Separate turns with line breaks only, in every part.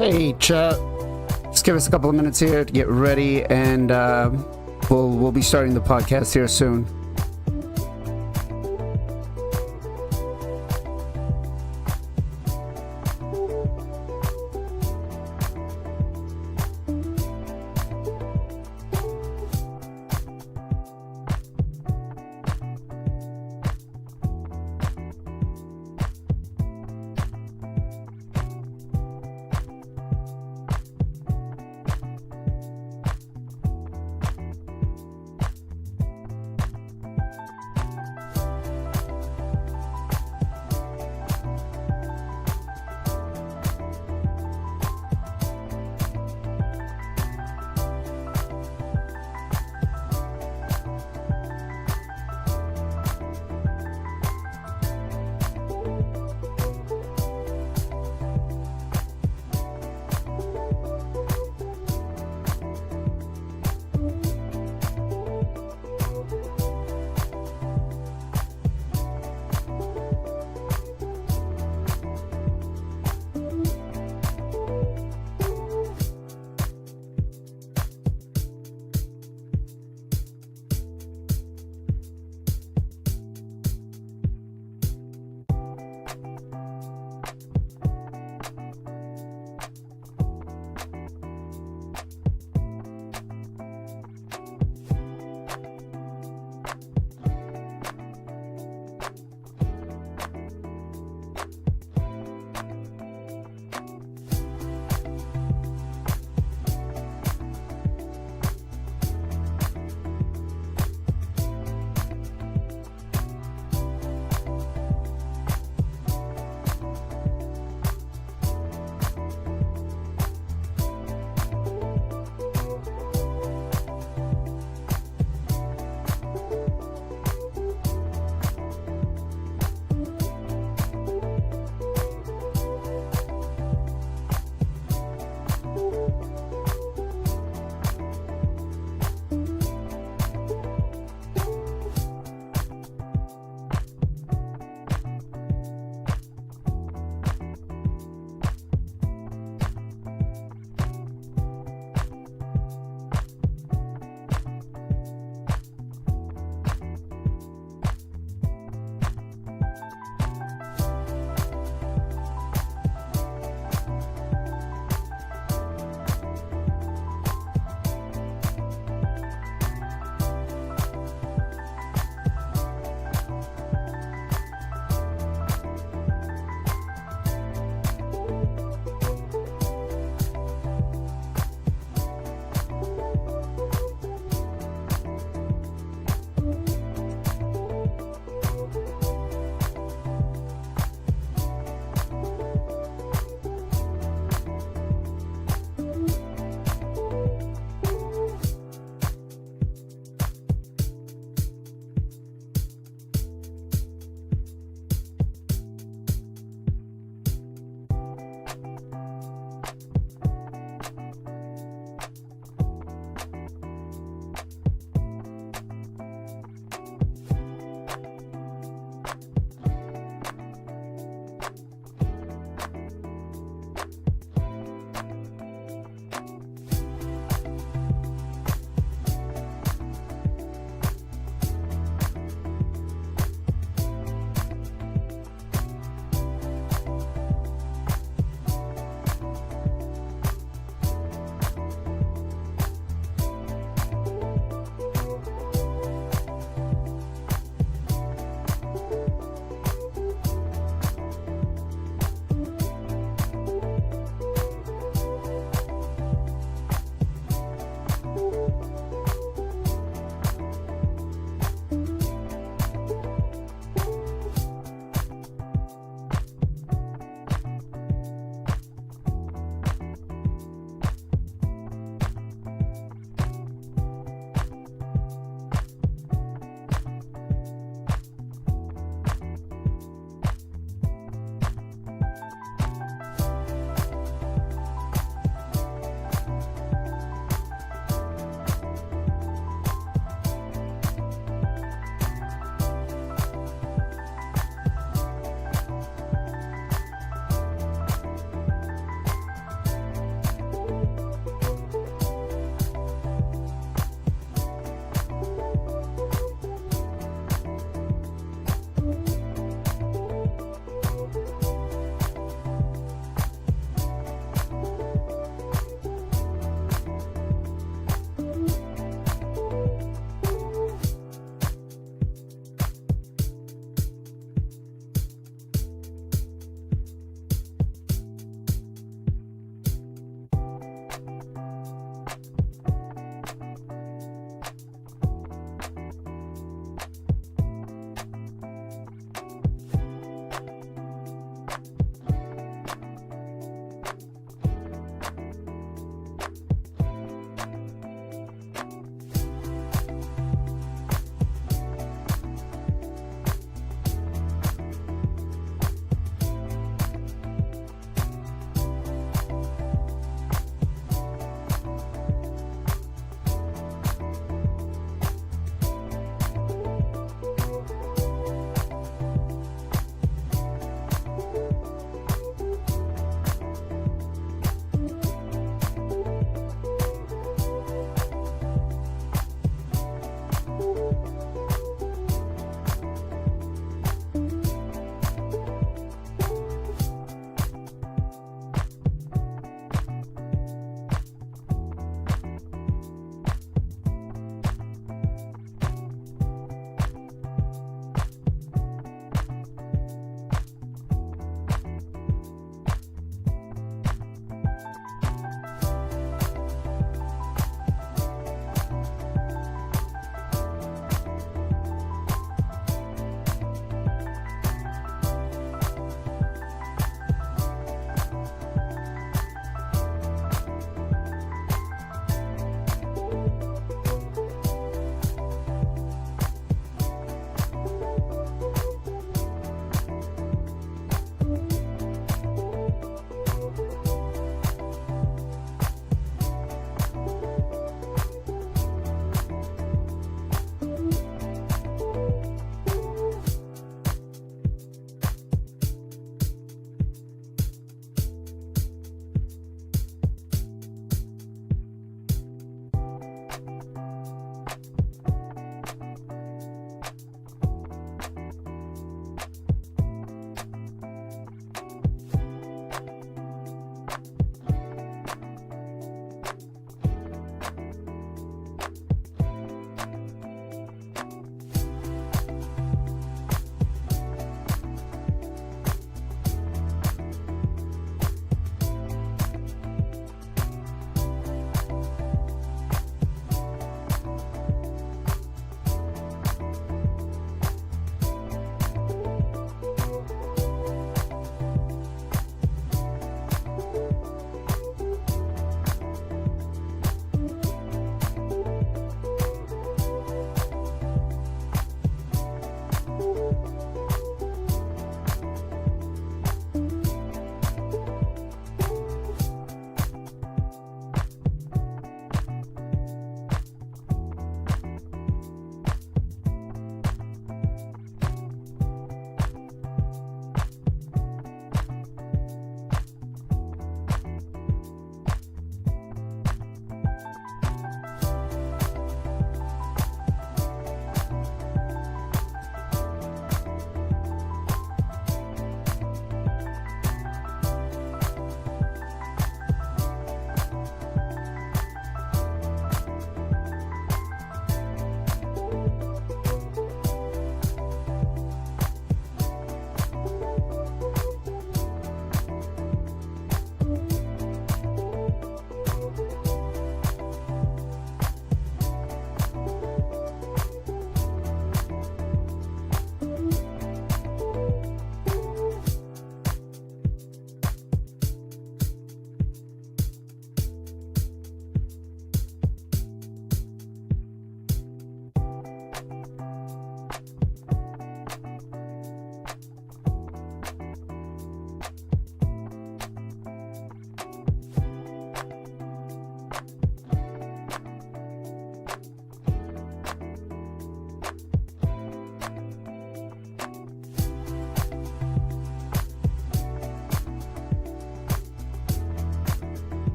Hey, chat. Just give us a couple of minutes here to get ready, and we'll be starting the podcast here soon.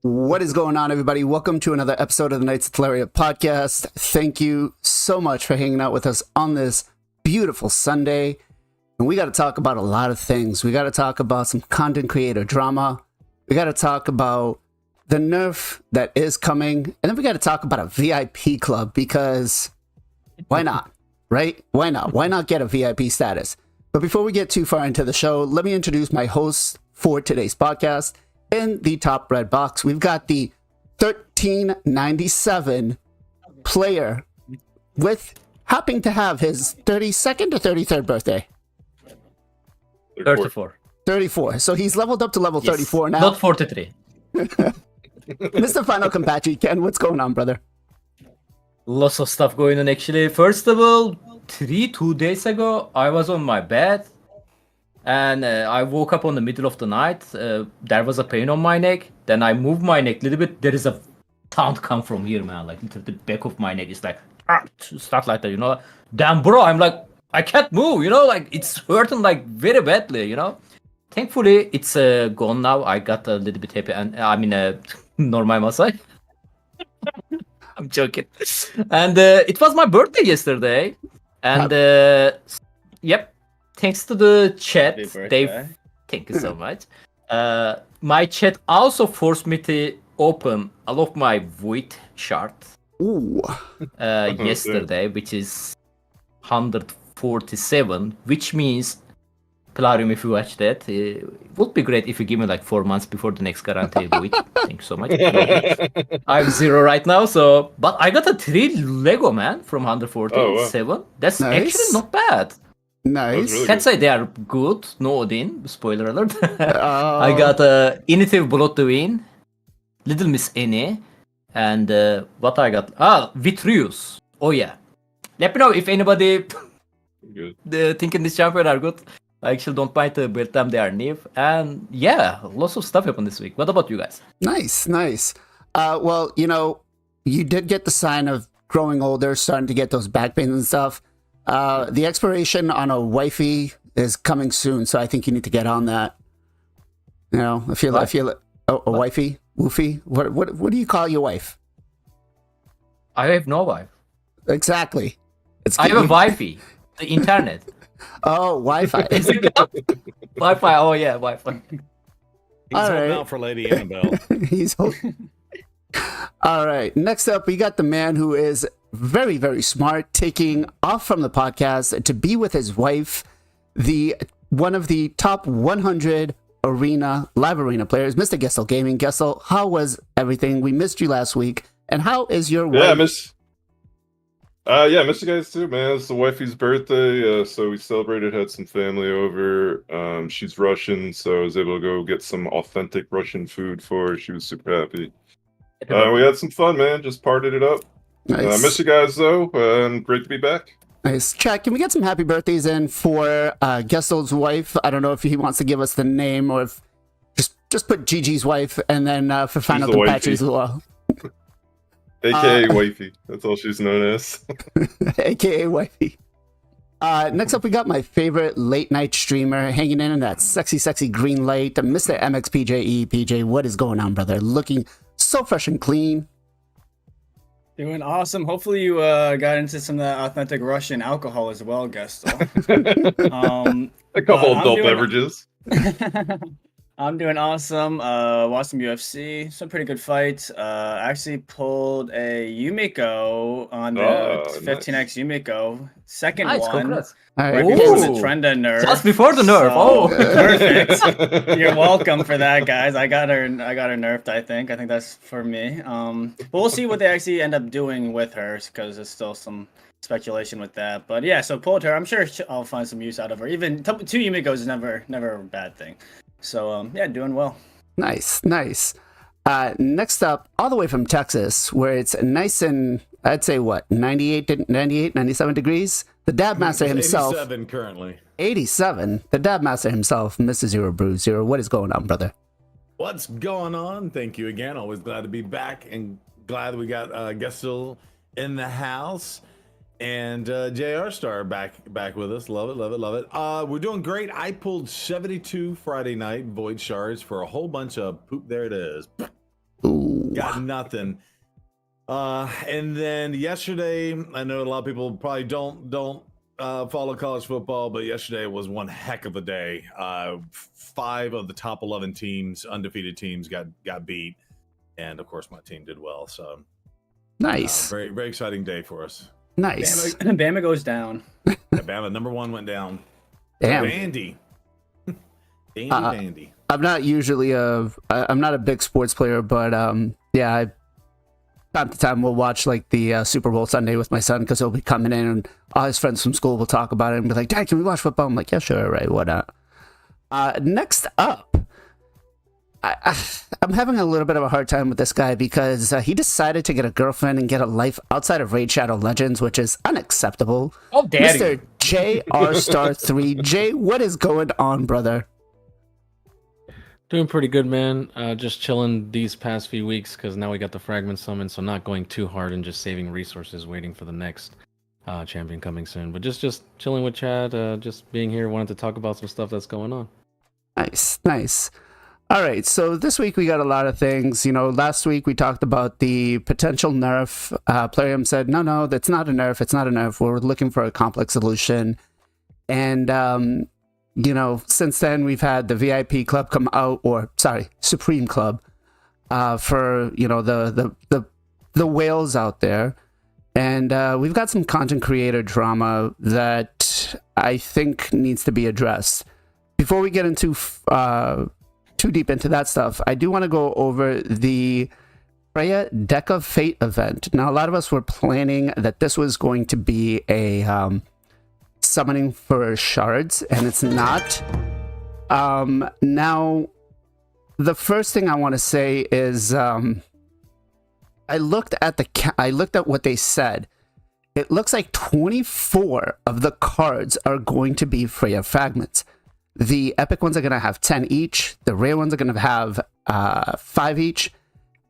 What is going on, everybody? Welcome to another episode of the Knights of TELERIA podcast. Thank you so much for hanging out with us on this beautiful Sunday. And we got to talk about a lot of things. We got to talk about some content creator drama. We got to talk about the nerf that is coming. And then we got to talk about a VIP club because why not, right? Why not? Why not get a VIP status? But before we get too far into the show, let me introduce my host for today's podcast. In the top red box, we've got the 1397 player with happening to have his 32nd or 33rd birthday.
34.
34. So he's leveled up to level 34 now.
Not 43.
Mr. FinalKenpachi, Ken, what's going on, brother?
Lots of stuff going on actually. First of all, 2 days ago, I was on my bed. And I woke up on the middle of the night. There was a pain on my neck. Then I moved my neck a little bit. There is a sound come from here, man. Like the back of my neck is like stuff like that, you know. Damn, bro, I'm like I can't move, you know. Like it's hurting like very badly, you know. Thankfully, it's gone now. I got a little bit happy, and I mean, normal massage. I'm joking. And it was my birthday yesterday, and yep. Thanks to the chat, Dave. Thank you so much. My chat also forced me to open all of my void shards yesterday, which is 147, which means Plarium, if you watch that, it would be great if you give me like 4 months before the next guarantee void. Thank you so much. I'm 0 right now, so but I got a 3 Lego, man, from 147. Oh, wow. That's actually not bad.
Nice.
Really can't say they are good. No Odin. Spoiler alert. I got Initiative Blood to win, Little Miss Annie, and what I got? Vitreous. Oh yeah. Let me know if anybody thinking this champion are good. I actually don't mind to build them. They are new, and yeah, lots of stuff happened this week. What about you guys?
Nice, nice. Well, you know, you did get the sign of growing older, starting to get those back pains and stuff. The expiration on a wifey is coming soon, so I think you need to get on that. You know, I feel a wifey, woofy. What do you call your wife?
I have no wife.
Exactly.
I have a wifey. The internet.
Oh, Wi-Fi.
Wi-Fi. Oh yeah, Wi-Fi.
He's holding out for Lady Annabelle.
He's holding. All right. Next up, we got the man who is very, very smart, taking off from the podcast to be with his wife, one of the top 100 live arena players, Mr. Gestal Gaming. Gestal, how was everything? We missed you last week, and how is your wife?
Missed you guys too, man. It's the wifey's birthday, so we celebrated, had some family over. She's Russian, so I was able to go get some authentic Russian food for her. She was super happy. We had some fun, man. Just partied it up. Nice. I miss you guys, though, and great to be back.
Nice. Chat, can we get some happy birthdays in for Gestal's wife? I don't know if he wants to give us the name or if just put Gigi's wife, and then for FinalKenpachi as well.
AKA wifey. That's all she's known as.
AKA wifey. Next up, we got my favorite late night streamer hanging in that sexy green light, Mr. MXPJE. PJ, what is going on, brother? Looking so fresh and clean.
Doing awesome. Hopefully you got into some of that authentic Russian alcohol as well, Gestal.
A couple adult beverages.
I'm doing awesome. Watched some UFC, some pretty good fights. Actually pulled a Yumiko on the 15x Yumiko. Second one.
Congrats.
Right before the Trenda nerf.
Just before the nerf.
So, perfect. You're welcome for that, guys. I got her nerfed, I think. I think that's for me. But we'll see what they actually end up doing with her, because there's still some speculation with that. But yeah, so pulled her. I'm sure I'll find some use out of her. Even 2 Yumikos is never a bad thing. So yeah, doing well.
Nice. Next up, all the way from Texas, where it's nice and I'd say 97 degrees. The Dab Master himself.
87 currently.
87. The Dab Master himself, Mr. Zero Brew Zero. What is going on, brother?
What's going on? Thank you again. Always glad to be back, and glad we got Gestal in the house. And JR Star back with us. Love it. We're doing great. I pulled 72 Friday night void shards for a whole bunch of poop. There it is. Got nothing. And then yesterday, I know a lot of people probably don't follow college football, but yesterday was one heck of a day. 5 of the top 11 teams, undefeated teams, got beat, and of course my team did well. So
Nice.
very very exciting day for us.
Nice.
Bama goes down.
Yeah, Bama number 1 went down.
Damn.
Vandy. Vandy.
I'm not usually I'm not a big sports player, but yeah, time to time we'll watch like the Super Bowl Sunday with my son because he'll be coming in and all his friends from school will talk about it and be like, Dad, can we watch football? I'm like, yeah, sure, right, why not? Next up, I'm having a little bit of a hard time with this guy because he decided to get a girlfriend and get a life outside of Raid Shadow Legends, which is unacceptable.
Oh, dare you.
Mr. JR Star 3. Jay, what is going on, brother?
Doing pretty good, man. Just chilling these past few weeks because now we got the fragment summon, so not going too hard and just saving resources, waiting for the next champion coming soon. But just chilling with Chad, just being here, wanted to talk about some stuff that's going on.
Nice. All right, so this week we got a lot of things. You know, last week we talked about the potential nerf. Plarium said, no, that's not a nerf. It's not a nerf. We're looking for a complex solution. And, you know, since then we've had the VIP club come out, or sorry, Supreme Club, for, you know, the whales out there. And we've got some content creator drama that I think needs to be addressed. Before we get into too deep into that stuff, I do want to go over the Freya Deck of Fate event. Now, a lot of us were planning that this was going to be a summoning for shards, and it's not. Now, the first thing I want to say is I looked at what they said. It looks like 24 of the cards are going to be Freya fragments. The epic ones are going to have 10 each. The rare ones are going to have 5 each.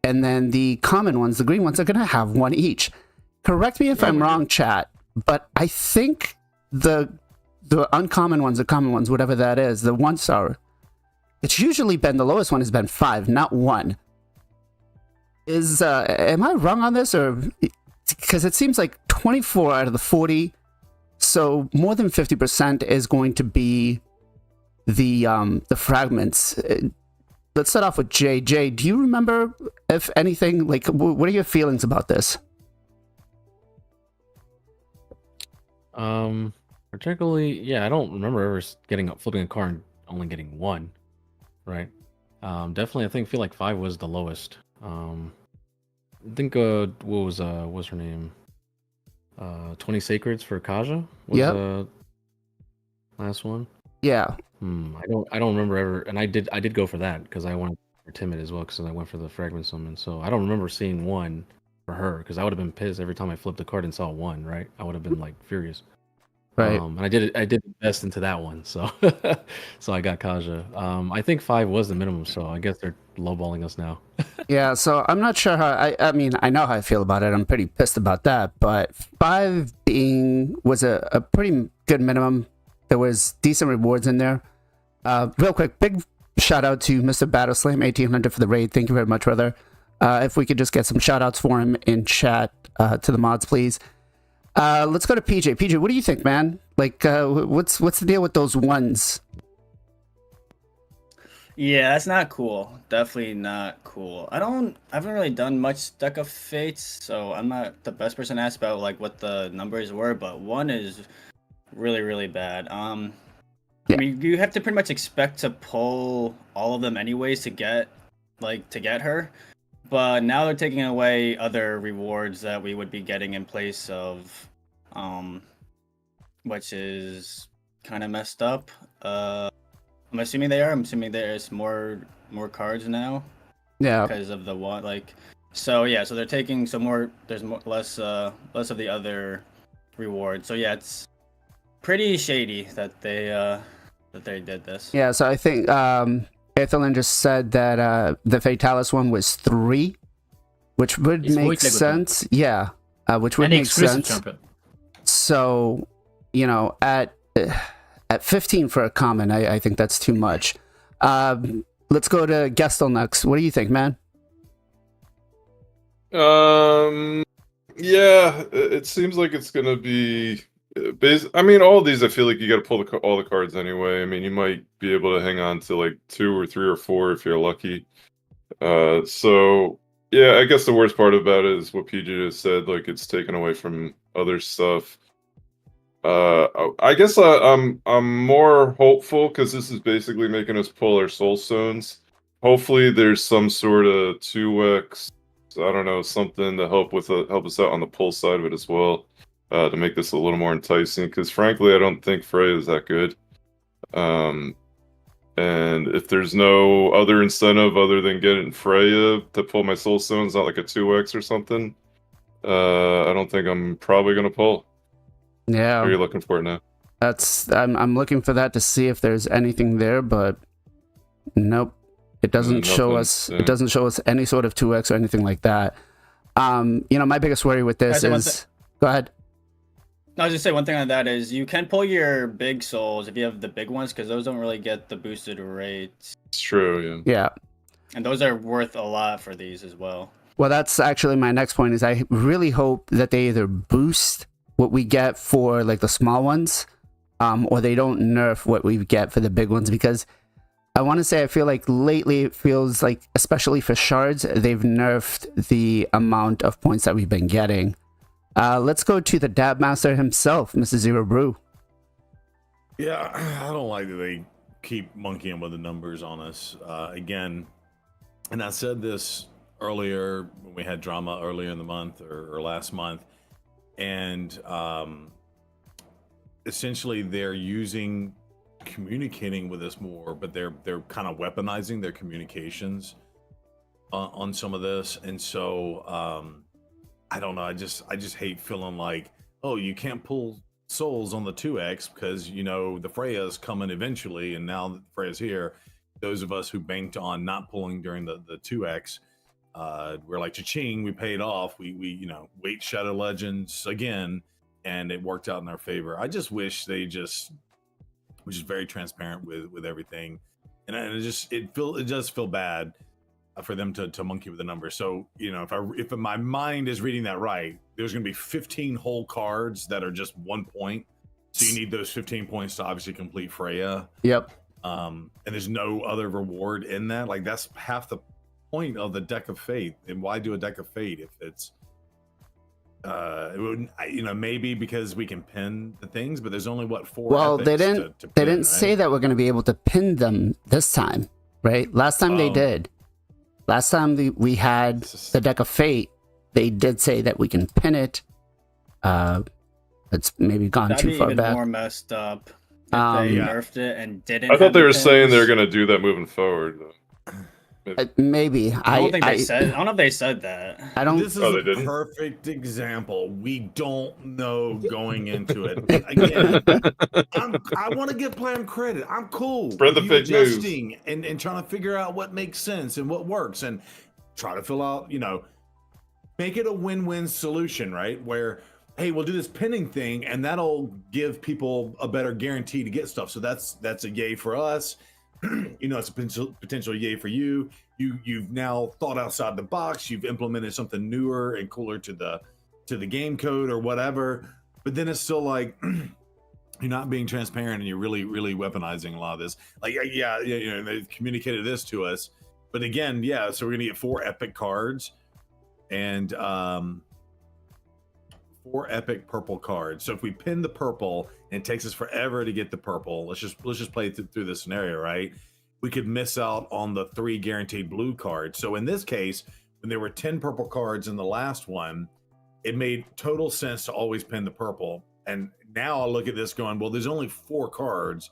And then the common ones, the green ones, are going to have 1 each. Correct me if I'm wrong, chat, but I think the uncommon ones, the common ones, whatever that is, the 1-star, it's usually been, the lowest one has been 5, not 1. Am I wrong on this? Or because it seems like 24 out of the 40, so more than 50% is going to be the fragments. Let's start off with Jay. Jay, do you remember, if anything, like, what are your feelings about this?
Particularly, yeah, I don't remember ever flipping a card and only getting 1, right? Definitely, I feel like 5 was the lowest. I think what was her name? 20 Sacreds for Kaja was the last one.
Yeah.
I don't remember ever, and I did go for that because I went for Timid as well because I went for the fragment summon. So I don't remember seeing 1 for her because I would have been pissed every time I flipped a card and saw 1. Right, I would have been like furious.
Right.
And I did invest into that one, so so I got Kaja. I think 5 was the minimum, so I guess they're lowballing us now.
Yeah, so I'm not sure how, I mean, I know how I feel about it. I'm pretty pissed about that, but 5 was a pretty good minimum. There was decent rewards in there. Real quick, big shout out to Mr. Battleslam 1800 for the raid. Thank you very much, brother. If we could just get some shout outs for him in chat to the mods, please. Let's go to PJ. PJ, what do you think, man? Like, what's the deal with those 1s?
Yeah, that's not cool. Definitely not cool. I haven't really done much Deck of Fates, so I'm not the best person to ask about like what the numbers were, but 1 is really, really bad. I mean, you have to pretty much expect to pull all of them anyways to get her. But now they're taking away other rewards that we would be getting in place of, which is kind of messed up. I'm assuming they are. I'm assuming there's more cards now.
Yeah.
Because of the one, like, so yeah. So they're taking There's less of the other rewards. So yeah, it's pretty shady that they did this.
Yeah. So I think Ethelyn just said that the Fatalis one was 3, which would make sense. Yeah. Which would make sense. Champion. So, you know, at 15 for a common, I think that's too much. Let's go to Gestal next. What do you think, man?
Yeah, it seems like it's gonna be. I mean, all of these, I feel like you got to pull all the cards anyway. I mean, you might be able to hang on to like 2 or 3 or 4 if you're lucky. So yeah, I guess the worst part about it is what PJ just said. Like, it's taken away from other stuff. I guess I'm more hopeful because this is basically making us pull our soul stones. Hopefully, there's some sort of 2x. I don't know, something to help us out on the pull side of it as well, to make this a little more enticing. Because frankly, I don't think Freya is that good. And if there's no other incentive other than getting Freya to pull my soul stones, not like a 2x or something, I don't think I'm probably gonna pull.
Yeah.
Are you looking for it now?
I'm looking for that to see if there's anything there, but nope. It doesn't show
Nothing,
us.
yeah.
It doesn't show us any sort of 2x or anything like that. My biggest worry with this is. Go ahead.
No, I was just say one thing on that is you can pull your big souls if you have the big ones because those don't really get the boosted rates,
It's true, yeah.
Yeah.
and those are worth a lot for these as well.
Well, that's actually my next point. Is I really hope that they either boost what we get for like the small ones, or they don't nerf what we get for the big ones, because I want to say I feel like lately it feels like, especially for shards, they've nerfed the amount of points that we've been getting. Let's go to the Dab Master himself, Mr. Zero Brew.
Yeah, I don't like that they keep monkeying with the numbers on us. Again, and I said this earlier when we had drama earlier in the month or last month, and essentially they're communicating with us more, but they're kind of weaponizing their communications on some of this, and so I don't know. I just hate feeling like, oh, you can't pull souls on the 2x because the Freya's coming eventually, and now that Freya's here, those of us who banked on not pulling during the 2x, we're like, cha-ching, we paid off. We wait Shadow Legends again, and it worked out in our favor. I just wish they just was just very transparent with everything, and it does feel bad for them to monkey with the numbers. So if my mind is reading that right, there's going to be 15 whole cards that are just 1 point. So you need those 15 points to obviously complete Freya.
Yep.
And there's no other reward in that. Like, that's half the point of the Deck of Fate. And why do a Deck of Fate if it's maybe because we can pin the things, but there's only 4
Well,
epics
they didn't.
to pin,
They didn't
right?
say that we're going to be able to pin them this time, right? Last time they did. Last time we had the Deck of Fate, they did say that we can pin it. It's maybe gone
That'd
too
be
far
even
back.
more messed up if they
Yeah.
nerfed it and didn't.
I thought
have
they
the
were saying
pins.
they're gonna do that moving forward.
Maybe.
I don't think they said. I don't know if they said that.
I don't.
This is
Oh, they
a
didn't?
perfect example. We don't know going into it. Again, I want to give Plarium credit. I'm cool.
Spread the
with
fake news.
adjusting and trying to figure out what makes sense and what works and try to fill out, make it a win-win solution, right? Where, hey, we'll do this pinning thing and that'll give people a better guarantee to get stuff. So that's a yay for us. It's a potential yay for you. You've now thought outside the box. You've implemented something newer and cooler to the game code or whatever. But then it's still like you're not being transparent and you're really, really weaponizing a lot of this. Like, they've communicated this to us. But again, so we're gonna get 4 epic cards and 4 epic purple cards. So if we pin the purple and it takes us forever to get the purple, let's just play through this scenario, right? We could miss out on the 3 guaranteed blue cards. So in this case, when there were 10 purple cards in the last one, it made total sense to always pin the purple. And now I look at this going, well, there's only 4 cards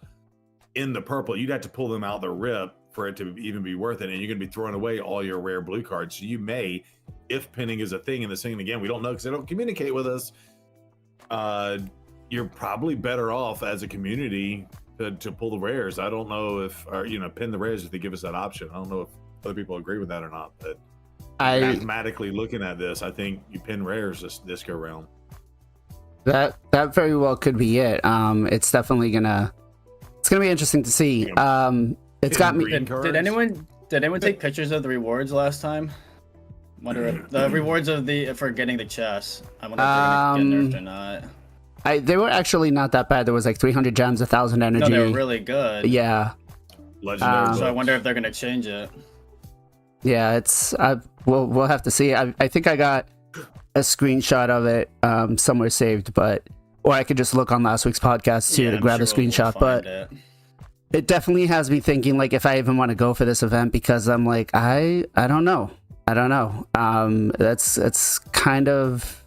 in the purple. You'd have to pull them out the rip for it to even be worth it. And you're going to be throwing away all your rare blue cards. So you may, if pinning is a thing in this thing, again, we don't know because they don't communicate with us. You're probably better off as a community to pull the rares. I don't know if, pin the rares if they give us that option. I don't know if other people agree with that or not, but mathematically looking at this, I think you pin rares this go round.
That very well could be it. It's definitely gonna be interesting to see. It's got me.
Did anyone take pictures of the rewards last time? Wonder if the rewards for getting the chest. I wonder if they're gonna get nerfed or not.
They were actually not that bad. There was like 300 gems, 1,000 energy.
No, they were really good.
Yeah.
Legendary.
So I wonder if they're gonna change it.
Yeah, it's we'll have to see. I think I got a screenshot of it somewhere saved, or I could just look on last week's podcast too to grab a screenshot. But it definitely has me thinking like if I even want to go for this event, because I'm like I don't know. That's kind of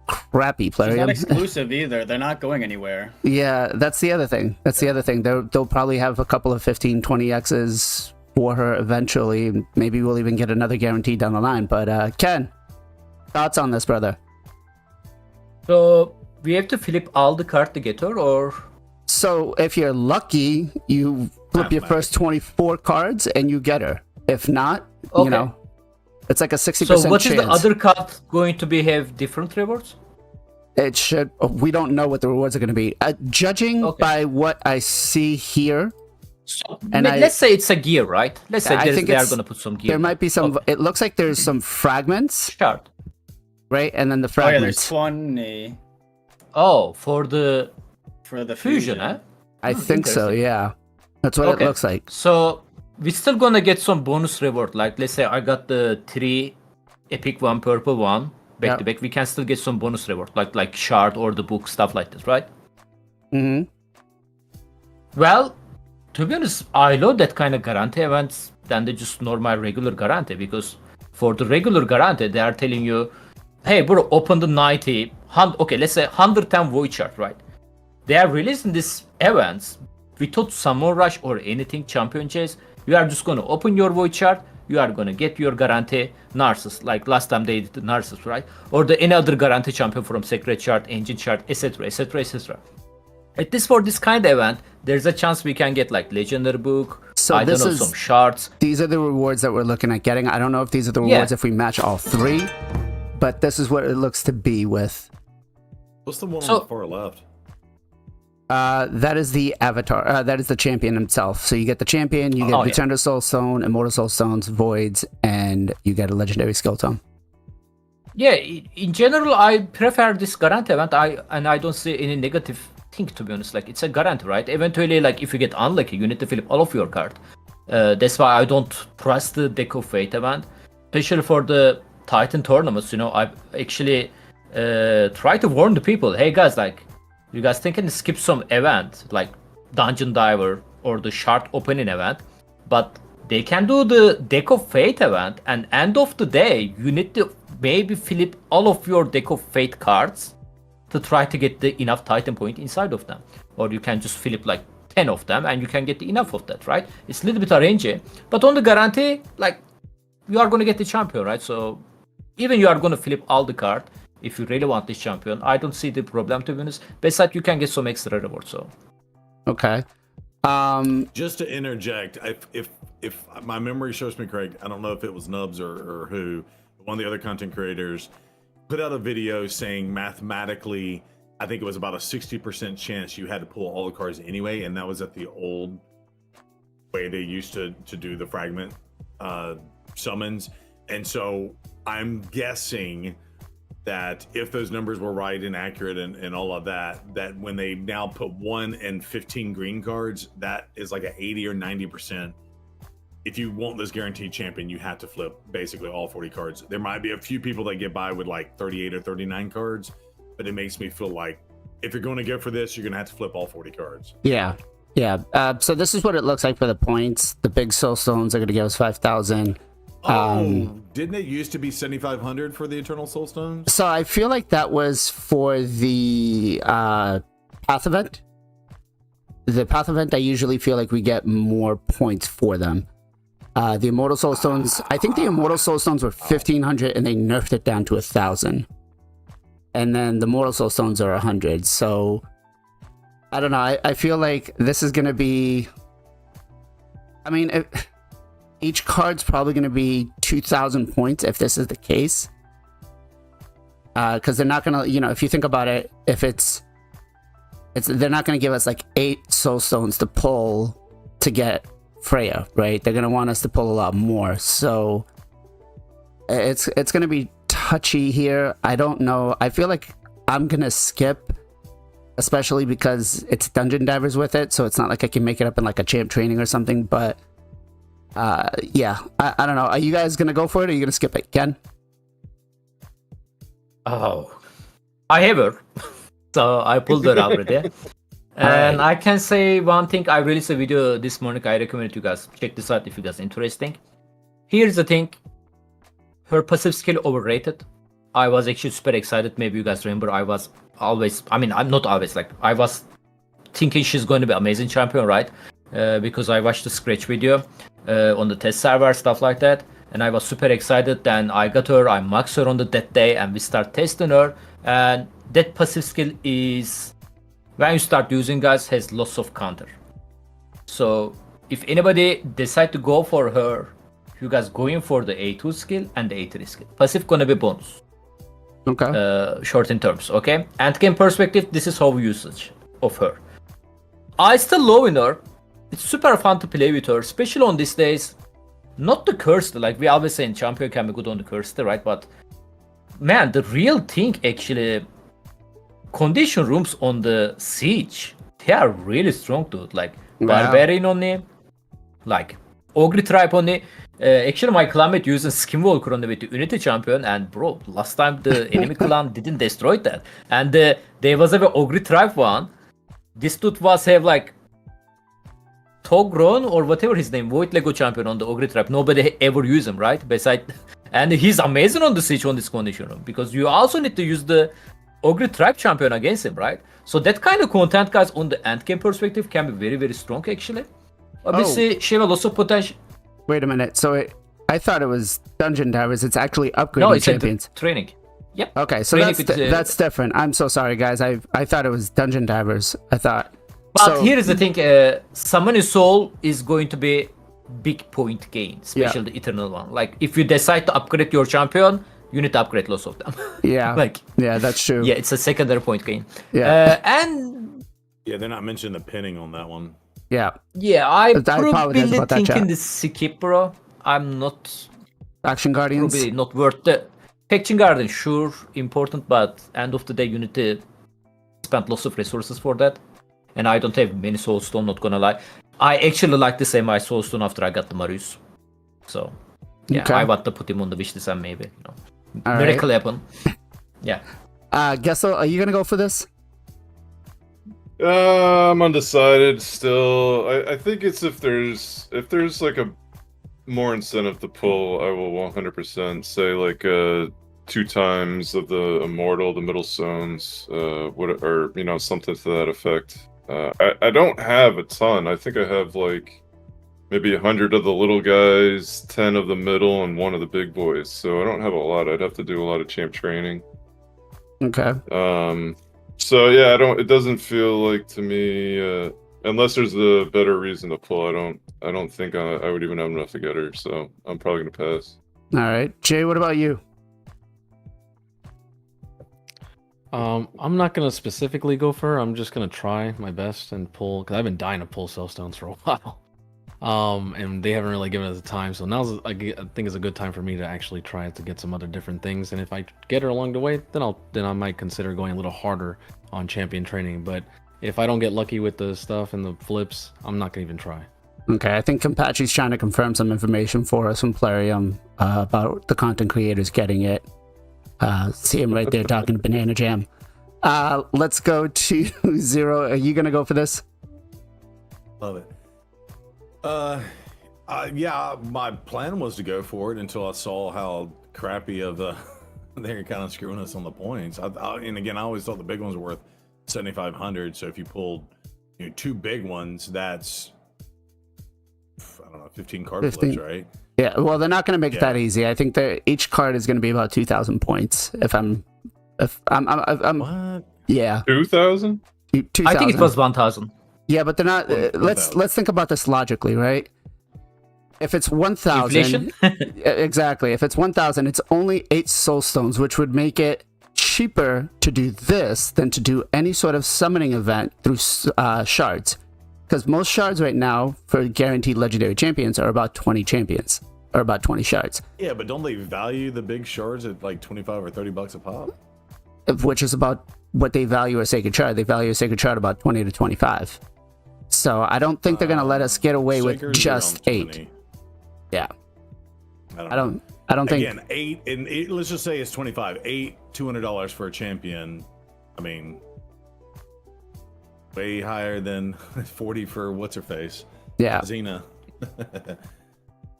crappy. Plarium.
It's not exclusive either. They're not going anywhere.
Yeah, that's the other thing. They'll probably have a couple of 15, 20x's for her eventually. Maybe we'll even get another guarantee down the line. But Ken, thoughts on this, brother?
So we have to flip all the card to get her, or
so if you're lucky, you flip your first 24 cards and you get her. If not,
Okay.
you know, it's like a 60% chance.
so what is the other card going to be have different rewards?
It should. We don't know what the rewards are going to be. Judging by what I see here,
So
And
let's say it's a gear, right? Let's say
I think
they are
it's-
going to put some gear.
there might be some.
Okay.
It looks like there's some fragments,
Shard.
right? And then the
Oh yeah, there's
fragments.
20
Oh, for the
for the
fusion,
fusion.
huh?
I think so.
interesting.
Yeah, that's what
Okay.
it looks like.
So we're still gonna get some bonus reward. Like let's say I got the 3 epic, 1 purple, 1 back to back. We can still get some bonus reward, like shard or the book, stuff like this, right?
Hmm.
Well, to be honest, I love that kind of guarantee events than the just normal regular guarantee, because for the regular guarantee they are telling you, hey bro, open the 90, okay, let's say 110 void shard, right? They are releasing these events without summon rush or anything champion chase. You are just gonna open your void shard, you are gonna get your guarantee Narcissus, like last time they did the Narcissus, right? Or the any other guarantee champion from Secret Shard, Engine Shard, etc, etc, etc. At least for this kind of event, there's a chance we can get like legendary book,
So
I don't
this
know,
is-
some shards.
These are the rewards that we're looking at getting. I don't know if these are the rewards if we match all 3, but this is what it looks to be with.
What's the one
So-
on the far left?
That is the avatar. That is the champion himself. So you get the champion, you get
Oh, yeah.
Return to Soul Stone, Immortal Soul Stones, Voids, and you get a legendary skill tome.
Yeah, in general, I prefer this guarantee event. I don't see any negative thing, to be honest. Like it's a guarantee, right? Eventually, like if you get unlucky, you need to flip all of your card. That's why I don't trust the Deck of Fate event, especially for the Titan tournaments. You know, I actually try to warn the people. Hey guys, like you guys thinking to skip some event like Dungeon Diver or the Shard Opening event, but they can do the Deck of Fate event, and end of the day, you need to maybe flip all of your Deck of Fate cards to try to get the enough Titan point inside of them. Or you can just flip like 10 of them and you can get enough of that, right? It's a little bit arranged. But on the guarantee, like, you are going to get the champion, right? So even you are going to flip all the card, if you really want this champion, I don't see the problem, to be honest. Besides, you can get some extra reward, so.
Okay.
Just to interject, if my memory serves me correct, I don't know if it was Nubs or who, one of the other content creators put out a video saying mathematically, I think it was about a 60% chance you had to pull all the cards anyway, and that was at the old way they used to do the fragment summons. And so I'm guessing that if those numbers were right and accurate and all of that, that when they now put 1 and 15 green cards, that is like a 80 or 90%. If you want this guaranteed champion, you have to flip basically all 40 cards. There might be a few people that get by with like 38 or 39 cards, but it makes me feel like if you're going to go for this, you're going to have to flip all 40 cards.
Yeah. Yeah. So this is what it looks like for the points. The big soul stones are going to give us 5,000.
Didn't it used to be 7,500 for the Eternal Soul Stones?
So I feel like that was for the path event. The path event, I usually feel like we get more points for them. The Immortal Soul Stones, I think the Immortal Soul Stones were 1,500 and they nerfed it down to 1,000. And then the Mortal Soul Stones are 100. So I don't know. I feel like this is going to be... I mean, each card's probably going to be 2,000 points if this is the case. Because they're not going to, you know, if you think about it, if they're not going to give us like 8 soul stones to pull to get Freya, right? They're going to want us to pull a lot more. So it's gonna be touchy here. I don't know. I feel like I'm gonna skip, especially because it's dungeon divers with it, so it's not like I can make it up in like a champ training or something. But yeah, I don't know. Are you guys gonna go for it, or are you gonna skip it, Ken?
Oh, I have her. So I pulled her already. And I can say one thing. I released a video this morning. I recommend you guys check this out if you guys interesting. Here's the thing. Her passive skill overrated. I was actually super excited. Maybe you guys remember I was always, I mean, I'm not always, like, I was thinking she's going to be amazing champion, right? Because I watched the Scratch video on the test server, stuff like that. And I was super excited. Then I got her, I maxed her on that day, and we start testing her. And that passive skill is, when you start using, guys, has lots of counter. So if anybody decide to go for her, you guys going for the A2 skill and the A3 skill. Passive gonna be bonus.
Okay.
Short in terms, okay? And game perspective, this is how usage of her. I still love in her. It's super fun to play with her, especially on these days. Not the cursed, like we always say in champion can be good on the cursed, right? But man, the real thing actually, condition rooms on the siege, they are really strong, dude. Like barbarian only, like ogre tribe only. Actually, my clanmate using skinwalker only with the unity champion, and bro, last time the enemy clan didn't destroy that, and there was a ogre tribe one. This dude was have like Togron or whatever his name, Void Lego champion on the ogre tribe. Nobody ever use him, right? Beside, and he's amazing on the siege on this condition room, because you also need to use the ogre tribe champion against him, right? So that kind of content, guys, on the end game perspective can be very, very strong actually. Obviously, she has lots of potential.
Wait a minute. So I thought it was dungeon divers. It's actually upgrading
No, it's
champions.
training. Yep.
Okay, so
Training
that's different. I'm so sorry, guys. I thought it was dungeon divers. I thought.
But
So-
here is the thing. Summoning Soul is going to be big point gain, especially the Eternal one. Like if you decide to upgrade your champion, you need to upgrade lots of them.
Yeah.
Like
yeah, that's true.
yeah, it's a secondary point gain.
Yeah.
And
Yeah, they're not mentioning the pinning on that one.
Yeah.
yeah, I
apologize
probably
about that,
thinking
chat.
the skip, bro. I'm not
Action Guardians.
probably not worth the Patching Garden. Sure, important, but end of the day, you need to spend lots of resources for that. And I don't have many soulstone, not gonna lie. I actually like to say my soulstone after I got the Marius. So yeah,
Okay.
I want to put him on the wish list and maybe, you know,
All right.
miracle happen. Yeah.
Gestal, are you gonna go for this?
I'm undecided still. I think it's if there's like a more incentive to pull, I will 100% say like 2 times of the immortal, the middle zones, or you know, something to that effect. I don't have a ton. I think I have like maybe 100 of the little guys, 10 of the middle, and 1 of the big boys. So I don't have a lot. I'd have to do a lot of champ training.
Okay.
So yeah, it doesn't feel like to me, unless there's a better reason to pull, I don't think I would even have enough to get her, so I'm probably gonna pass.
All right. Jay, what about you?
I'm not gonna specifically go for her. I'm just gonna try my best and pull, because I've been dying to pull Cellstones for a while. And they haven't really given us the time, so now's I think is a good time for me to actually try to get some other different things. And if I get her along the way, then I might consider going a little harder on champion training. But if I don't get lucky with the stuff and the flips, I'm not gonna even try.
Okay, I think Kempachi's trying to confirm some information for us from Plarium about the content creators getting it. See him right there talking to Banana Jam. Let's go to Zero. Are you gonna go for this?
Love it. Yeah, my plan was to go for it until I saw how crappy of the they're kind of screwing us on the points. And again, I always thought the big ones were worth 7,500. So if you pulled 2 big ones, that's I don't know, 15 card
15.
flips, right?
Yeah. Well, they're not gonna make it
Yeah.
that easy. I think that each card is gonna be about 2,000 points. If I'm
What?
yeah.
2,000?
2,000.
I think it was 1,000.
Yeah, but they're not. Let's
1,000.
think about this logically, right? If it's 1,000,
Inflation?
exactly. If it's 1,000, it's only 8 soul stones, which would make it cheaper to do this than to do any sort of summoning event through shards. Because most shards right now for guaranteed legendary champions are about 20 champions. or about 20 shards,
Yeah, but don't they value the big shards at like 25 or 30 bucks a pop?
which is about what they value a sacred shard. They value a sacred shard about 20 to 25. So I don't think they're gonna let us get away with
Shakers are
just
on
8.
20.
Yeah,
I don't
I don't think.
Again, 8 and let's just say it's 25. 8 $200 for a champion. I mean, way higher than 40 for what's her face.
Yeah,
Xena.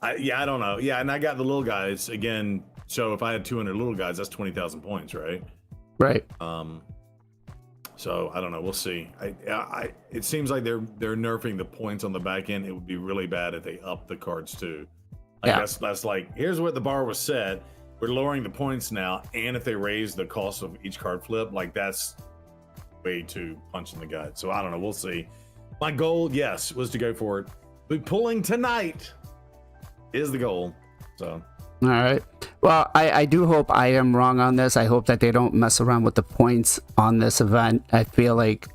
I don't know. Yeah, and I got the little guys again. So if I had 200 little guys, that's 20,000 points, right?
right.
So I don't know. We'll see. It seems like they're nerfing the points on the back end. It would be really bad if they up the cards too. Like
Yeah.
that's like, here's what the bar was set. We're lowering the points now, and if they raise the cost of each card flip, like that's way too punch in the gut. So I don't know. We'll see. My goal, yes, was to go for it. But pulling tonight is the goal. So
All right. Well, I do hope I am wrong on this. I hope that they don't mess around with the points on this event. I feel like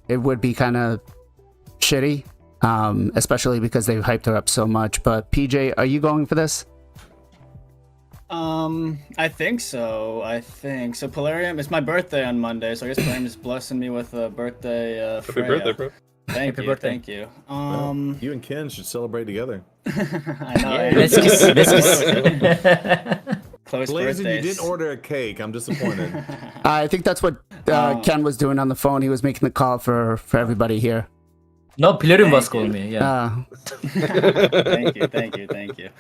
it would be kind of shitty, especially because they've hyped her up so much. But PJ, are you going for this?
I think so. So Plarium, it's my birthday on Monday, so I guess Plarium is blessing me with a birthday.
Happy
Freya.
birthday, bro.
Thank
Happy
you,
birthday.
thank you.
you and Ken should celebrate together.
I know.
Yeah,
eh?
let's kiss.
Close
Blazin, you
birthdays.
didn't order a cake. I'm disappointed.
I think that's what Ken was doing on the phone. He was making the call for everybody here.
No, Plarium was
Thank you.
calling me. Yeah.
Thank you.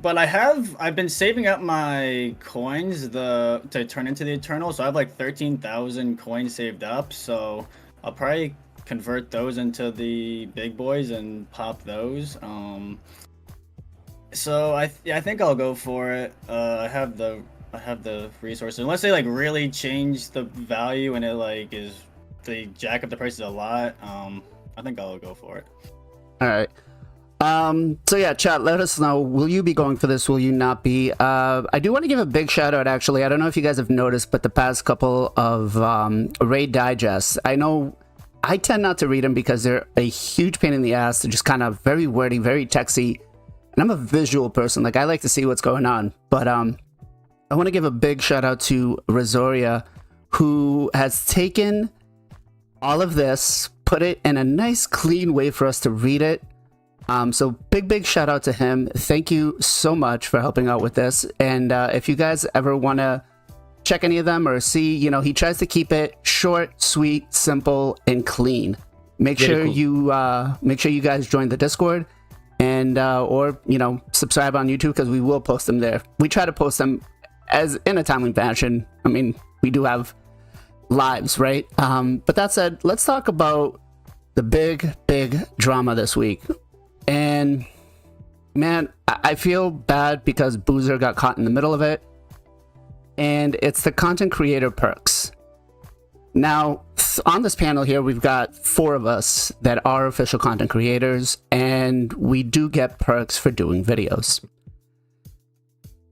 But I've been saving up my coins to turn into the Eternal, so I have like 13,000 coins saved up. So I'll probably convert those into the big boys and pop those. So I think I'll go for it. I have the resources, unless they like really change the value and it like they jack up the prices a lot. I think I'll go for it.
All right. So yeah, chat, let us know. Will you be going for this? Will you not be? I do want to give a big shout out, actually. I don't know if you guys have noticed, but the past couple of raid digests, I know I tend not to read them because they're a huge pain in the ass. They're just kind of very wordy, very texty. And I'm a visual person. Like, I like to see what's going on. But I want to give a big shout out to Rosaria, who has taken all of this, put it in a nice, clean way for us to read it. So big shout out to him. Thank you so much for helping out with this. And if you guys ever want to check any of them or see, he tries to keep it short, sweet, simple, and clean. Make sure you guys join the Discord and or subscribe on YouTube, because we will post them there. We try to post them as in a timely fashion. I mean, we do have lives, right? But that said, let's talk about the big drama this week. And man, I feel bad because Boozer got caught in the middle of it. And it's the content creator perks. Now, on this panel here, we've got 4 of us that are official content creators, and we do get perks for doing videos.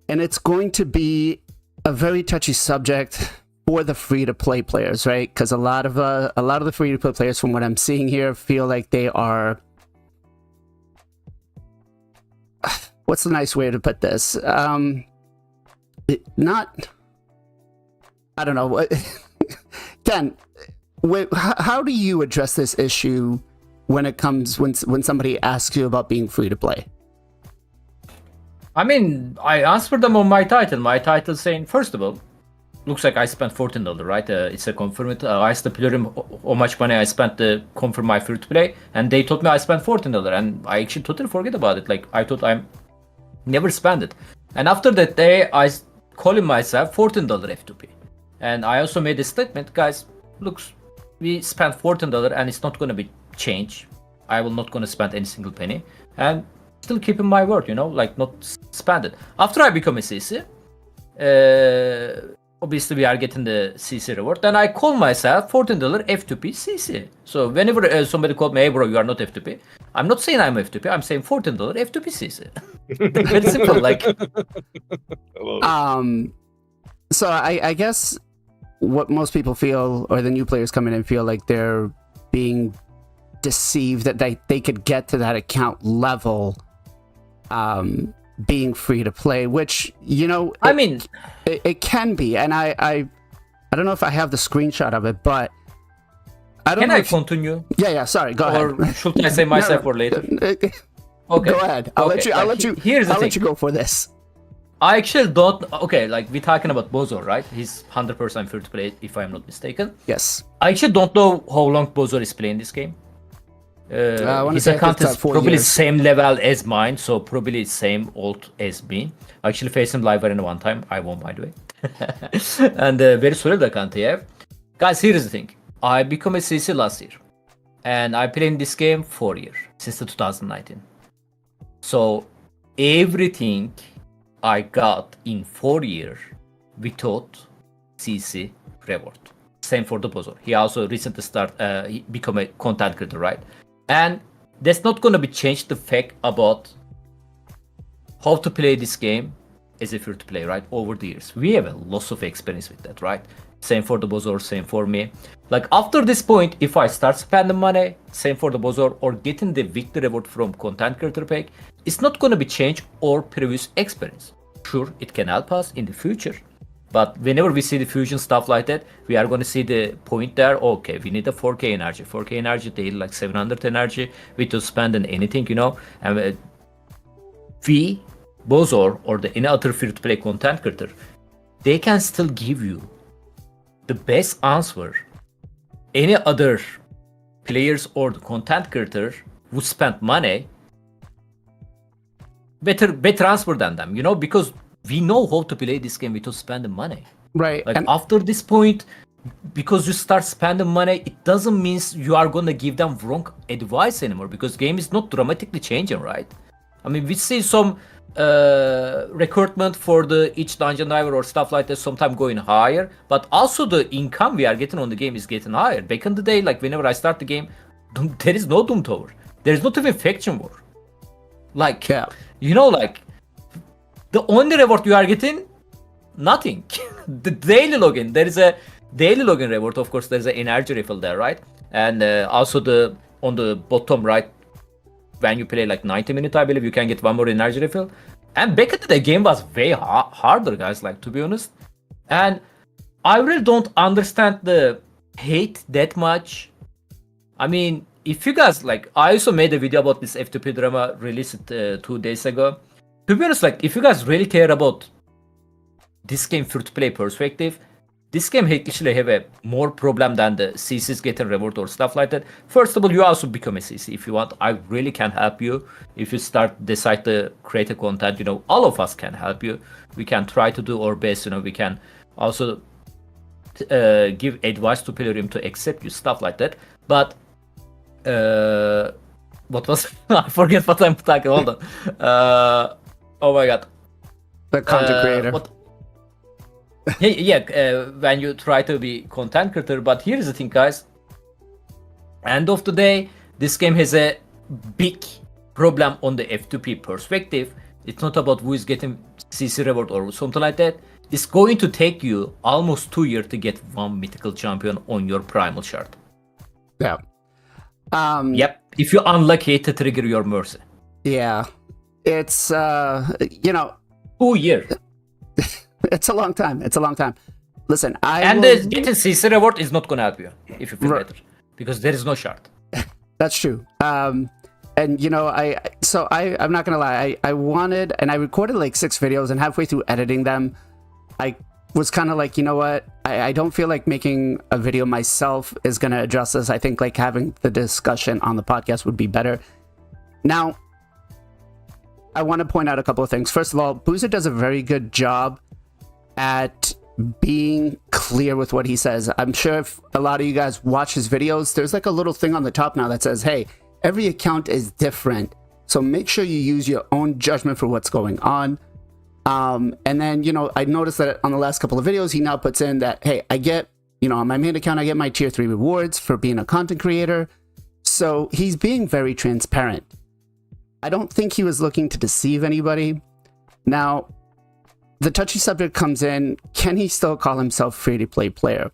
And it's going to be a very touchy subject for the free-to-play players, right? Because a lot of the free-to-play players, from what I'm seeing here, feel like they are... What's the nice way to put this? I don't know. Ken, how do you address this issue when somebody asks you about being free to play?
I mean, I answered them on my title. My title saying, first of all, looks like I spent $14, right? It's a confirmed. I asked the Plarium how much money I spent to confirm my free to play, and they told me I spent $14, and I actually totally forget about it. Like, I thought I never spent it. And after that day, I calling myself $14 F2P. And I also made a statement, guys, looks, we spent $14 and it's not going to be change. I will not going to spend any single penny. And still keeping my word, like not spend it. After I become a CC, obviously we are getting the CC reward. Then I call myself $14 F2P CC. So whenever somebody called me, hey bro, you are not F2P. I'm not saying I'm F2P, I'm saying $14 F2P CC. Very simple, like.
So I guess what most people feel, or the new players coming in feel like they're being deceived that they could get to that account level being free to play, which, you know,
I mean,
it can be. And I don't know if I have the screenshot of it, but I don't
can
know.
I continue?
Yeah, sorry, go
Or
ahead.
should I say myself for later?
Okay.
Okay.
Go ahead. I'll let you
Here's the
I'll let
thing.
you go for this.
I actually don't. Okay, like we're talking about Bozor, right? He's 100% free to play, if I'm not mistaken.
Yes.
I actually don't know how long Bozor is playing this game.
I wanna
His
say
account
it's
is
4
probably
years.
same level as mine, so probably same old as me. I actually faced him live arena one time. I won, by the way. And very solid account here. Guys, here's the thing. I became a CC last year. And I played in this game 4 years, since the 2019. So everything I got in 4 years without CC reward. Same for the Bozor. He also recently he become a content creator, right? And that's not gonna be changed the fact about how to play this game as a free to play, right? Over the years, we have a lot of experience with that, right? Same for the Bozor, same for me. Like after this point, if I start spending money, same for the Bozor, or getting the victory reward from content creator pack, it's not gonna be changed or previous experience. Sure, it can help us in the future. But whenever we see the fusion stuff like that, we are going to see the point there. Okay, we need a 4K energy. 4K energy daily, like 700 energy. We don't spend on anything, you know. And we, Bozor, or any other free-to-play content creator, they can still give you the best answer any other players or the content creator who spent money better answer than them, you know, because we know how to play this game without spending money.
Right.
Like
And
after this point, because you start spending money, it doesn't mean you are gonna give them wrong advice anymore, because game is not dramatically changing, right? I mean, we see some recruitment for the each dungeon diver or stuff like that sometimes going higher, but also the income we are getting on the game is getting higher. Back in the day, like whenever I start the game, there is no Doom Tower. There is not even faction war. Like,
yeah.
you know, like the only reward you are getting, nothing. The daily login, there is a daily login reward. Of course, there's an energy refill there, right? And also on the bottom right, when you play like 90 minutes, I believe you can get one more energy refill. And back in the day, game was way harder, guys, like, to be honest. And I really don't understand the hate that much. I mean, if you guys, like, I also made a video about this F2P drama, released 2 days ago. To be honest, like, if you guys really care about this game free-to-play perspective, this game actually have a more problem than the CCs getting reward or stuff like that. First of all, you also become a CC if you want. I really can help you. If you decide to create a content, you know, all of us can help you. We can try to do our best, you know, we can also give advice to Plarium to accept you, stuff like that. But what was I forget what I'm talking. Hold on. Oh my god.
The content creator.
When you try to be content creator. But here's the thing, guys. End of the day, this game has a big problem on the F2P perspective. It's not about who is getting CC reward or something like that. It's going to take you almost 2 years to get one mythical champion on your primal shard.
Yeah.
Yep. If you unlucky to trigger your mercy.
Yeah. It's you know,
2 years.
it's a long time. It's a long time. Listen,
getting CC reward is not gonna help you if you feel better, because there is no shard.
That's true. And you know, I'm not gonna lie. I wanted, and I recorded like 6 videos, and halfway through editing them, I was kind of like, you know what? I don't feel like making a video myself is gonna address this. I think like having the discussion on the podcast would be better. Now, I want to point out a couple of things. First of all, Boozer does a very good job at being clear with what he says. I'm sure if a lot of you guys watch his videos, there's like a little thing on the top now that says, hey, every account is different, so make sure you use your own judgment for what's going on. And then, you know, I noticed that on the last couple of videos, he now puts in that, hey, I get, you know, on my main account, I get my tier 3 rewards for being a content creator. So he's being very transparent. I don't think he was looking to deceive anybody. Now, the touchy subject comes in, can he still call himself free-to-play player?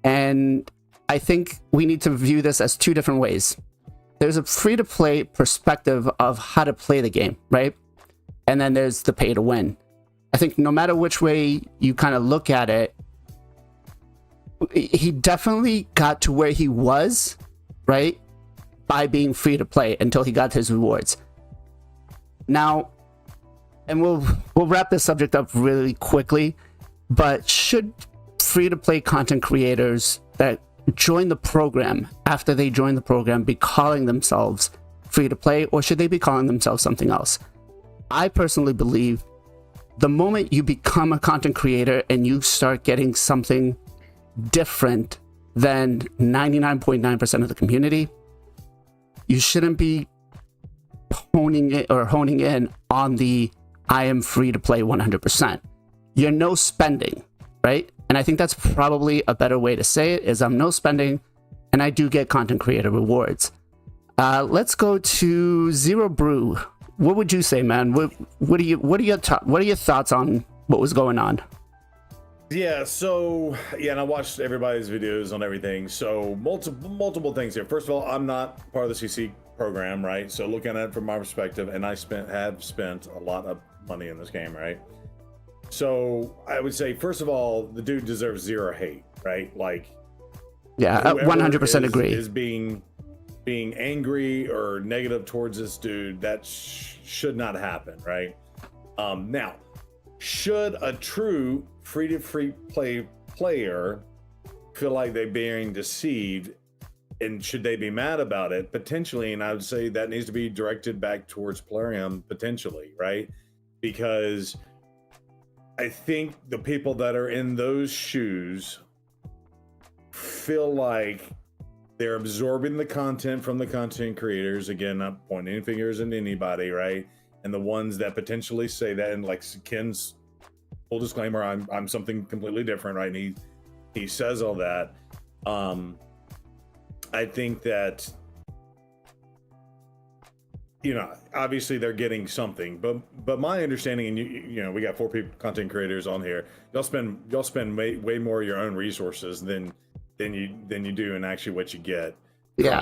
And I think we need to view this as 2 different ways. there's a free-to-play perspective of how to play the game, right? And then there's the pay to win. I think no matter which way you kind of look at it, he definitely got to where he was, right, by being free to play until he got his rewards. Now, and we'll wrap this subject up really quickly, but should free to play content creators that join the program after they join the program be calling themselves free to play, or should they be calling themselves something else? I personally believe the moment you become a content creator and you start getting something different than 99.9% of the community, you shouldn't be honing in on the I am free to play 100%. You're no spending, right? And I think that's probably a better way to say it, is I'm no spending and I do get content creator rewards. Let's go to Zero Brew. What would you say, man? What are your thoughts on what was going on?
Yeah, so and I watched everybody's videos on everything. So multiple things here. First of all, I'm not part of the CC program, right? So looking at it from my perspective, and I have spent a lot of money in this game, right? So I would say, first of all, the dude deserves zero hate, right? Like,
yeah, 100% agree.
Is being angry or negative towards this dude, that should not happen, right? Now, should a true free-to-play player feel like they're being deceived, and should they be mad about it? Potentially, and I would say that needs to be directed back towards Plarium, potentially, right? Because I think the people that are in those shoes feel like they're absorbing the content from the content creators. Again, not pointing fingers at anybody, right? And the ones that potentially say that, and like Ken's full disclaimer, I'm something completely different, right? And he says all that. I think that, you know, obviously they're getting something, but my understanding, and you know, we got 4 content creators on here. Y'all spend way more of your own resources than you do in actually what you get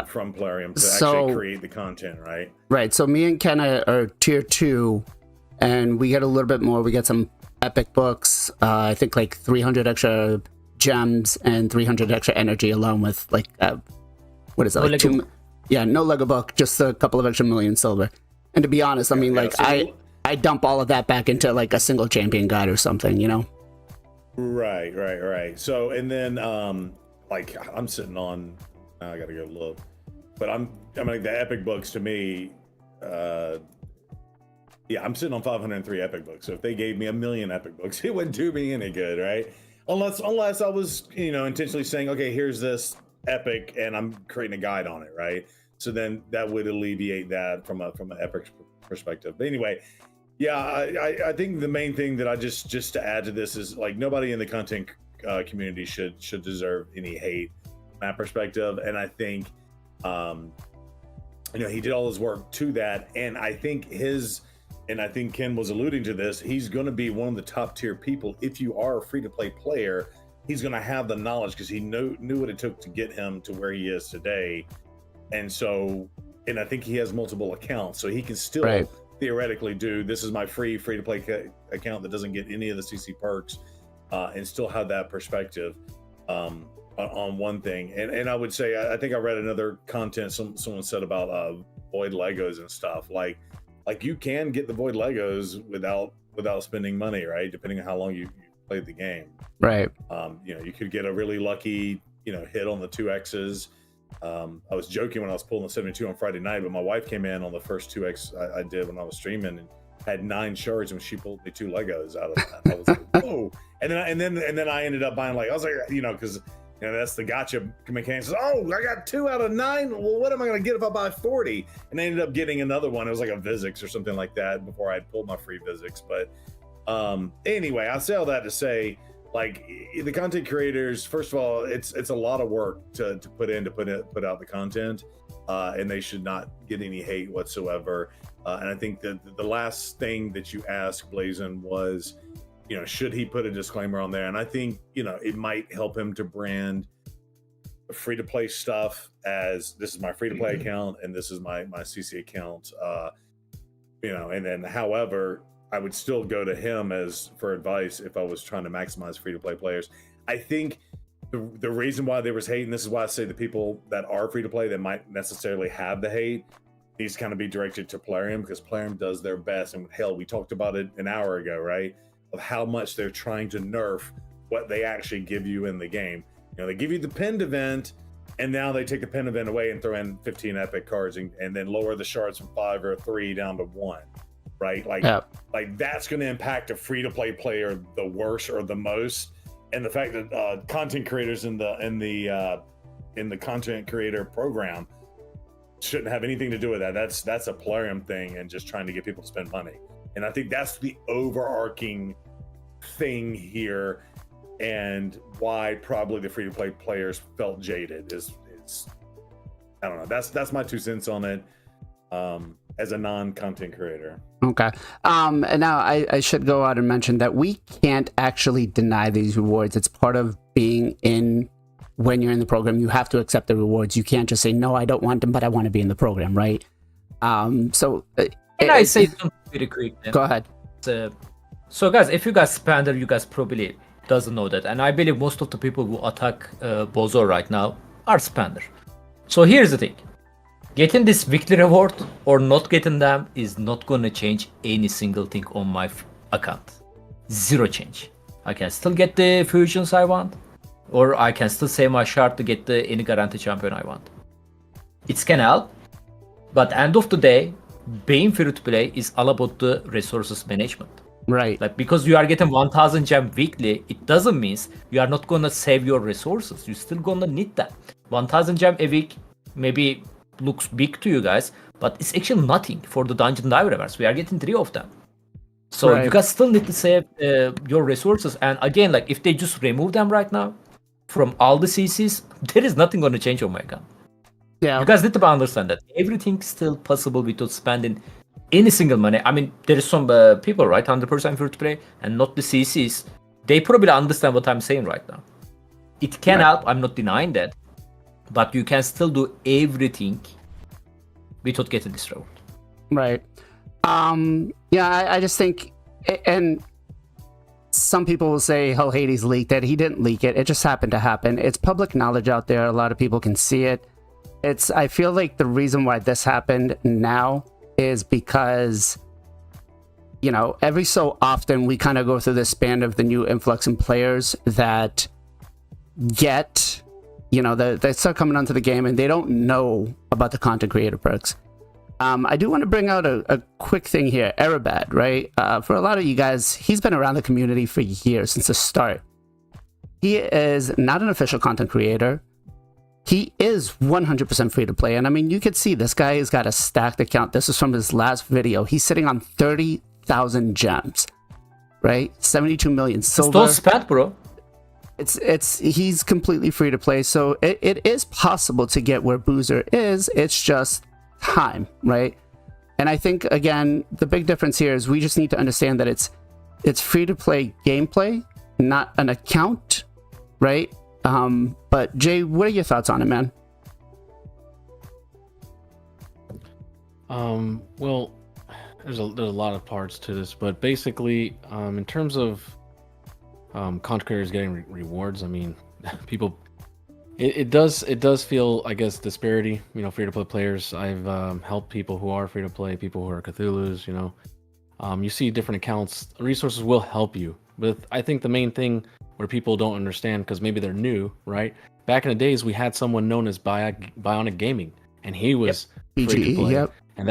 from Plarium to actually create the content, right?
Right. So me and Ken are tier 2, and we get a little bit more. We get some epic books. I think like 300 extra gems and 300 extra energy, along with like what is it? Like no Lego book, just a couple of extra million silver. And to be honest, I mean, I dump all of that back into like a single champion guide or something, you know?
Right. So, and then like I'm sitting on, I gotta go look, but I'm like the epic books to me, I'm sitting on 503 epic books. So if they gave me 1 million epic books, it wouldn't do me any good, right? Unless I was, you know, intentionally saying, okay, here's this epic and I'm creating a guide on it, right? So then that would alleviate that from an epic perspective. But anyway, I think the main thing that I just to add to this is, like, nobody in the content community should deserve any hate from that perspective. And I think you know, he did all his work to that, and I think Ken was alluding to this, he's going to be one of the top tier people. If you are a free-to-play player, he's going to have the knowledge, because he knew what it took to get him to where he is today. And so, and I think he has multiple accounts, so he can still theoretically do, this is my free-to-play account that doesn't get any of the CC perks, and still have that perspective on one thing. And I would say, I think I read another content someone said about void Legos and stuff. Like you can get the void Legos without spending money, right? Depending on how long you played the game.
Right.
You know, you could get a really lucky, you know, hit on the 2Xs. I was joking when I was pulling the 72 on Friday night, but my wife came in on the first 2X I did when I was streaming and had 9 shards, and she pulled me 2 Legos out of that. I was like, whoa. And then I ended up buying, like, I was like, you know, because, you know, that's the gotcha mechanic. Says, oh, I got 2 out of 9. Well, what am I going to get if I buy 40? And I ended up getting another one. It was like a Vizix or something like that before I had pulled my free Vizix. But anyway, I say all that to say, like, the content creators, first of all, it's a lot of work to put out the content, and they should not get any hate whatsoever. And I think that the last thing that you asked, BLAZIN, was, you know, should he put a disclaimer on there? And I think, you know, it might help him to brand free to play stuff as this is my free to play account and this is my CC account. And then however, I would still go to him as for advice if I was trying to maximize free to play players. I think the reason why there was hate, and this is why I say the people that are free to play that might necessarily have the hate needs to kind of be directed to Plarium, because Plarium does their best. And hell, we talked about it an hour ago, right? Of how much they're trying to nerf what they actually give you in the game. They give you the pinned event, and now they take the pinned event away and throw in 15 epic cards and then lower the shards from 5 or 3 down to 1, right? Like that's going to impact a free to play player the worst or the most. And the fact that content creators in the content creator program shouldn't have anything to do with that. That's a Plarium thing and just trying to get people to spend money. And I think that's the overarching thing here, and why probably the free to play players felt jaded is I don't know. That's my 2 cents on it as a non-content creator.
Okay. And now I should go out and mention that we can't actually deny these rewards. It's part of being in. When you're in the program, you have to accept the rewards. You can't just say, no, I don't want them, but I want to be in the program, right?
Can I say something really quick?
Go ahead.
So guys, if you guys spender, you guys probably doesn't know that. And I believe most of the people who attack Bozo right now are spender. So here's the thing. Getting this weekly reward or not getting them is not going to change any single thing on my account. Zero change. I can still get the fusions I want. Or I can still save my shard to get any guarantee champion I want. It can help, but end of the day, being free to play is all about the resources management.
Right.
Like, because you are getting 1000 gem weekly, it doesn't mean you are not gonna save your resources. You're still gonna need that. 1000 gem a week maybe looks big to you guys, but it's actually nothing for the Dungeon Dive reverse. We are getting 3 of them. So you guys still need to save your resources. And again, like if they just remove them right now, from all the CCs, there is nothing going to change on my account.
Yeah.
You guys need to understand that everything's still possible without spending any single money. I mean, there is some people, right, 100% free to play and not the CCs. They probably understand what I'm saying right now. It can help, I'm not denying that, but you can still do everything without getting this reward.
Right. I just think, and some people will say, oh, Hades leaked it. He didn't leak it. It just happened to happen. It's public knowledge out there. A lot of people can see it. I feel like the reason why this happened now is because, every so often we kind of go through this span of the new influx in players that get, they start coming onto the game and they don't know about the content creator perks. I do want to bring out a quick thing here. Erebad, right? For a lot of you guys, he's been around the community for years, since the start. He is not an official content creator. He is 100% free to play. And I mean, you could see this guy has got a stacked account. This is from his last video. He's sitting on 30,000 gems, right? 72 million silver.
Still spent, bro.
He's completely free to play. So it is possible to get where Boozer is. It's just time, right? And I think, again, the big difference here is we just need to understand that it's free to play gameplay, not an account, right? But Jay, what are your thoughts on it, man?
Well, there's a lot of parts to this, but basically, in terms of content creators getting rewards, I mean, people. It does feel, I guess, disparity, free to play players. I've helped people who are free to play, people who are Cthulhu's, you see different accounts, resources will help you. But I think the main thing where people don't understand, because maybe they're new, right? Back in the days, we had someone known as Bionic Gaming, and he was free to play. And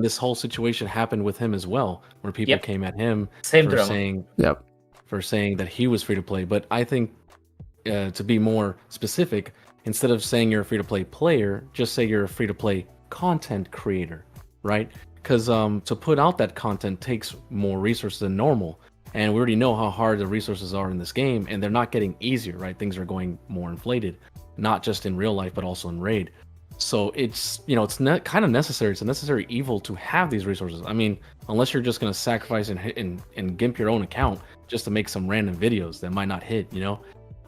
this whole situation happened with him as well, where people came at him for saying that he was free to play. But I think, to be more specific, instead of saying you're a free-to-play player, just say you're a free-to-play content creator, right? Because to put out that content takes more resources than normal, and we already know how hard the resources are in this game, and they're not getting easier, right? Things are going more inflated, not just in real life, but also in Raid. So it's, it's kind of necessary. It's a necessary evil to have these resources. I mean, unless you're just going to sacrifice and gimp your own account just to make some random videos that might not hit,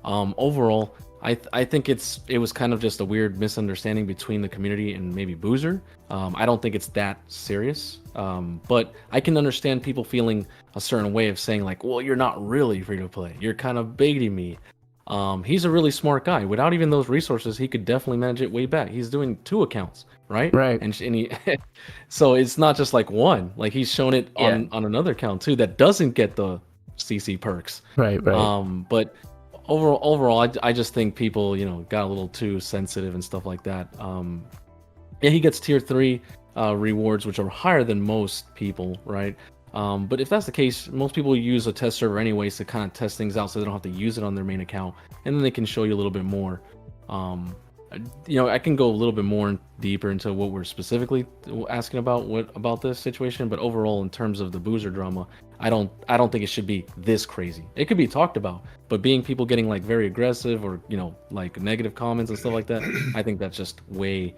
Overall, I think it was kind of just a weird misunderstanding between the community and maybe Boozer. I don't think it's that serious, but I can understand people feeling a certain way of saying like, well, you're not really free to play. You're kind of baiting me. He's a really smart guy. Without even those resources, he could definitely manage it way back. He's doing 2 accounts, right?
Right.
And he, so it's not just like one. Like he's shown it on another account too that doesn't get the CC perks.
Right.
But overall, I just think people, got a little too sensitive and stuff like that. Yeah, he gets tier 3 rewards, which are higher than most people, right? But if that's the case, most people use a test server anyways to kind of test things out so they don't have to use it on their main account, and then they can show you a little bit more. I can go a little bit more deeper into what we're specifically asking about this situation, but overall, in terms of the Boozer drama, I don't think it should be this crazy. It could be talked about, but being people getting like very aggressive or like negative comments and stuff like that, I think that's just way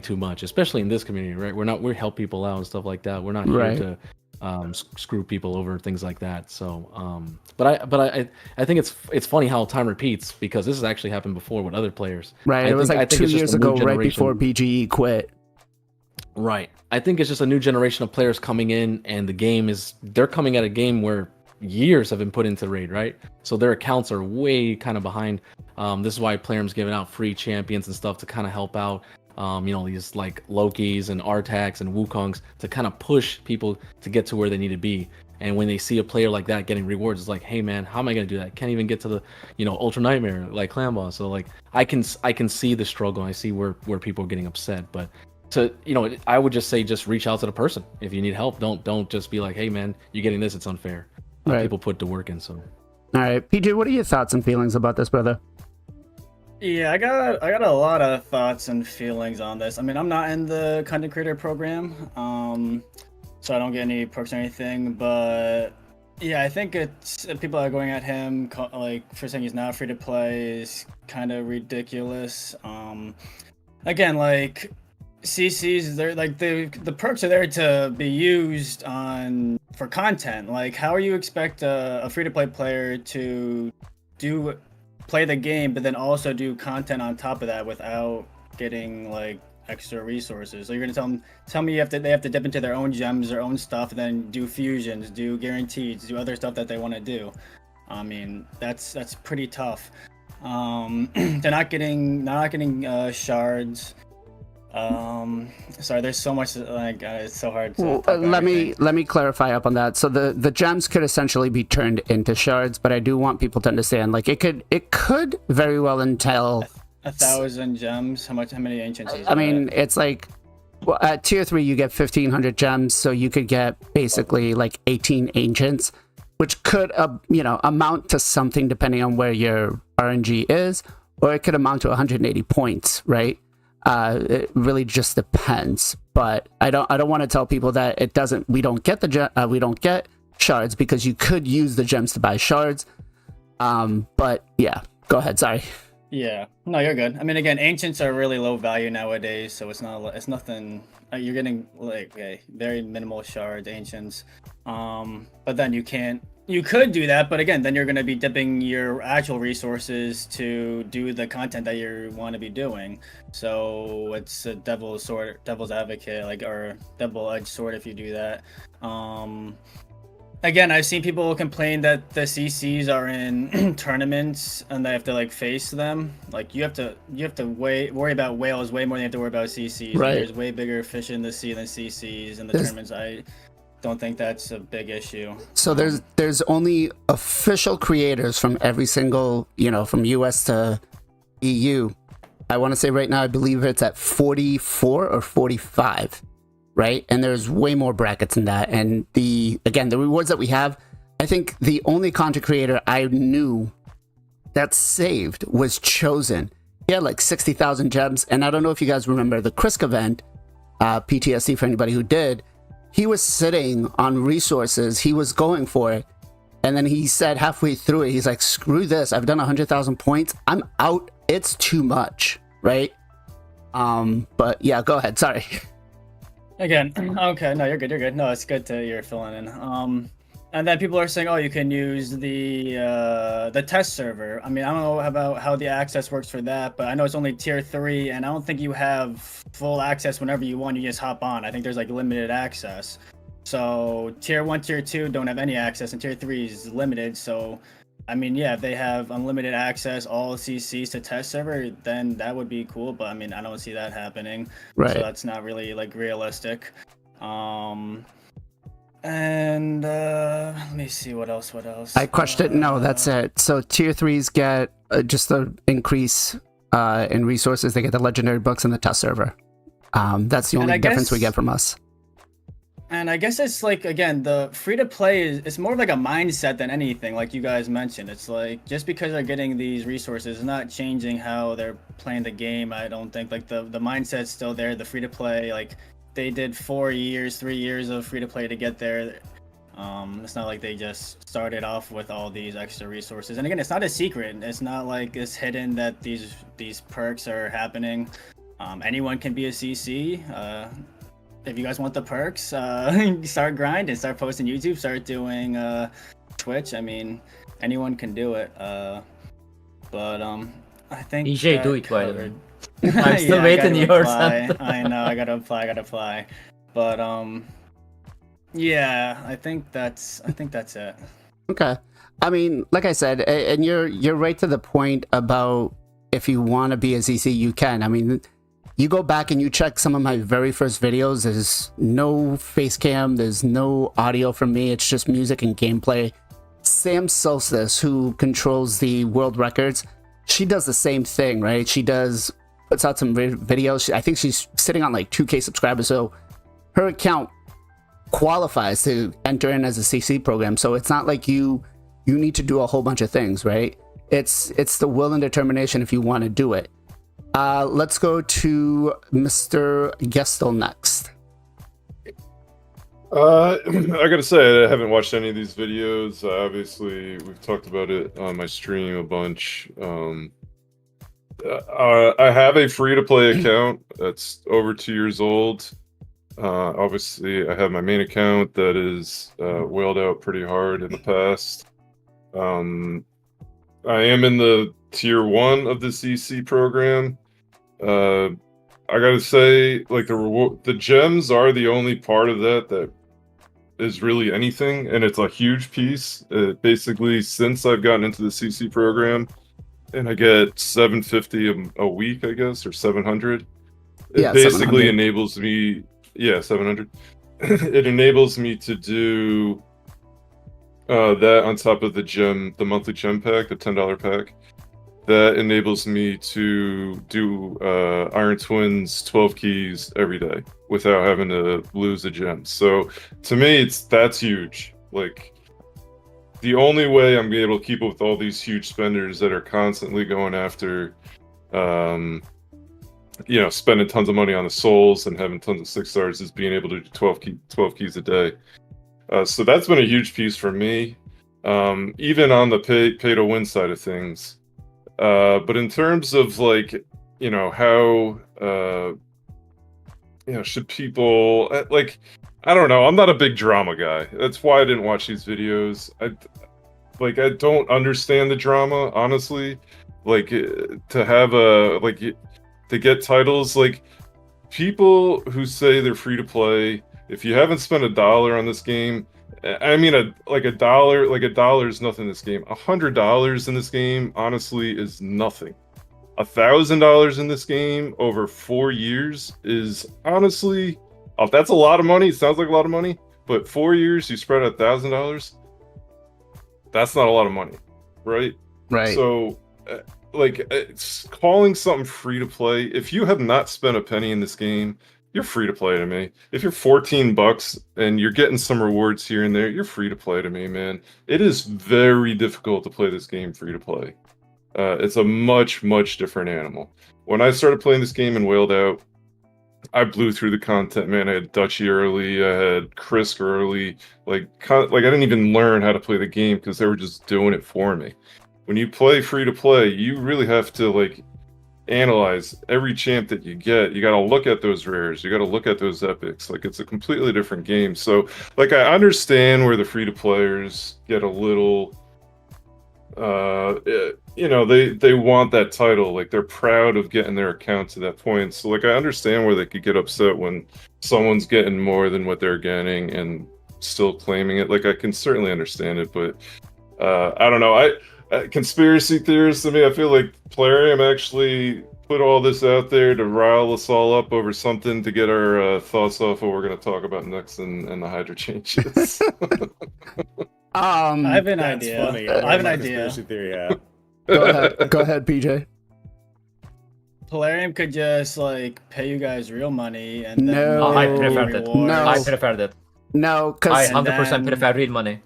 too much, especially in this community, right? We help people out and stuff like that. We're not here to screw people over, things like that. So but I think it's funny how time repeats, because this has actually happened before with other players,
right? It was like 2 years ago, right before BGE quit.
Right. I think it's just a new generation of players coming in, and they're coming at a game where years have been put into Raid, right? So their accounts are way kind of behind. This is why Plarium's giving out free champions and stuff to kind of help out these like Lokis and Artax and Wukongs to kind of push people to get to where they need to be. And when they see a player like that getting rewards, it's like, hey man, how am I gonna do that? Can't even get to the Ultra Nightmare like Clan Boss. So like I can see the struggle. I see where people are getting upset. But I would just say, just reach out to the person if you need help. Don't just be like, hey man, you're getting this, it's unfair.
Right.
People put the work in. So
all right, PJ, what are your thoughts and feelings about this, brother?
Yeah, I got a lot of thoughts and feelings on this. I mean, I'm not in the content creator program, so I don't get any perks or anything. But yeah, I think it's people are going at him like for saying he's not free to play is kind of ridiculous. Again, like CCs, they're like the perks are there to be used for content. Like, how are you expect a free to play player to play the game, but then also do content on top of that without getting like extra resources? So you're gonna tell me they have to dip into their own gems, their own stuff, and then do fusions, do guarantees, do other stuff that they want to do. I mean, that's pretty tough. They're not getting shards. Sorry, there's so much like it's so hard to
let me clarify up on that. So the gems could essentially be turned into shards, but I do want people to understand, like, it could very well entail
1,000 gems. How many ancients is
I mean, it's like, well, at tier 3 you get 1,500 gems, so you could get basically like 18 ancients, which could amount to something depending on where your RNG is, or it could amount to 180 points, right? It really just depends. But I don't want to tell people that we don't get shards, because you could use the gems to buy shards. But yeah, go ahead. Sorry.
Yeah, no, you're good. I mean, again, ancients are really low value nowadays, so it's nothing. You're getting like very minimal shards, ancients. But then you could do that, but again, then you're going to be dipping your actual resources to do the content that you want to be doing. So it's a devil's advocate, like, or double-edged sword if you do that. Again, I've seen people complain that the CCs are in tournaments and they have to like face them. Like, you have to worry about whales way more than you have to worry about CCs.
Right.
There's way bigger fish in the sea than CCs in the tournaments. I don't think that's a big issue.
So there's only official creators from every single, from US to EU. I want to say right now, I believe it's at 44 or 45, right? And there's way more brackets than that. And the rewards that we have, I think the only content creator I knew that saved was Chosen. He had like 60,000 gems. And I don't know if you guys remember the Krisk event, PTSD for anybody who did. He was sitting on resources. He was going for it. And then he said halfway through it, he's like, screw this. I've done 100,000 points. I'm out. It's too much. Right? But yeah, go ahead. Sorry.
Again, okay. No, you're good. No, it's good you're filling in. And then people are saying, oh, you can use the test server. I mean, I don't know about how the access works for that, but I know it's only tier 3, and I don't think you have full access whenever you want. You just hop on. I think there's like limited access. So tier 1, tier 2 don't have any access, and tier 3 is limited. So, I mean, yeah, if they have unlimited access, all CCs to test server, then that would be cool. But I mean, I don't see that happening.
Right.
So that's not really like realistic. And let me see what else.
I crushed it. No, that's it. So tier 3s get just the increase in resources. They get the legendary books and the test server. That's the only difference we get from us.
And I guess it's like, again, the free to play it's more of like a mindset than anything, like you guys mentioned. It's like just because they're getting these resources, it's not changing how they're playing the game. I don't think like the mindset's still there. The free to play, like they did 3 years of free to play to get there. It's not like they just started off with all these extra resources. And again, it's not a secret. It's not like it's hidden that these perks are happening. Anyone can be a CC. If you guys want the perks, start grinding, start posting YouTube, start doing Twitch. I mean, anyone can do it. But I think
EJ, do it, by the way. I'm still waiting yours.
I know, I gotta apply. But yeah, I think that's it.
Okay. I mean, like I said, and you're right to the point about if you want to be a CC, you can. I mean, you go back and you check some of my very first videos. There's no face cam. There's no audio from me. It's just music and gameplay. Sam Solstice, who controls the world records, she does the same thing, right? She puts out some videos. I think she's sitting on like 2K subscribers. So her account qualifies to enter in as a CC program. So it's not like you need to do a whole bunch of things, right? It's the will and determination if you want to do it. Let's go to Mr. Gestal next.
I gotta say, I haven't watched any of these videos. Obviously, we've talked about it on my stream a bunch. I have a free-to-play account that's over 2 years old. Obviously, I have my main account that is whaled out pretty hard in the past. I am in the tier 1 of the CC program. I gotta say, like the gems are the only part of that is really anything, and it's a huge piece. Basically, since I've gotten into the CC program, and I get 750 a week, I guess, or 700. It basically
700.
enables me, 700. It enables me to do that on top of the monthly gem pack, the $10 pack. That enables me to do Iron Twins 12 keys every day without having to lose a gem. So to me, that's huge. Like, the only way I'm gonna be able to keep up with all these huge spenders that are constantly going after, spending tons of money on the souls and having tons of 6 stars is being able to do 12 keys a day. So that's been a huge piece for me, even on the pay to win side of things. But in terms of like, how, should people like, I don't know. I'm not a big drama guy. That's why I didn't watch these videos. I don't understand the drama, honestly. Like, to have to get titles, like, people who say they're free to play, if you haven't spent $1 on this game, I mean, a dollar is nothing in this game. $100 in this game, honestly, is nothing. $1,000 in this game over 4 years is honestly, that's a lot of money. It sounds like a lot of money, but 4 years you spread out $1,000. That's not a lot of money, right?
Right.
So, it's calling something free to play. If you have not spent a penny in this game, you're free to play to me. If you're $14 and you're getting some rewards here and there, you're free to play to me, man. It is very difficult to play this game free to play. It's a much, much different animal. When I started playing this game and whaled out, I blew through the content, man. I had Dutchy early, I had Krisk early. I didn't even learn how to play the game because they were just doing it for me. When you play free to play, you really have to analyze every champ that you get. You got to look at those rares. You got to look at those epics. Like, it's a completely different game. So, like, I understand where the free-to-players get a little, they want that title. Like, they're proud of getting their account to that point. So, like, I understand where they could get upset when someone's getting more than what they're getting and still claiming it. Like, I can certainly understand it, but I don't know. Conspiracy theorists to me, I feel like Plarium actually put all this out there to rile us all up over something to get our thoughts off what we're going to talk about next and the Hydra changes.
I have an
That's
idea.
funny.
I have an
My
idea.
conspiracy theory, yeah.
Go ahead, PJ.
Plarium could just like pay you guys real money and then
No.
I
give you
prefer that.
rewards,
No.
I prefer that.
No,
I
because
100%
then-
prefer real money.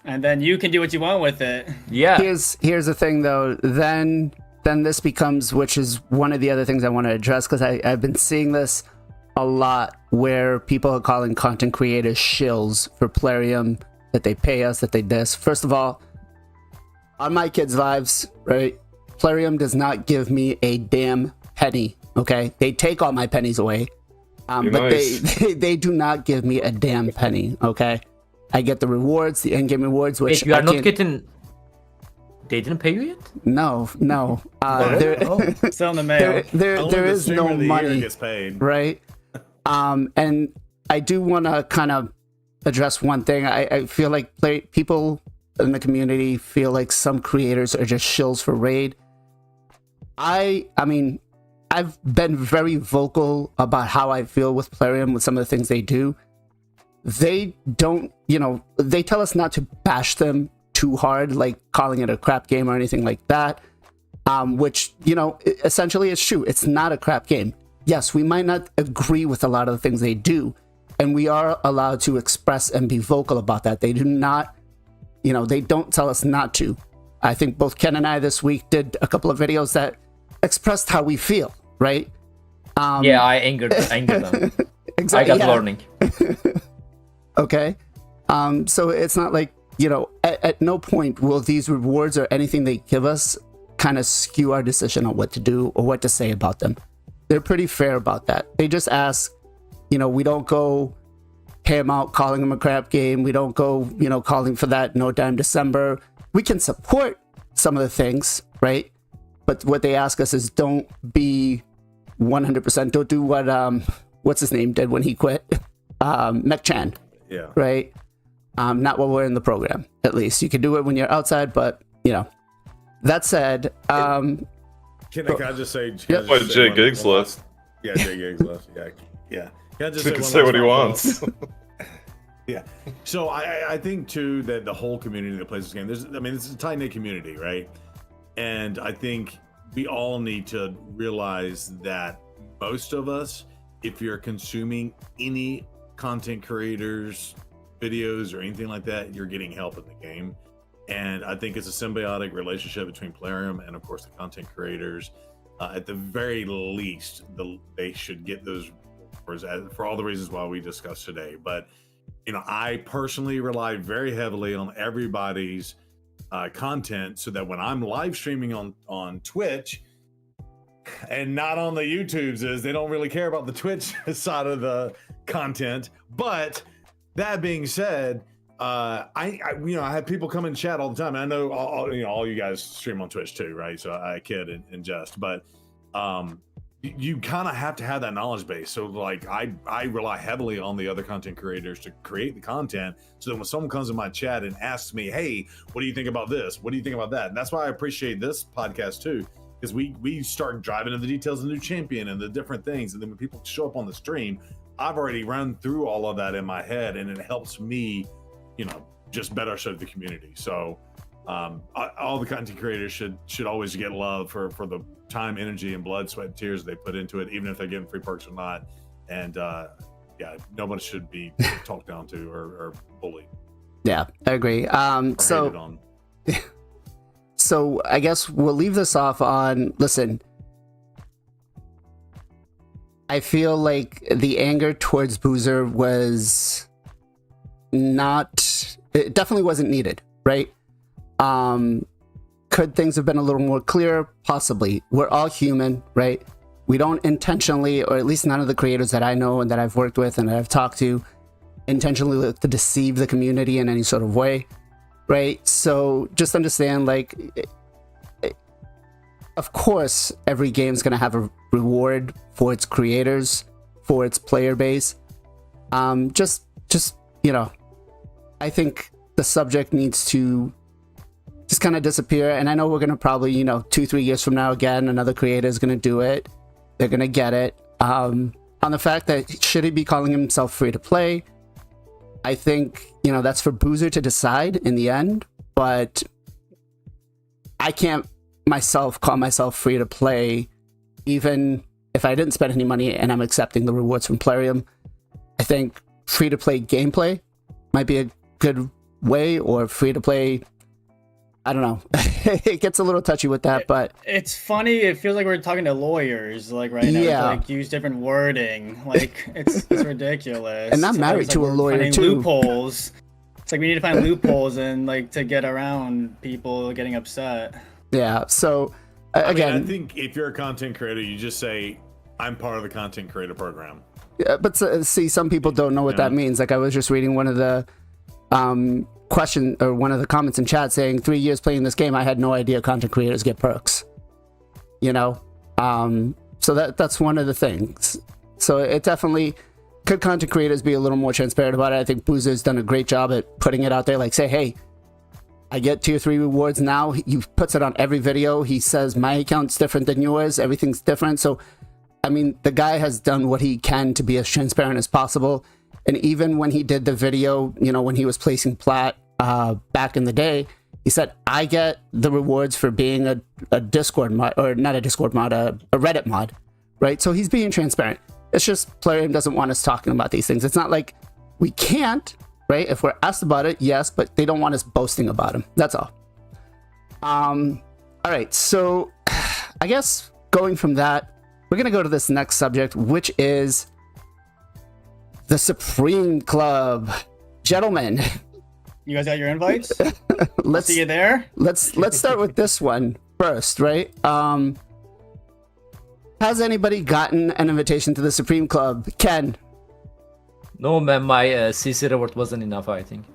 and then you can do what you want with it.
Yeah.
here's the thing though. Then this becomes, which is one of the other things I want to address, because I've been seeing this a lot where people are calling content creators shills for Plarium, that they pay us, that they this. First of all, on my kids' lives, right? Plarium does not give me a damn penny. Okay, they take all my pennies away, but
nice.
they do not give me a damn penny. Okay, I get the rewards, the in-game rewards, which
Wait, you are
I
not
can't-
getting. They didn't pay you yet?
No.
Still in the mail.
Only
There
the
is
streamer
no
of the year
money,
gets paid.
right? And I do want to kind of address one thing. I feel like people in the community feel like some creators are just shills for raid. I mean, I've been very vocal about how I feel with Plarium, with some of the things they do. They don't, they tell us not to bash them too hard, like calling it a crap game or anything like that. Which, essentially is true. It's not a crap game. Yes, we might not agree with a lot of the things they do, and we are allowed to express and be vocal about that. They do not, they don't tell us not to. I think both Ken and I this week did a couple of videos that expressed how we feel, right?
Yeah, I angered them.
Exactly.
I got warning.
Okay. So it's not like, at no point will these rewards or anything they give us kind of skew our decision on what to do or what to say about them. They're pretty fair about that. They just ask, we don't go ham out calling them a crap game. We don't go, calling for that No Dime December. We can support some of the things, right? But what they ask us is don't be 100%. Don't do what what's his name did when he quit, Mech-chan,
Yeah.
right? Not while we're in the program. At least you can do it when you're outside, but That said,
Can I just say?
Yep.
But Jay Giggs left.
Yeah, Jay Giggs left. Yeah. Can I just
He can
one
say what
last
he
thought?
wants.
Yeah. So I think too that the whole community that plays this game, it's a tight knit community, right? And I think we all need to realize that most of us, if you're consuming any content creators, videos, or anything like that, you're getting help in the game. And I think it's a symbiotic relationship between Plarium and, of course, the content creators. At the very least, they should get those for all the reasons why we discussed today. But I personally rely very heavily on everybody's content, so that when I'm live streaming on Twitch and not on the YouTubes, they don't really care about the Twitch side of the content. But that being said, I have people come in chat all the time. And I know all you guys stream on Twitch too, right? So I kid and jest, but you kind of have to have that knowledge base. So like I rely heavily on the other content creators to create the content, so that when someone comes in my chat and asks me, hey, what do you think about this? What do you think about that? And that's why I appreciate this podcast too, because we start driving into the details of the new champion and the different things. And then when people show up on the stream, I've already run through all of that in my head, and it helps me just better serve the community. So all the content creators should always get love for the time, energy, and blood, sweat, and tears they put into it, even if they're getting free perks or not. And nobody should be talked down to or bullied.
Yeah, I agree.
Hated on.
So I guess we'll leave this off on, listen, I feel like the anger towards Boozer was it definitely wasn't needed, right? could things have been a little more clear? Possibly. We're all human, right? We don't intentionally, or at least none of the creators that I know and that I've worked with and that I've talked to, intentionally look to deceive the community in any sort of way, right? So just understand, like, of course, every game's going to have a reward for its creators, for its player base. Just, you know, I think the subject needs to just kind of disappear. And I know we're going to probably, you know, 2-3 years from now, again, another creator is going to do it. They're going to get it. On the fact that should he be calling himself free to play, I think, you know, that's for Boozer to decide in the end. But I can't myself call myself free to play, even if I didn't spend any money and I'm accepting the rewards from Plarium. I think free to play gameplay might be a good way, or free to play, I don't know. It gets a little touchy with that, but
it's funny. It feels like we're talking to lawyers, like right now.
Yeah.
Like use different wording. Like it's ridiculous.
And I'm married
It's
to
like
a
we're
lawyer,
finding
too.
Loopholes. It's like we need to find loopholes and like to get around people getting upset.
yeah. So
I
again,
mean, I think if you're a content creator, you just say, I'm part of the content creator program.
yeah, but see, some people don't know what that means. Like I was just reading one of the question or one of the comments in chat saying 3 years playing this game, I had no idea content creators get perks. You know, so that's one of the things. So it definitely could content creators be a little more transparent about it. I think Boozer's done a great job at putting it out there. Like say, hey, I get tier 3 rewards now. He puts it on every video. He says my account's different than yours. Everything's different. So, I mean, the guy has done what he can to be as transparent as possible. And even when he did the video, you know, when he was placing plat back in the day, he said, I get the rewards for being a Discord mod, or not a Discord mod, a Reddit mod, right? So he's being transparent. It's just Plarium doesn't want us talking about these things. It's not like we can't, right? If we're asked about it, yes, but they don't want us boasting about them. That's all. All right, so I guess going from that, we're going to go to this next subject, which is the Supreme Club. Gentlemen,
You guys got your invites?
let's
See you there.
let's start with this one first, right? Has anybody gotten an invitation to the Supreme Club? Ken?
No, man, my CC reward wasn't enough, I think.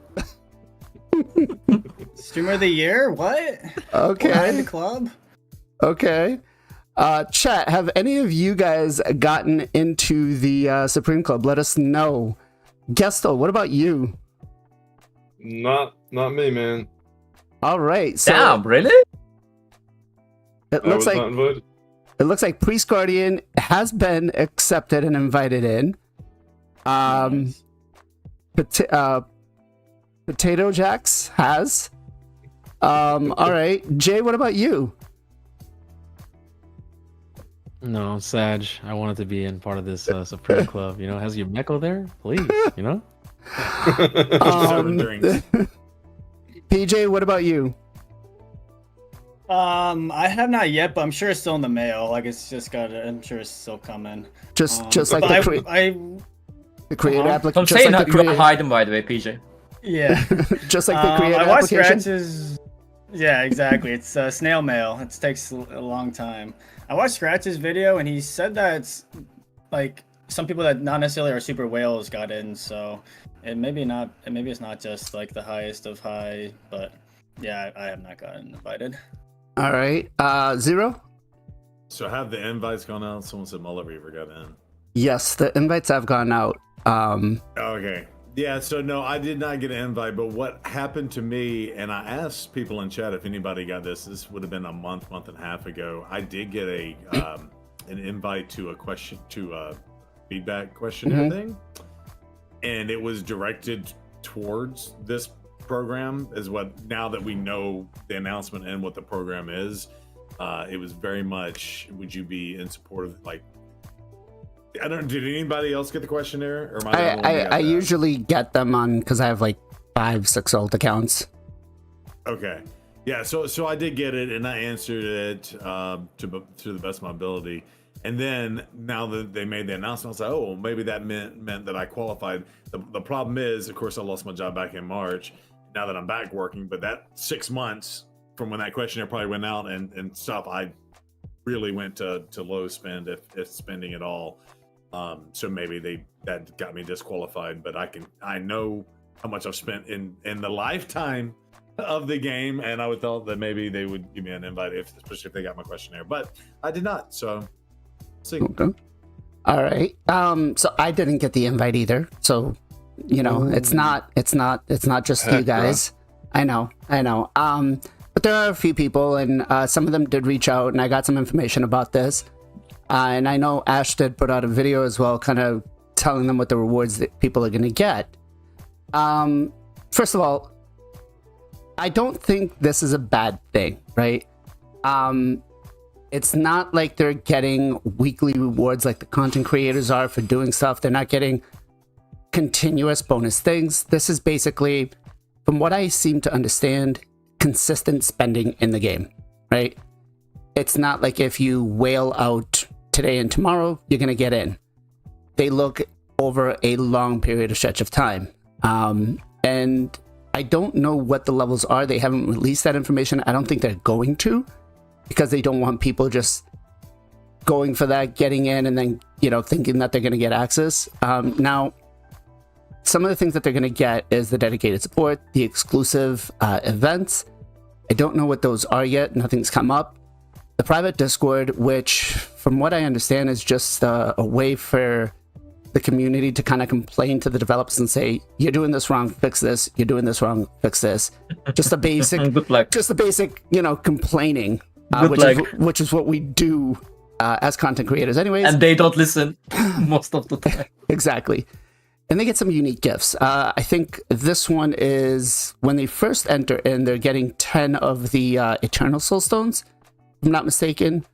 Streamer of the year? What? Behind the
Okay.
club?
Okay. Chat, have any of you guys gotten into the Supreme Club? Let us know. Gestal, what about you?
Not me, man.
All right. So
Damn, really?
it
I
looks
was not
like
invited.
Priest Guardian has been accepted and invited in.
Nice.
Potato Jacks has. All right. Jay, what about you?
No, Sag. I wanted to be in part of this Supreme Club. You know, has your Meko there? Please, you know?
Serving drinks.
PJ, what about you?
I have not yet, but I'm sure it's still in the mail. Like it's just I'm sure it's still coming.
Just like
but
the creator
Uh-huh.
application.
I'm
Just
saying
like the
you are
creator,
hiding, by the way, PJ.
yeah.
just like the creator
I watched
application.
Scratch's. Yeah, exactly. It's snail mail. It takes a long time. I watched Scratch's video, and he said that it's like some people that not necessarily are super whales got in. So maybe it's not just like the highest of high, but yeah, I have not gotten invited.
All right. Zero?
So have the invites gone out? Someone said Muller Reaver got in.
Yes, the invites have gone out.
Okay. Yeah, so no, I did not get an invite, but what happened to me, and I asked people in chat if anybody got this would have been a month and a half ago. I did get an invite to a feedback questionnaire thing, and it was directed towards this program now that we know the announcement and what the program is. It was very much, would you be in support of, like, did anybody else get the questionnaire? Or am I the only one who got
I
that?
usually get them on because I have like 5-6 old accounts.
Okay. Yeah, so I did get it, and I answered it to the best of my ability. And then now that they made the announcement, I was like, oh, well, maybe that meant that I qualified. The problem is, of course, I lost my job back in March. Now that I'm back working, but that 6 months from when that questionnaire probably went out and stuff, I really went to low spend if spending at all. So maybe that got me disqualified, but I know how much I've spent in the lifetime of the game, and I would thought that maybe they would give me an invite, especially if they got my questionnaire, but I did not. So, see.
Okay. All right. So I didn't get the invite either. So, you know, it's not just you guys. I know. But there are a few people, and some of them did reach out, and I got some information about this. And I know Ash did put out a video as well, kind of telling them what the rewards that people are going to get. First of all, I don't think this is a bad thing, right? It's not like they're getting weekly rewards like the content creators are for doing stuff. They're not getting continuous bonus things. This is basically, from what I seem to understand, consistent spending in the game, right? It's not like if you whale out today and tomorrow, you're going to get in. They look over a long period of stretch of time. And I don't know what the levels are. They haven't released that information. I don't think they're going to, because they don't want people just going for that, getting in, and then, you know, thinking that they're going to get access. Now, some of the things that they're going to get is the dedicated support, the exclusive events. I don't know what those are yet. Nothing's come up. The private Discord, which from what I understand is just a way for the community to kind of complain to the developers and say, you're doing this wrong, fix this. You're doing this wrong, fix this. Just a basic,
Good luck.
just the basic, you know, complaining, which is what we do as content creators anyways.
And they don't listen most of the time.
Exactly. And they get some unique gifts. I think this one is, when they first enter in, they're getting 10 of the Eternal Soul Stones, if I'm not mistaken.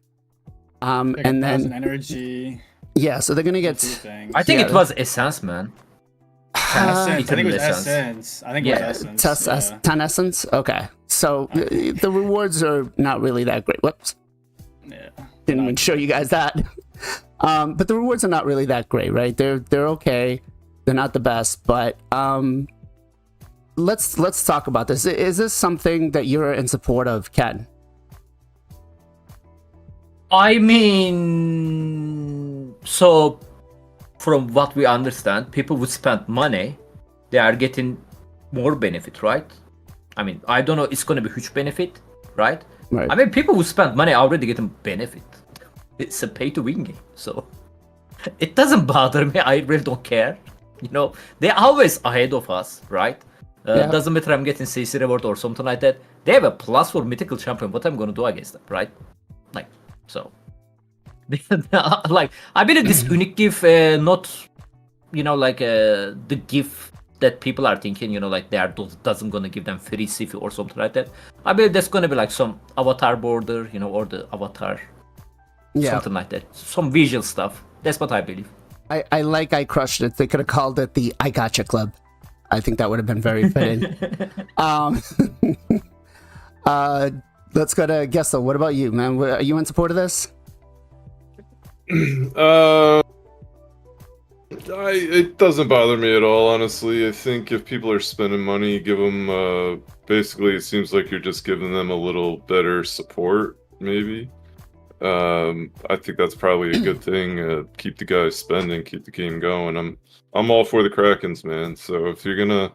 Like
and
1,000
then,
energy.
yeah, so they're going to
Two
get...
things.
I think
Yeah.
it was Essence, man.
Essence. I think it was
Essence.
Essence. I think it
Yeah.
was Essence. Yeah.
10 Essence? Okay. So the rewards are not really that great. Whoops.
Yeah.
Didn't even show you guys that. But the rewards are not really that great, right? They're okay. They're not the best, but let's talk about this. Is this something that you're in support of, Ken?
I mean, so from what we understand, people would spend money, they are getting more benefit, right? I mean, I don't know, it's going to be huge benefit, right?
Right.
I mean, people who spend money are already getting benefit. It's a pay-to-win game, so it doesn't bother me. I really don't care. You know, they're always ahead of us, right?
Yeah.
Doesn't matter I'm getting CC reward or something like that. They have a plus for mythical champion. What I'm going to do against them, right? Like, so. Like, I believe this unique gift, not, you know, like the gift that people are thinking, you know, like they are doesn't gonna give them free CF or something like that. I believe that's gonna be like some avatar border, you know, or the avatar, something like that. Some visual stuff. That's what I believe.
I crushed it. They could have called it the I Gotcha Club. I think that would have been very fitting. Let's go to Gestal. What about you, man? Are you in support of this?
It doesn't bother me at all, honestly. I think if people are spending money, give them, basically it seems like you're just giving them a little better support, maybe. I think that's probably a good thing. Keep the guys spending, keep the game going. I'm all for the Krakens, man. So if you're gonna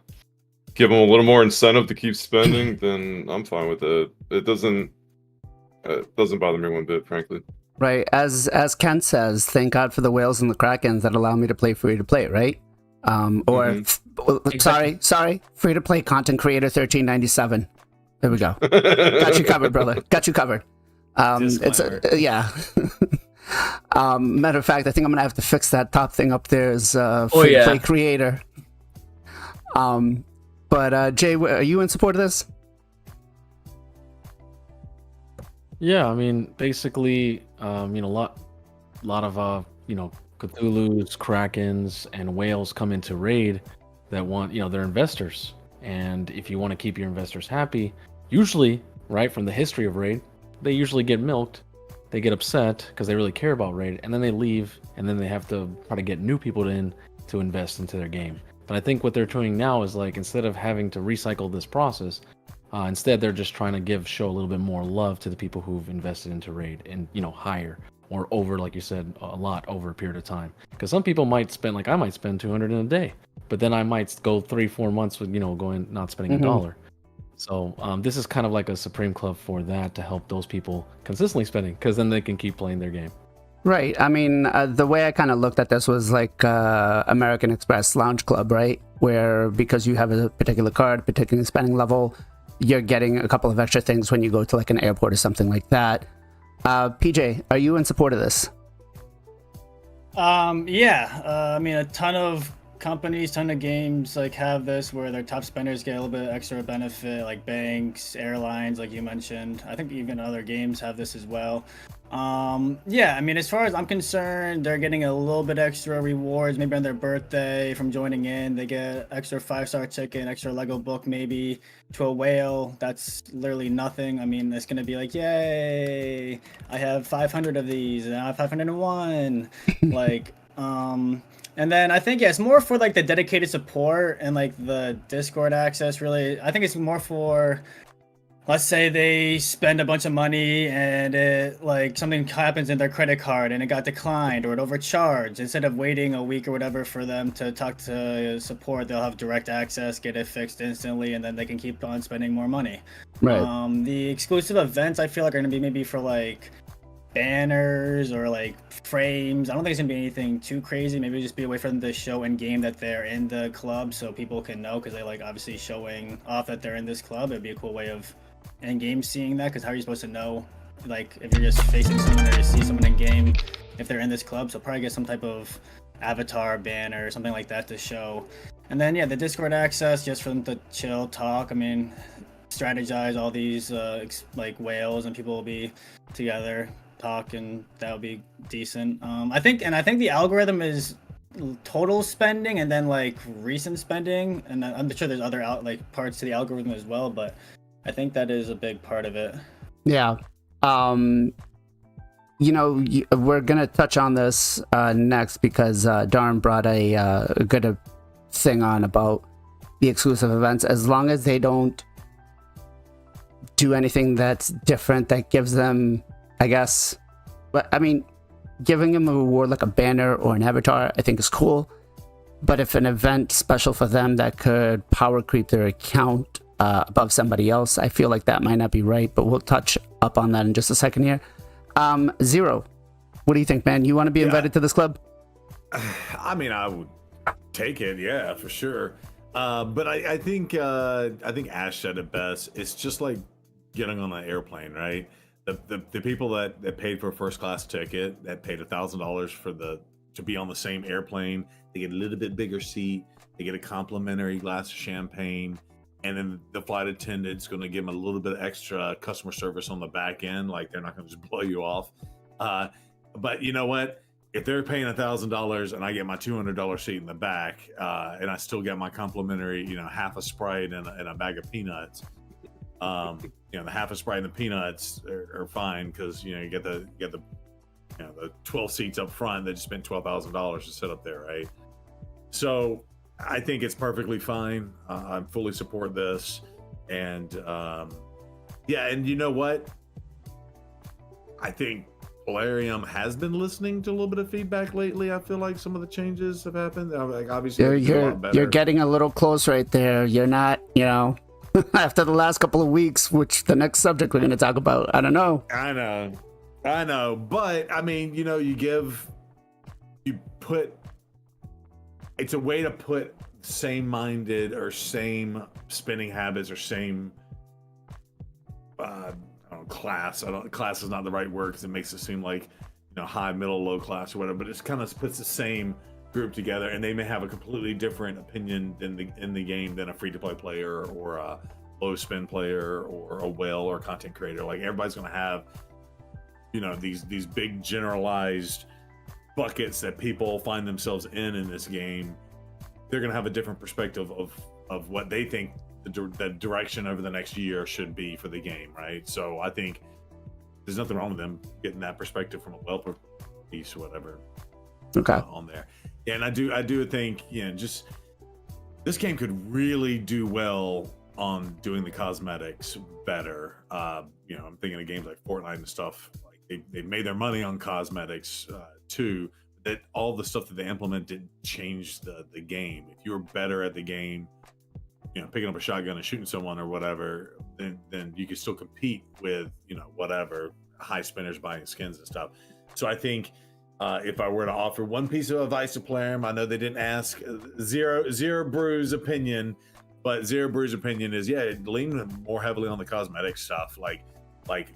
give them a little more incentive to keep spending, then I'm fine with it. It doesn't bother me one bit, frankly.
Right, as Ken says, thank God for the whales and the krakens that allow me to play free to play, right? Sorry, free to play content creator 1397. There we go. Got you covered, brother. Got you covered. It's yeah. Matter of fact, I think I'm gonna have to fix that top thing up there as free to play creator. But Jay, are you in support of this?
Yeah, I mean, basically, you know, a lot of you know, Cthulhu's, Krakens, and whales come into raid that want, you know, they're investors, and if you want to keep your investors happy, usually, right, from the history of raid, they usually get milked, they get upset because they really care about raid, and then they leave, and then they have to try to get new people to invest into their game. But I think what they're doing now is, like, instead of having to recycle this process, Instead, they're just trying to show a little bit more love to the people who've invested into Raid, and higher or over, like you said, a lot over a period of time. Because some people might spend, like I might spend 200 in a day, but then I might go 3-4 months with going not spending a dollar. So this is kind of like a supreme club for that, to help those people consistently spending, because then they can keep playing their game.
Right. I mean, the way I kind of looked at this was like American Express Lounge Club, right? Where because you have a particular card, particular spending level, you're getting a couple of extra things when you go to like an airport or something like that. PJ, are you in support of this?
Yeah. I mean, a ton of companies, ton of games like have this where their top spenders get a little bit extra benefit, like banks, airlines, like you mentioned. I think even other games have this as well. Yeah, I mean, as far as I'm concerned, they're getting a little bit extra rewards, maybe on their birthday from joining in. They get extra 5-star ticket, extra Lego book, maybe to a whale. That's literally nothing. I mean, it's gonna be like, yay, I have 500 of these, and I have 501. Like, and then I think, yeah, it's more for like the dedicated support and like the Discord access, really. I think it's more for, let's say they spend a bunch of money and it, like, something happens in their credit card and it got declined or it overcharged. Instead of waiting a week or whatever for them to talk to support, they'll have direct access, get it fixed instantly, and then they can keep on spending more money.
Right.
The exclusive events, I feel like, are going to be maybe for like banners or like frames. I don't think it's gonna be anything too crazy. Maybe just be a way for them to show in game that they're in the club, so people can know, because they like obviously showing off that they're in this club. It'd be a cool way of in game seeing that, because how are you supposed to know, like, if you're just facing someone or you see someone in game if they're in this club? So probably get some type of avatar banner or something like that to show. And then, yeah, the Discord access, just for them to chill, talk. I mean, strategize all these like whales, and people will be together, talk, and that would be decent. I think the algorithm is total spending and then like recent spending, and I'm sure there's other like parts to the algorithm as well, but I think that is a big part of it.
Yeah. We're gonna touch on this next, because Darn brought a good thing on about the exclusive events. As long as they don't do anything that's different that gives them, I guess, but I mean, giving them a reward like a banner or an avatar, I think is cool. But if an event special for them that could power creep their account above somebody else, I feel like that might not be right. But we'll touch up on that in just a second here. Zero, what do you think, man? You want to be invited to this club?
I mean, I would take it, yeah, for sure. But I think Ash said it best. It's just like getting on an airplane, right? The people that paid for a first class ticket, that paid $1,000 to be on the same airplane, they get a little bit bigger seat, they get a complimentary glass of champagne, and then the flight attendant's going to give them a little bit extra customer service on the back end, like they're not going to just blow you off. But you know what? If they're paying $1,000 and I get my $200 seat in the back, and I still get my complimentary, half a Sprite and a bag of peanuts. The half a Sprite and the peanuts are fine, because you get the 12 seats up front that just spent $12,000 to sit up there, right? So I think it's perfectly fine. I fully support this, and and you know what? I think Plarium has been listening to a little bit of feedback lately. I feel like some of the changes have happened. Like, obviously,
you're getting a little close right there. You're not, after the last couple of weeks, which the next subject we're going to talk about, I don't know.
I know, but I mean, it's a way to put same-minded or same spending habits or same class. Class is not the right word, because it makes it seem like high, middle, low class or whatever, but it kind of puts the same group together, and they may have a completely different opinion in the game than a free-to-play player or a low spend player or a whale or content creator. Like, everybody's going to have these big generalized buckets that people find themselves in this game. They're going to have a different perspective of what they think the direction over the next year should be for the game, right? So I think there's nothing wrong with them getting that perspective from a developer piece or whatever.
Okay.
On there. And I do think, just this game could really do well on doing the cosmetics better. You know, I'm thinking of games like Fortnite and stuff. Like they made their money on cosmetics too. That all the stuff that they implement didn't change the game. If you were better at the game, you know, picking up a shotgun and shooting someone or whatever, then you could still compete with, you know, whatever high spenders buying skins and stuff. So I think if I were to offer one piece of advice to Plarium, I know they didn't ask Zero Brew's opinion, but Zero Brew's opinion is, yeah, lean more heavily on the cosmetic stuff. Like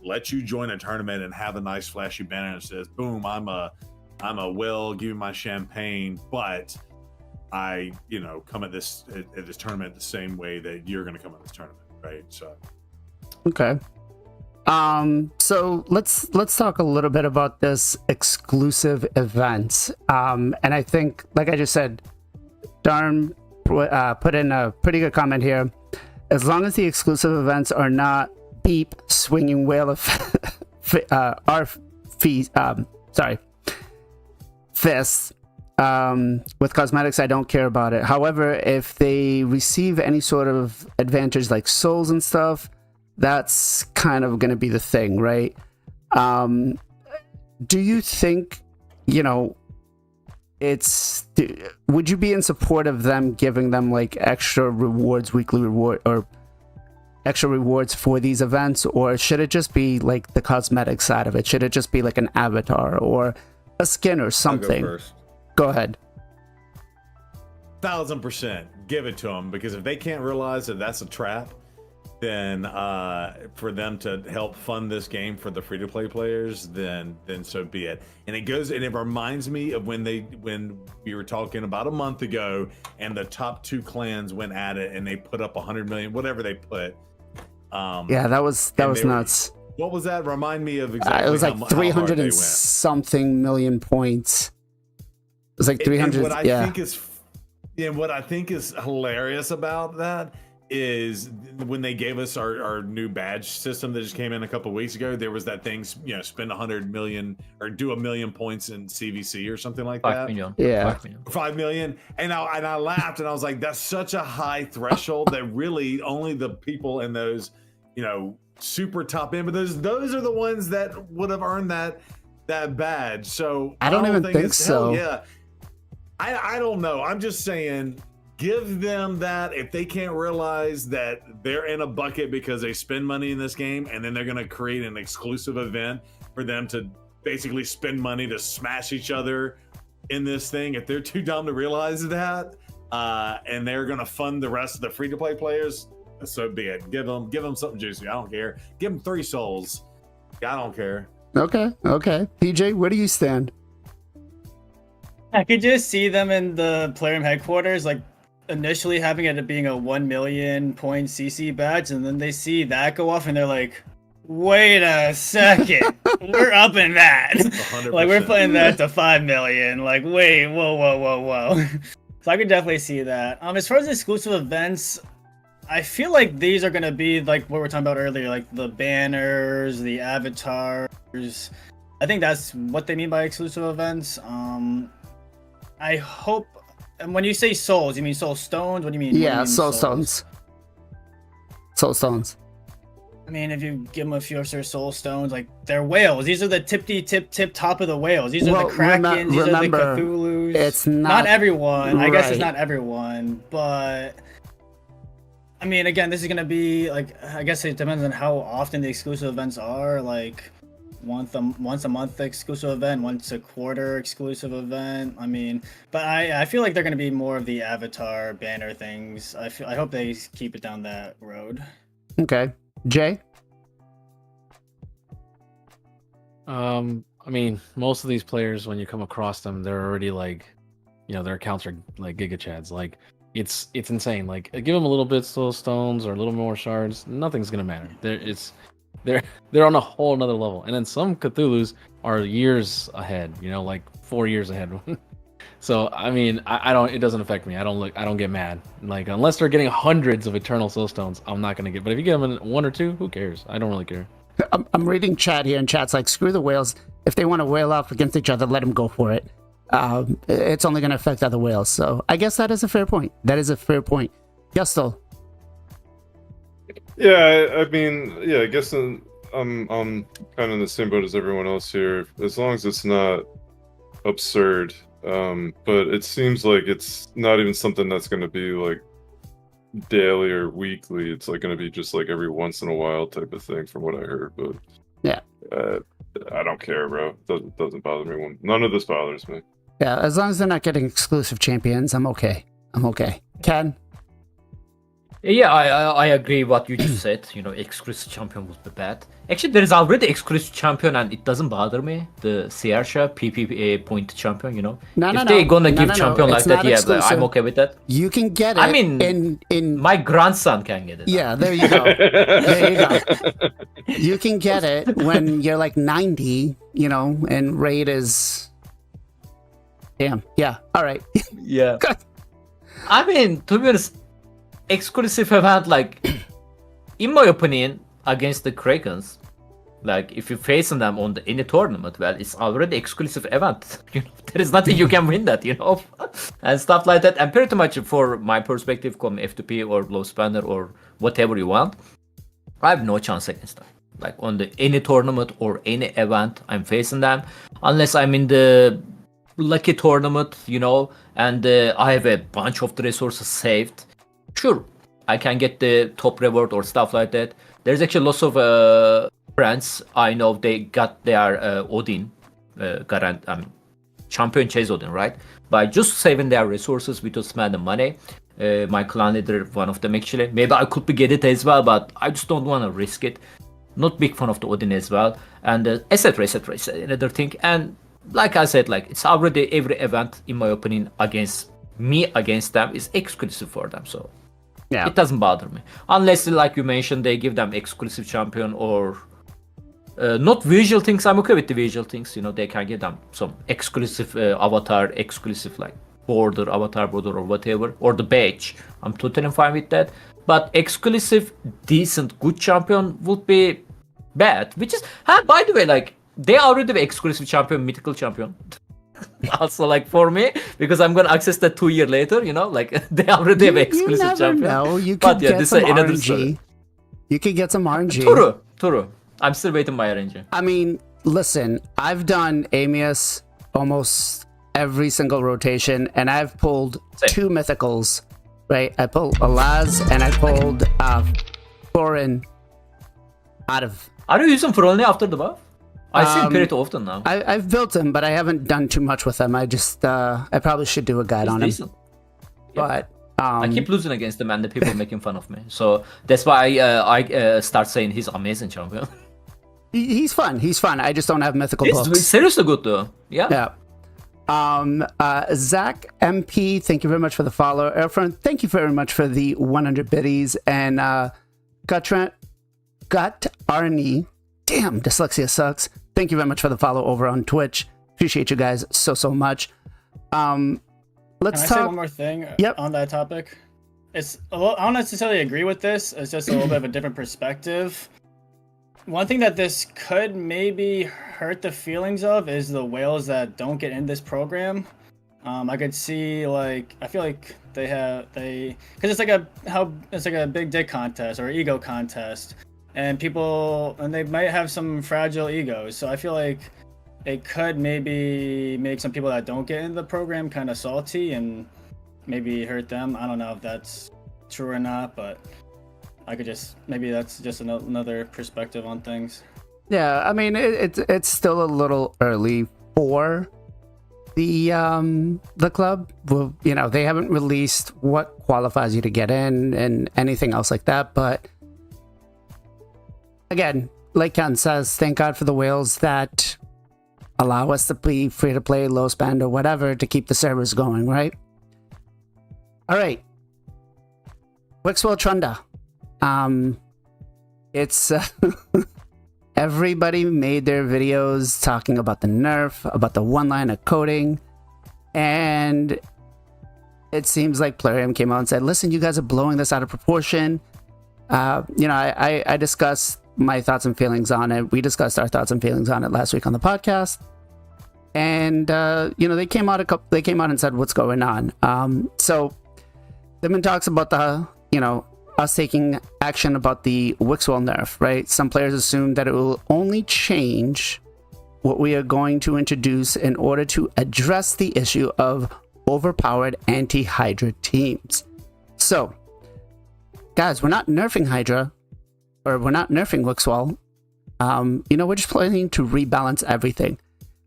let you join a tournament and have a nice flashy banner that says, boom, I'm a Will, give me my champagne, but I, you know, come at this tournament the same way that you're going to come at this tournament, right? So,
Okay. So let's talk a little bit about this exclusive event. And I think, like I just said, Darn put in a pretty good comment here. As long as the exclusive events are not beep swinging whale of fists. With cosmetics, I don't care about it. However, if they receive any sort of advantage like souls and stuff, that's kind of going to be the thing, right? Do you think, you know, would you be in support of them giving them like extra rewards, weekly reward, or extra rewards for these events? Or should it just be like the cosmetic side of it? Should it just be like an avatar or a skin or something?
I'll go first.
Go ahead.
1000% give it to them, because if they can't realize that that's a trap, then for them to help fund this game for the free-to-play players, then so be it. And it reminds me of when we were talking about a month ago, and the top 2 clans went at it, and they put up 100 million, whatever they put.
Yeah, that was nuts.
What was that? Remind me of exactly.
It was like
how
300 and
went.
something million points. It was like 300.
And what I think is hilarious about that is when they gave us our new badge system that just came in a couple of weeks ago, there was that thing, you know, spend 100 million or do 1 million points in CVC or something like
5
that.
million.
Yeah.
5 million.
5 million. And I laughed and I was like, that's such a high threshold that really only the people in those, you know, super top end, but those are the ones that would have earned that badge. So
I don't even think so.
Yeah. I don't know. I'm just saying, give them that. If they can't realize that they're in a bucket because they spend money in this game, and then they're going to create an exclusive event for them to basically spend money to smash each other in this thing, if they're too dumb to realize that, and they're going to fund the rest of the free-to-play players, so be it. Give them something juicy. I don't care. Give them 3 souls. I don't care.
Okay. PJ, where do you stand?
I could just see them in the Plarium headquarters, like initially having it being a 1 million point CC badge, and then they see that go off and they're like, wait a second, we're upping that.
100%.
Like, we're putting that to 5 million. Like, wait, whoa. So I could definitely see that. As far as exclusive events, I feel like these are going to be like what we were talking about earlier, like the banners, the avatars. I think that's what they mean by exclusive events. I hope, and when you say souls, you mean soul stones? What do you mean?
Yeah, soul stones. Soul stones.
I mean, if you give them a few extra soul stones, like they're whales. These are the tip top of the whales. These are the Krakens. These are the Cthulhus.
It's not
everyone.
Right.
I guess it's not everyone, but I mean, again, this is gonna be like, I guess it depends on how often the exclusive events are. Like once a month exclusive event, once a quarter exclusive event. I mean, but I feel like they're gonna be more of the avatar banner things. I hope they keep it down that road.
Okay. Jay?
I mean, most of these players, when you come across them, they're already like, you know, their accounts are like giga chads. Like, it's insane. Like, give them a little bit of stones or a little more shards, nothing's gonna matter. They're on a whole another level. And then some Cthulhus are years ahead, you know, like 4 years ahead. So I mean, I don't, it doesn't affect me. I don't get mad. Like, unless they're getting hundreds of eternal soul stones, I'm not gonna get. But if you get them in 1 or 2, who cares? I don't really care.
I'm reading chat here, and chat's like, screw the whales. If they want to whale off against each other, let them go for it. It's only going to affect other whales. So I guess that is a fair point. Gestal.
Yeah, I mean, yeah, I guess I'm kind of in the same boat as everyone else here. As long as it's not absurd, but it seems like it's not even something that's going to be like daily or weekly. It's like going to be just like every once in a while type of thing, from what I heard. But
Yeah.
I don't care, bro. Doesn't bother me. None of this bothers me.
Yeah, as long as they're not getting exclusive champions, I'm okay. Ken?
Yeah, I agree what you just said. You know, exclusive champion would be bad. Actually, there is already exclusive champion, and it doesn't bother me. The Sierra PP point champion. You know, if they're gonna give champion like that, yeah, but I'm okay with that.
You can get it.
I mean,
in
my grandson can get it.
Yeah, there you go. There you go. You can get it when you're like 90, you know, and raid is. Damn. Yeah. All right.
Yeah. I mean, to be honest, exclusive event, like, in my opinion, against the Krakens, like, if you're facing them on any tournament, well, it's already exclusive event. You know, there is nothing you can win that, you know, and stuff like that. And pretty much, for my perspective, come F2P or low spanner or whatever you want, I have no chance against them. Like, on any tournament or any event, I'm facing them, unless I'm in the lucky tournament, you know, and I have a bunch of the resources saved. Sure, I can get the top reward or stuff like that. There's actually lots of friends I know, they got their Odin champion chase Odin, right? By just saving their resources without spending money. My clan leader, one of them actually. Maybe I could be get it as well, but I just don't want to risk it. Not big fan of the Odin as well. And etc. Another thing. And like I said, like, it's already every event, in my opinion, against them is exclusive for them. So yeah, it doesn't bother me. Unless, like you mentioned, they give them exclusive champion or not visual things. I'm okay with the visual things. You know, they can give them some exclusive avatar, exclusive like avatar border or whatever, or the badge. I'm totally fine with that. But exclusive, decent, good champion would be bad. Which is, by the way, like, they already have exclusive champion, mythical champion. Also, like, for me, because I'm gonna access that 2 years later, you know, like, they already have exclusive champion.
No, you could get some RNG. You could get some RNG.
True. I'm still waiting my RNG.
I mean, listen, I've done Amius almost every single rotation, and I've pulled 2 mythicals, right? I pulled Alaz and I pulled Thorin out of.
Are you using Frolny after the buff? I see him pretty often now.
I've built him, but I haven't done too much with him. I just, I probably should do a guide on him. But
I keep losing against him, and the people making fun of me. So that's why I start saying he's amazing champion.
He's fun. I just don't have mythical books.
It's seriously good though. Yeah.
Zach MP, thank you very much for the follow. Erfron, thank you very much for the 100 biddies. And Gut Arnie, damn, dyslexia sucks. Thank you very much for the follow over on Twitch. Appreciate you guys so much. Let's talk.
Say one more thing on that topic? It's a little, I don't necessarily agree with this. It's just a little bit of a different perspective. One thing that this could maybe hurt the feelings of is the whales that don't get in this program. I could see, like, I feel like because it's like a big dick contest or ego contest, and they might have some fragile egos. So I feel like it could maybe make some people that don't get in the program kind of salty and maybe hurt them. I don't know if that's true or not, but maybe that's just another perspective on things.
Yeah, I mean, it's still a little early for the club. Well, you know, they haven't released what qualifies you to get in and anything else like that. But again, like Ken says, thank God for the whales that allow us to be free to play, low spend, or whatever to keep the servers going, right? All right, Wixwell Trunda. It's everybody made their videos talking about the nerf, about the one line of coding, and it seems like Plarium came out and said, listen, you guys are blowing this out of proportion. You know, I discussed my thoughts and feelings on it. We discussed our thoughts and feelings on it last week on the podcast, and you know, they came out and said what's going on. So there been talks about the, you know, us taking action about the Wixwell nerf, right? Some players assume that it will only change what we are going to introduce in order to address the issue of overpowered anti-Hydra teams. So, guys, we're not nerfing Hydra, or we're not nerfing Wixwell. We're just planning to rebalance everything.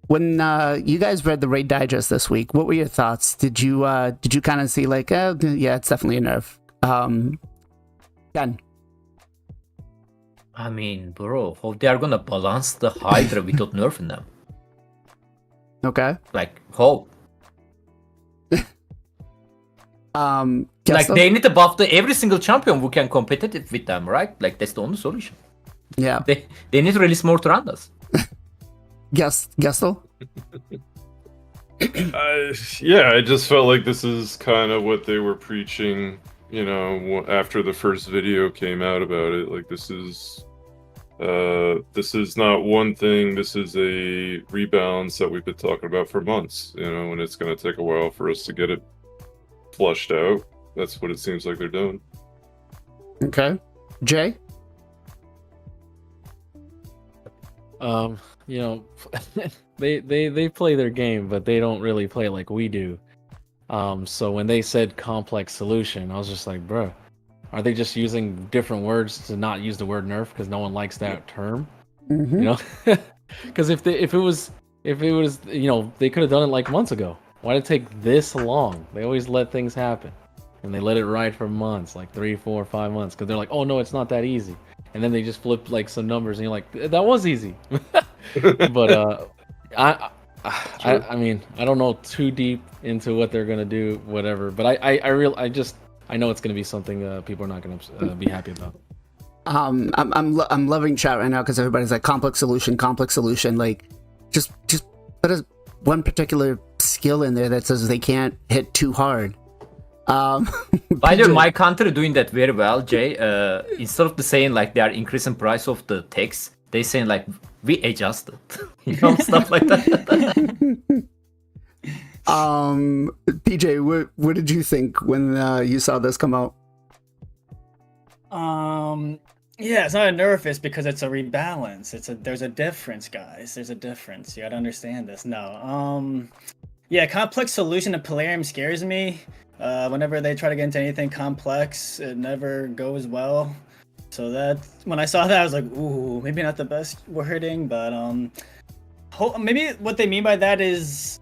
When you guys read the Raid Digest this week, what were your thoughts? Did you kind of see like, yeah, it's definitely a nerf? Ken.
I mean, bro, how they are gonna balance the Hydra without nerfing them?
Okay.
Like, how? Like,
Gestal?
they need to buff every single champion who can competitive with them, right? Like, that's the only solution.
Yeah.
They need to release more Tyrandas.
Gestal?
Yeah, I just felt like this is kind of what they were preaching, after the first video came out about it. Like, this is not one thing. This is a rebalance that we've been talking about for months, and it's going to take a while for us to get it flushed out. That's what it seems like they're doing.
Okay. Jay?
They play their game, but they don't really play like we do. So when they said complex solution, I was just like, bro, are they just using different words to not use the word nerf because no one likes that term?
Mm-hmm.
Because if it was they could have done it like months ago. Why did it take this long? They always let things happen, and they let it ride for months, like 3, 4, 5 months, because they're like, oh no, it's not that easy. And then they just flip like some numbers, and you're like, that was easy. But I mean, I don't know too deep into what they're gonna do, whatever. But I know it's gonna be something people are not gonna be happy about.
I'm loving chat right now because everybody's like complex solution. Like, just put one particular skill in there that says they can't hit too hard.
By the way, my country doing that very well, Jay. Instead of saying like they are increasing price of the text, they saying like we adjusted, stuff like that.
PJ, what did you think when you saw this come out?
Yeah, it's not a nerf, it's because it's a rebalance. There's a difference, guys. There's a difference. You gotta understand this. No. Yeah, complex solution to Plarium scares me. Whenever they try to get into anything complex, it never goes well. So that when I saw that, I was like, ooh, maybe not the best wording, but maybe what they mean by that is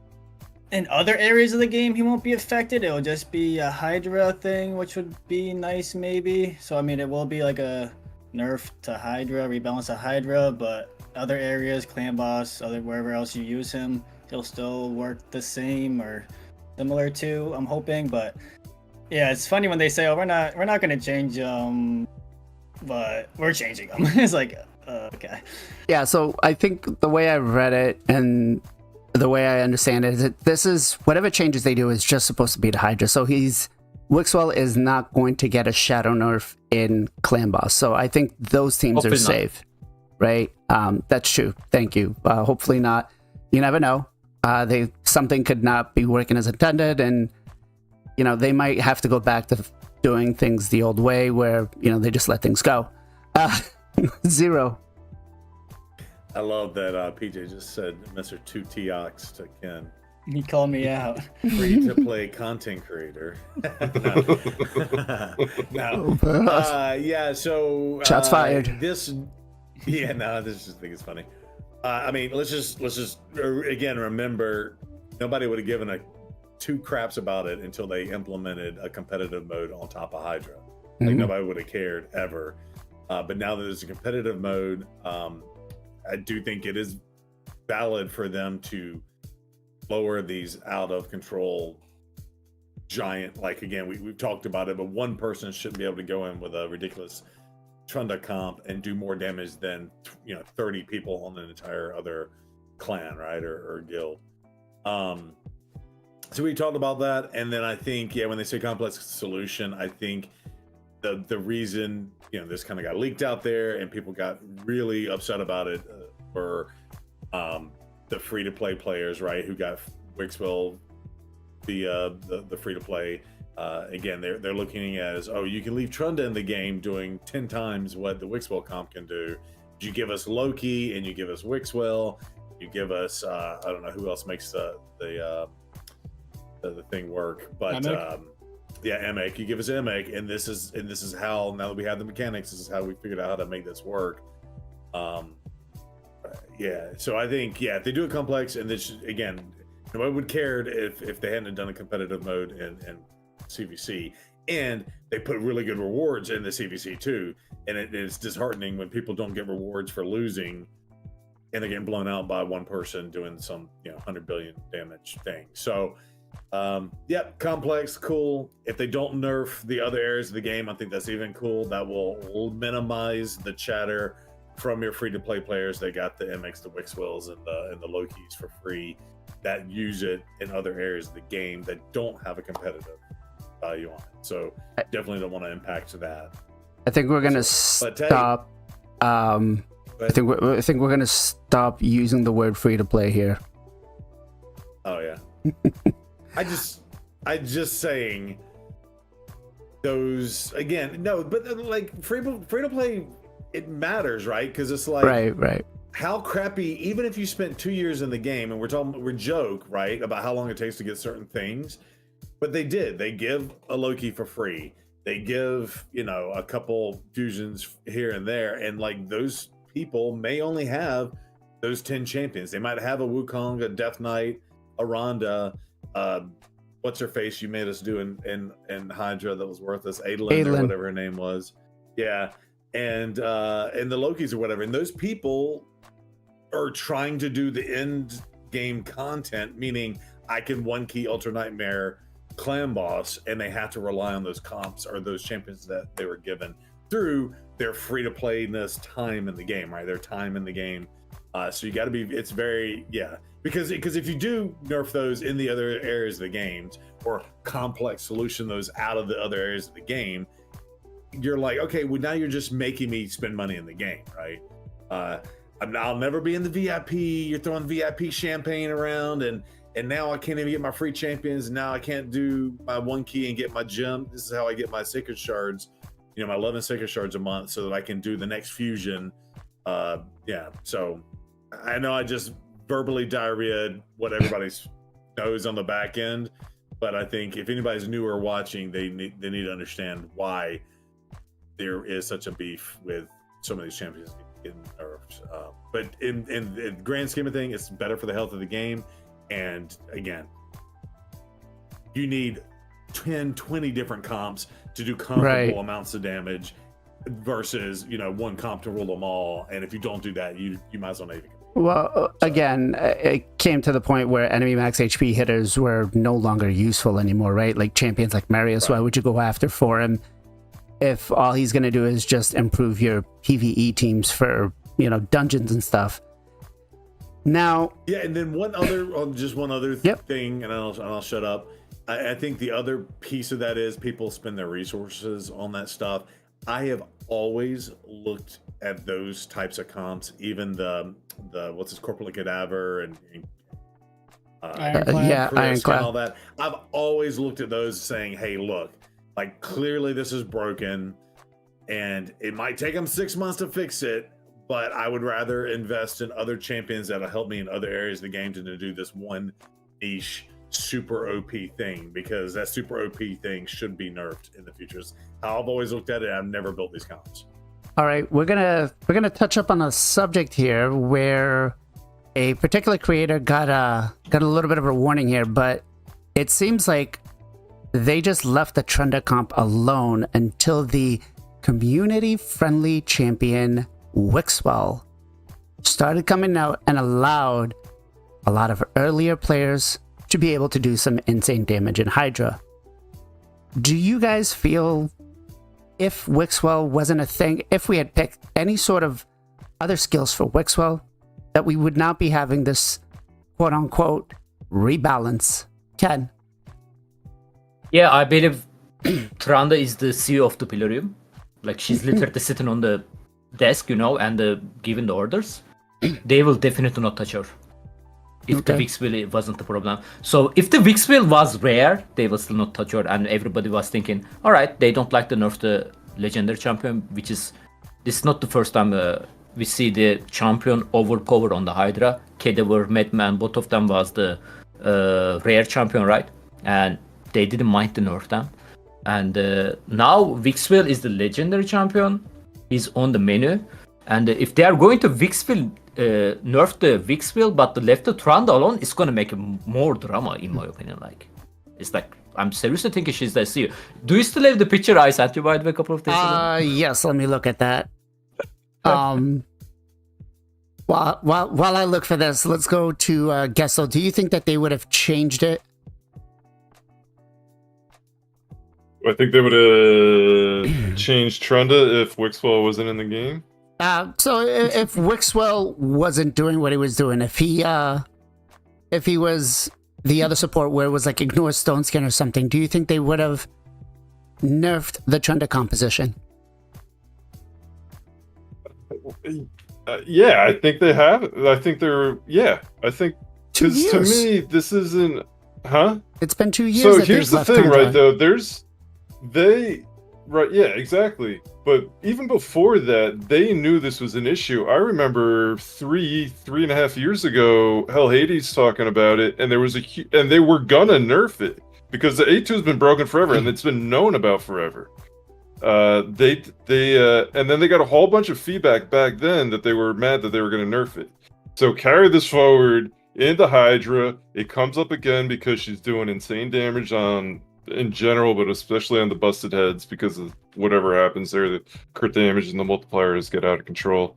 in other areas of the game he won't be affected. It'll just be a Hydra thing, which would be nice maybe. So I mean, it will be like a nerf to Hydra, rebalance to Hydra, but other areas, clan boss, wherever else you use him, he'll still work the same or similar to, I'm hoping. But yeah, it's funny when they say, oh, we're not gonna change but we're changing them. It's like, okay.
Yeah, so I think the way I read it and the way I understand it is that this is whatever changes they do is just supposed to be to Hydra. So Wixwell is not going to get a shadow nerf in Clan Boss. So I think those teams
Hopefully
are safe, right? That's true. Thank you. Hopefully not. You never know. Something could not be working as intended, and they might have to go back to doing things the old way where they just let things go. Zero.
I love that PJ just said Mr. 2Tox to Ken.
He called me out.
Free to play content creator. No. Yeah, so
Shots fired.
This just think it's funny. I mean, let's just again remember, nobody would have given two craps about it until they implemented a competitive mode on top of Hydra. Like nobody would have cared ever. But now that there's a competitive mode, I do think it is valid for them to lower these out of control giant, like again, we've talked about it, but one person shouldn't be able to go in with a ridiculous Trunda comp and do more damage than 30 people on an entire other clan, right, or guild. So we talked about that, and then I think when they say complex solution, I think the reason this kind of got leaked out there and people got really upset about it were the free-to-play players, right, who got Wixwell the free-to-play, Again, they're looking at as, oh, you can leave Trunda in the game doing 10 times what the Wixwell comp can do. You give us Loki and you give us Wixwell. You give us I don't know who else makes the thing work, but Emek. You give us Emek, and this is how, now that we have the mechanics, this is how we figured out how to make this work. So I think if they do it complex, and this again, nobody would care if they hadn't done a competitive mode in CVC, and they put really good rewards in the CVC too, and it's disheartening when people don't get rewards for losing and they're getting blown out by one person doing some 100 billion damage thing. So complex, cool. If they don't nerf the other areas of the game, I think that's even cool. That will minimize the chatter from your free-to-play players. They got the MX, the Wixwells, and the Lokis for free that use it in other areas of the game that don't have a competitive value on it. So definitely don't want to impact that.
I think we're gonna stop. I think we're gonna stop using the word free-to-play here.
Oh yeah. I just saying those again. No, but like free to play, it matters, right? Because it's like
right.
How crappy, even if you spent 2 years in the game, and we're joke right about how long it takes to get certain things, but they give a Loki for free. They give a couple fusions here and there, and like those people may only have those 10 champions. They might have a Wukong, a Death Knight, a Rhonda, what's her face you made us do in Hydra that was worthless, Adolin or whatever her name was, and the Lokis or whatever, and those people are trying to do the end game content, meaning I can one key Ultra Nightmare clan boss, and they have to rely on those comps or those champions that they were given through their free to playness time in the game, right? Their time in the game. So you got to be, it's very, because if you do nerf those in the other areas of the games, or complex solution those out of the other areas of the game, you're like, okay, well now you're just making me spend money in the game, right? I'll never be in the VIP. You're throwing VIP champagne around, and now I can't even get my free champions. Now I can't do my one key and get my gem. This is how I get my sacred shards, my 11 sacred shards a month, so that I can do the next fusion. So I know I just verbally diarrheaed what everybody knows on the back end, but I think if anybody's new or watching, they need to understand why there is such a beef with some of these champions getting nerfed. But in the grand scheme of things, it's better for the health of the game. And again, you need 10, 20 different comps to do comparable amounts of damage versus one comp to rule them all. And if you don't do that, you might as well not even.
Well, again, it came to the point where enemy max HP hitters were no longer useful anymore, right? Like champions like Marius, why would you go after for him if all he's going to do is just improve your PvE teams for, dungeons and stuff? Now,
and then one other thing, and I'll shut up. I think the other piece of that is people spend their resources on that stuff. I have always looked at those types of comps, even the what's his Corporate Cadaver and
Ironclad
and all that. I've always looked at those saying, hey, look, like clearly this is broken, and it might take them 6 months to fix it, but I would rather invest in other champions that'll help me in other areas of the game than to do this one niche super OP thing, because that super OP thing should be nerfed in the future. How I've always looked at it. I've never built these comps.
All right, we're gonna touch up on a subject here where a particular creator got a little bit of a warning here, but it seems like they just left the Trunda comp alone until the community-friendly champion Wixwell started coming out and allowed a lot of earlier players to be able to do some insane damage in Hydra. Do you guys feel if Wixwell wasn't a thing, if we had picked any sort of other skills for Wixwell, that we would not be having this quote-unquote rebalance? Ken?
Yeah, I believe Tranda is the CEO of the Plarium. Like, she's literally sitting on the desk, and giving the orders. They will definitely not touch her. if the
Okay.
Vix wheel wasn't the problem. So if the Vix wheel was rare, they will still not touch her, and everybody was thinking, all right, they don't like to nerf the legendary champion, which is this is not the first time we see the champion overpower on the Hydra. Cadaver, Madman, both of them was the rare champion, right? And they didn't mind to nerf them. And now Vixwell is the legendary champion. He's on the menu. And if they are going to Vixwell, nerf the Vixwell, but left the Tranda alone, it's gonna make more drama, in my opinion. Like, it's like, I'm seriously thinking she's the CEO. Do you still have the picture I sent you by the way a couple of days ago?
Yes, let me look at that. While I look for this, let's go to Gestal. Do you think that they would have changed it?
I think they would have changed Trunda if Wixwell wasn't in the game.
So if Wixwell wasn't doing what he was doing, if he was the other support where it was like ignore Stone Skin or something, do you think they would have nerfed the Trunda composition?
Yeah, I think they have. I think they're. Yeah, I think
2
because to
years.
me this isn't. Huh?
It's been 2 years.
So
that
here's
they've
the
left
thing, right?
Trunda.
Though yeah, exactly. But even before that, they knew this was an issue. I remember three and a half years ago, Hell Hades talking about it, and there was and they were gonna nerf it because the A2 has been broken forever, and it's been known about forever. And then they got a whole bunch of feedback back then that they were mad that they were gonna nerf it. So carry this forward into Hydra. It comes up again because she's doing insane damage in general, but especially on the busted heads because of whatever happens there, the crit damage and the multipliers get out of control.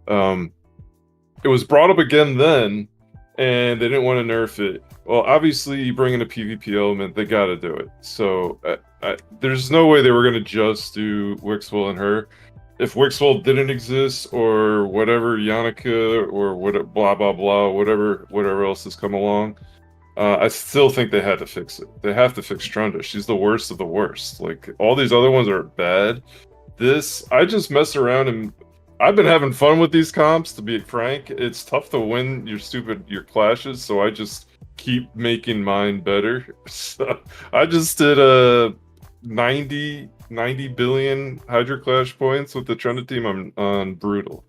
It was brought up again then, and they didn't want to nerf it. Well, obviously, you bring in a PvP element, they got to do it. So there's no way they were going to just do Wixwell and her. If Wixwell didn't exist, or whatever, Yannicka, or what, blah blah blah, whatever else has come along, I still think they had to fix it. They have to fix Trunda. She's the worst of the worst. Like, all these other ones are bad. I just mess around and I've been having fun with these comps, to be frank. It's tough to win your clashes, so I just keep making mine better. So I just did 90 billion Hydra Clash points with the Trunda team on Brutal.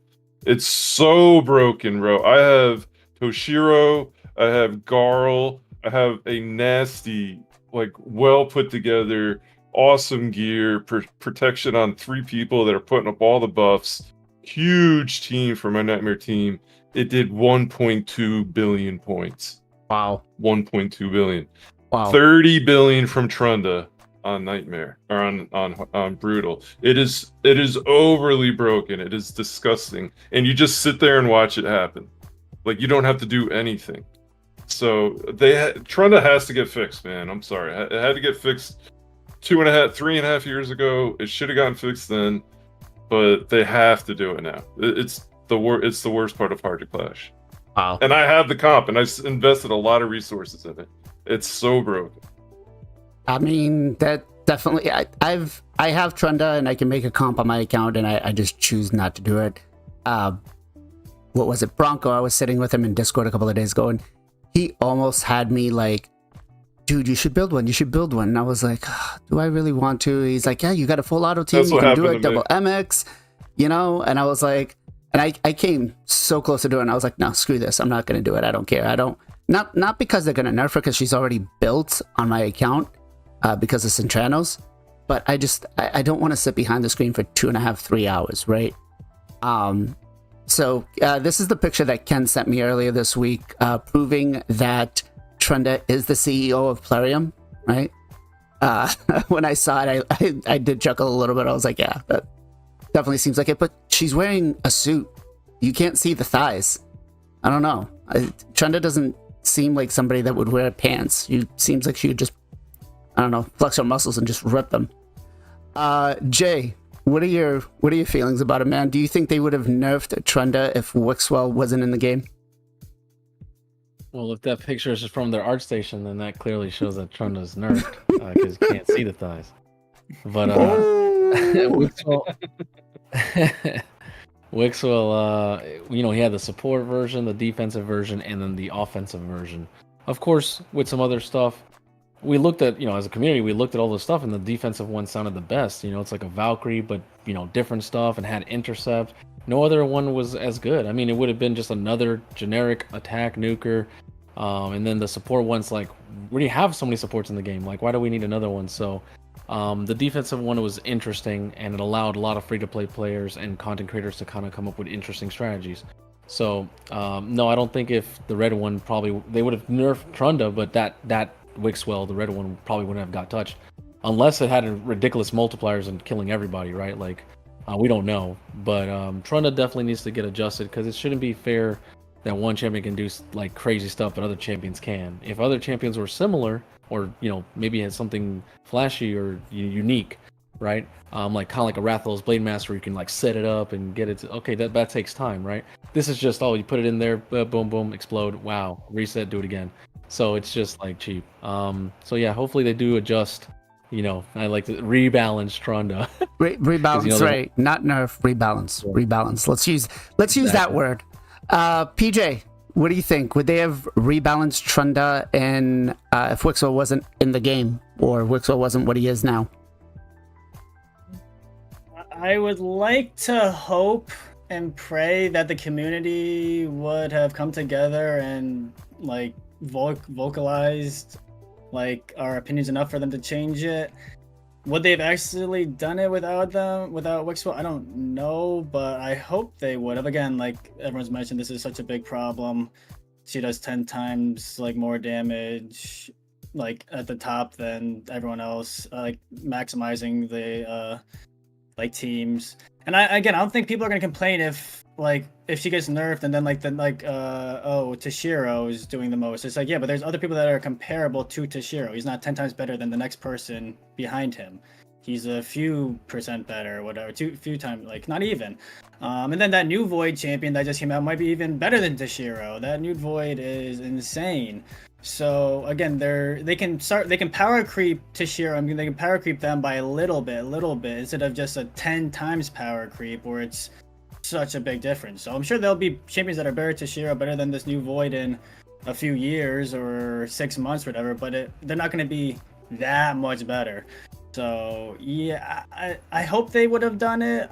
It's so broken, bro. I have Toshiro, I have Garl, I have a nasty, like, well put together, awesome gear, protection on 3 people that are putting up all the buffs. Huge team for my Nightmare team. It did 1.2 billion points.
Wow.
1.2 billion.
Wow.
30 billion from Trunda on Nightmare, or on Brutal. It is overly broken. It is disgusting. And you just sit there and watch it happen. Like, you don't have to do anything. So Trunda has to get fixed, man. I'm sorry. It had to get fixed 3.5 years ago. It should have gotten fixed then, but they have to do it now. It's the worst part of Hard to Clash.
Wow.
And I have the comp, and I invested a lot of resources in it. It's so broken.
I mean, that definitely. I have Trunda, and I can make a comp on my account, and I just choose not to do it. What was it, Bronco? I was sitting with him in Discord a couple of days ago, and he almost had me like, dude, you should build one. You should build one. And I was like, do I really want to? He's like, yeah, you got a full auto team.
That's
You
what
can do
happened
it,
to me.
double MX, you know? And I was like, and I came so close to doing it. And I was like, no, screw this. I'm not going to do it. I don't care. Not because they're going to nerf her, because she's already built on my account because of Centranos. But I don't want to sit behind the screen for 2.5, 3 hours, right? So this is the picture that Ken sent me earlier this week, proving that Trunda is the CEO of Plarium, right? When I saw it, I did chuckle a little bit. I was like, yeah, that definitely seems like it. But she's wearing a suit. You can't see the thighs. I don't know. Trunda doesn't seem like somebody that would wear pants. She seems like she would just, I don't know, flex her muscles and just rip them. Jay, what are your feelings about it, man? Do you think they would have nerfed Trunda if Wixwell wasn't in the game?
Well, if that picture is from their art station, then that clearly shows that Trunda's nerfed because you can't see the thighs. But Wixwell Wixwell, he had the support version, the defensive version, and then the offensive version. Of course, with some other stuff, we looked at, as a community, we looked at all the stuff, and the defensive one sounded the best. It's like a Valkyrie, but, different stuff and had intercept. No other one was as good. I mean, it would have been just another generic attack nuker. And then the support one's like, we already have so many supports in the game. Like, why do we need another one? So the defensive one was interesting, and it allowed a lot of free-to-play players and content creators to kind of come up with interesting strategies. So no, I don't think if the red one they would have nerfed Trunda, but that Wixwell, the red one, probably wouldn't have got touched unless it had ridiculous multipliers and killing everybody, right? Like we don't know, but Trunda definitely needs to get adjusted because it shouldn't be fair that one champion can do like crazy stuff but other champions can. If other champions were similar, or maybe had something flashy or unique, right? Like kind of like a Rathalos Blade Master, where you can like set it up and get it to, okay, that takes time, right? This is just, you put it in there, boom boom, explode, wow, reset, do it again. So it's just like cheap. So yeah, hopefully they do adjust. I like to rebalance Trunda.
Rebalance, right? Not nerf, rebalance. Yeah. Rebalance. Let's use that word. PJ, what do you think? Would they have rebalanced Trunda and if Wixwell wasn't in the game, or Wixwell wasn't what he is now?
I would like to hope and pray that the community would have come together and like vocalized like our opinions enough for them to change it. Would they've actually done it without Wixwell? I don't know, but I hope they would have. Again, like everyone's mentioned, this is such a big problem. She does 10 times like more damage like at the top than everyone else, like maximizing the like teams. And I don't think people are gonna complain if she gets nerfed and then Toshiro is doing the most. It's like, yeah, but there's other people that are comparable to Toshiro. He's not 10 times better than the next person behind him. He's a few percent better, whatever, few times, like not even. And then that new Void champion that just came out might be even better than Toshiro. That new Void is insane. So again, they can power creep Toshiro. I mean, they can power creep them by a little bit, instead of just a 10 times power creep where it's such a big difference. So I'm sure there'll be champions that are better Toshiro, better than this new Void in a few years or 6 months, or whatever. But they're not going to be that much better. So yeah, I hope they would have done it,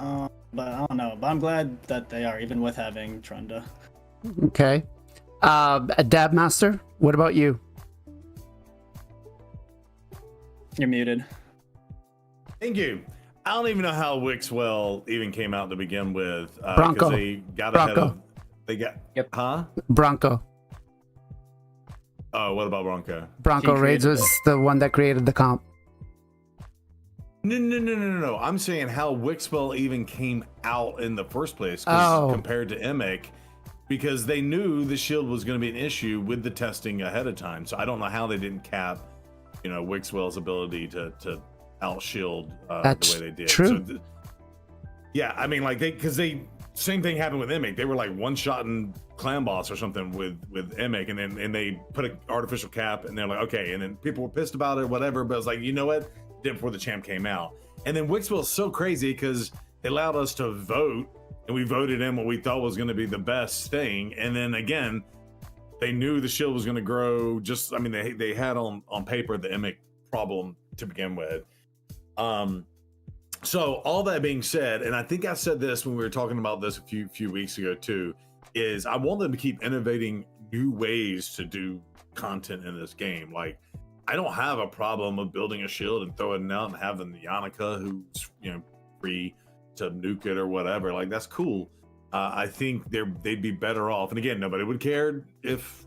but I don't know. But I'm glad that they are, even with having Trunda.
Okay. Dab Master, what about you?
You're muted.
Thank you. I don't even know how Wixwell even came out to begin with.
Bronco.
They got ahead of. They got.
Yep.
Huh?
Bronco.
Oh, what about Bronco?
Bronco Raids was the one that created the comp.
No. I'm saying how Wixwell even came out in the first place compared to Emic, because they knew the shield was going to be an issue with the testing ahead of time. So I don't know how they didn't cap, Wixwell's ability to out shield the way they did.
True.
So yeah, I mean, like same thing happened with Emic. They were like one-shotting Clan Boss or something with Emic, and they put an artificial cap, and they're like, okay, and then people were pissed about it, whatever. But it's like, you know what? Did before the champ came out, and then Wixwell's so crazy because they allowed us to vote, and we voted in what we thought was going to be the best thing, and then again, they knew the shield was going to grow. They had on paper the Emic problem to begin with. So all that being said, and I think I said this when we were talking about this a few weeks ago too, is I want them to keep innovating new ways to do content in this game. Like, I don't have a problem of building a shield and throwing it out and having the Yannicka who's free to nuke it or whatever. Like, that's cool. I think they'd be better off. And again, nobody would care if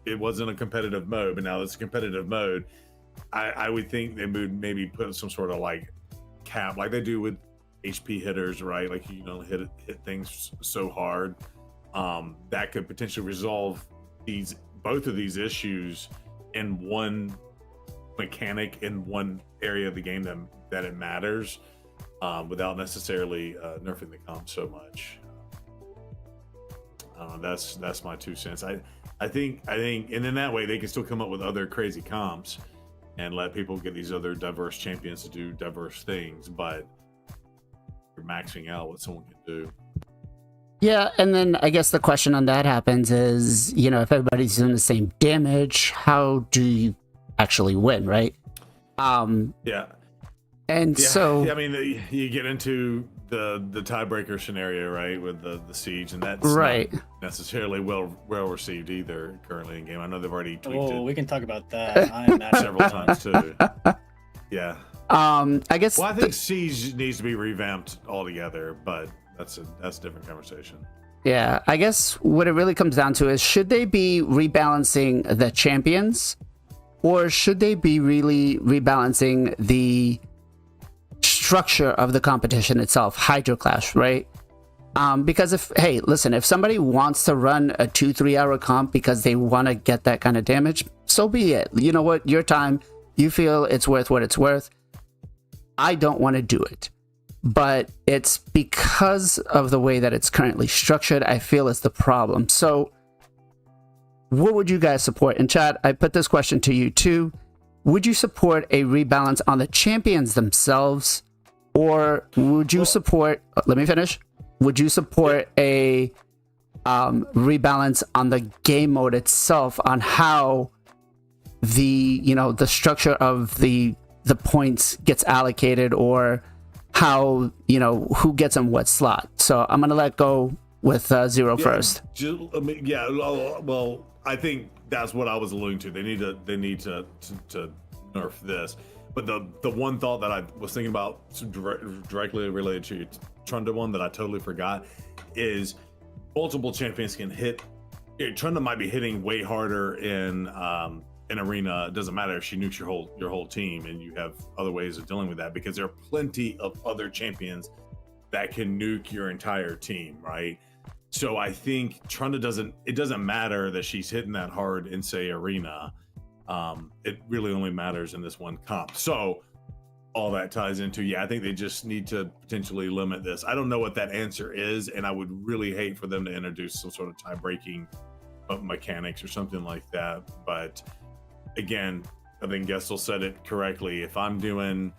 it wasn't a competitive mode, but now it's a competitive mode. I would think they would maybe put some sort of like cap, like they do with HP hitters, right? Like, you don't hit things so hard. That could potentially resolve both of these issues in one mechanic, in one area of the game that it matters, without necessarily nerfing the comp so much. That's my 2 cents. I think, and then that way they can still come up with other crazy comps and let people get these other diverse champions to do diverse things, but you're maxing out what someone can do.
Yeah, and then I guess the question on that happens is, you know, if everybody's doing the same damage, how do you actually win, right?
Yeah.
And so
I mean, you get into the tiebreaker scenario, right, with the siege, and that's
right.
not necessarily well received either currently in game. I know they've already tweaked
Oh,
it
we can talk about that. I am not
several times too. Yeah.
I guess
Well, I think siege needs to be revamped altogether, but that's a different conversation.
yeah, I guess what it really comes down to is, should they be rebalancing the champions, or should they be really rebalancing the structure of the competition itself, Hydro Clash, right? Because if somebody wants to run a 2-3 hour comp because they want to get that kind of damage, so be it. You know what? Your time, you feel it's worth what it's worth. I don't want to do it. But it's because of the way that it's currently structured, I feel it's the problem. So what would you guys support? In chat, I put this question to you too. Would you support a rebalance on the champions themselves? Or would you support, let me finish. Would you support a rebalance on the game mode itself, on how the structure of the points gets allocated, or how, who gets in what slot? So I'm going to let go with Zero first.
Well, I think that's what I was alluding to. They need to nerf this. But the one thought that I was thinking about directly related to your Trunda one that I totally forgot is multiple champions can hit. Trunda might be hitting way harder in arena. It doesn't matter if she nukes your whole team, and you have other ways of dealing with that, because there are plenty of other champions that can nuke your entire team, right? So I think Trunda doesn't matter that she's hitting that hard in, say, arena. It really only matters in this one comp. So all that ties into, I think they just need to potentially limit this. I don't know what that answer is, and I would really hate for them to introduce some sort of tie-breaking mechanics or something like that. But again, I think Gestal said it correctly. If I'm doing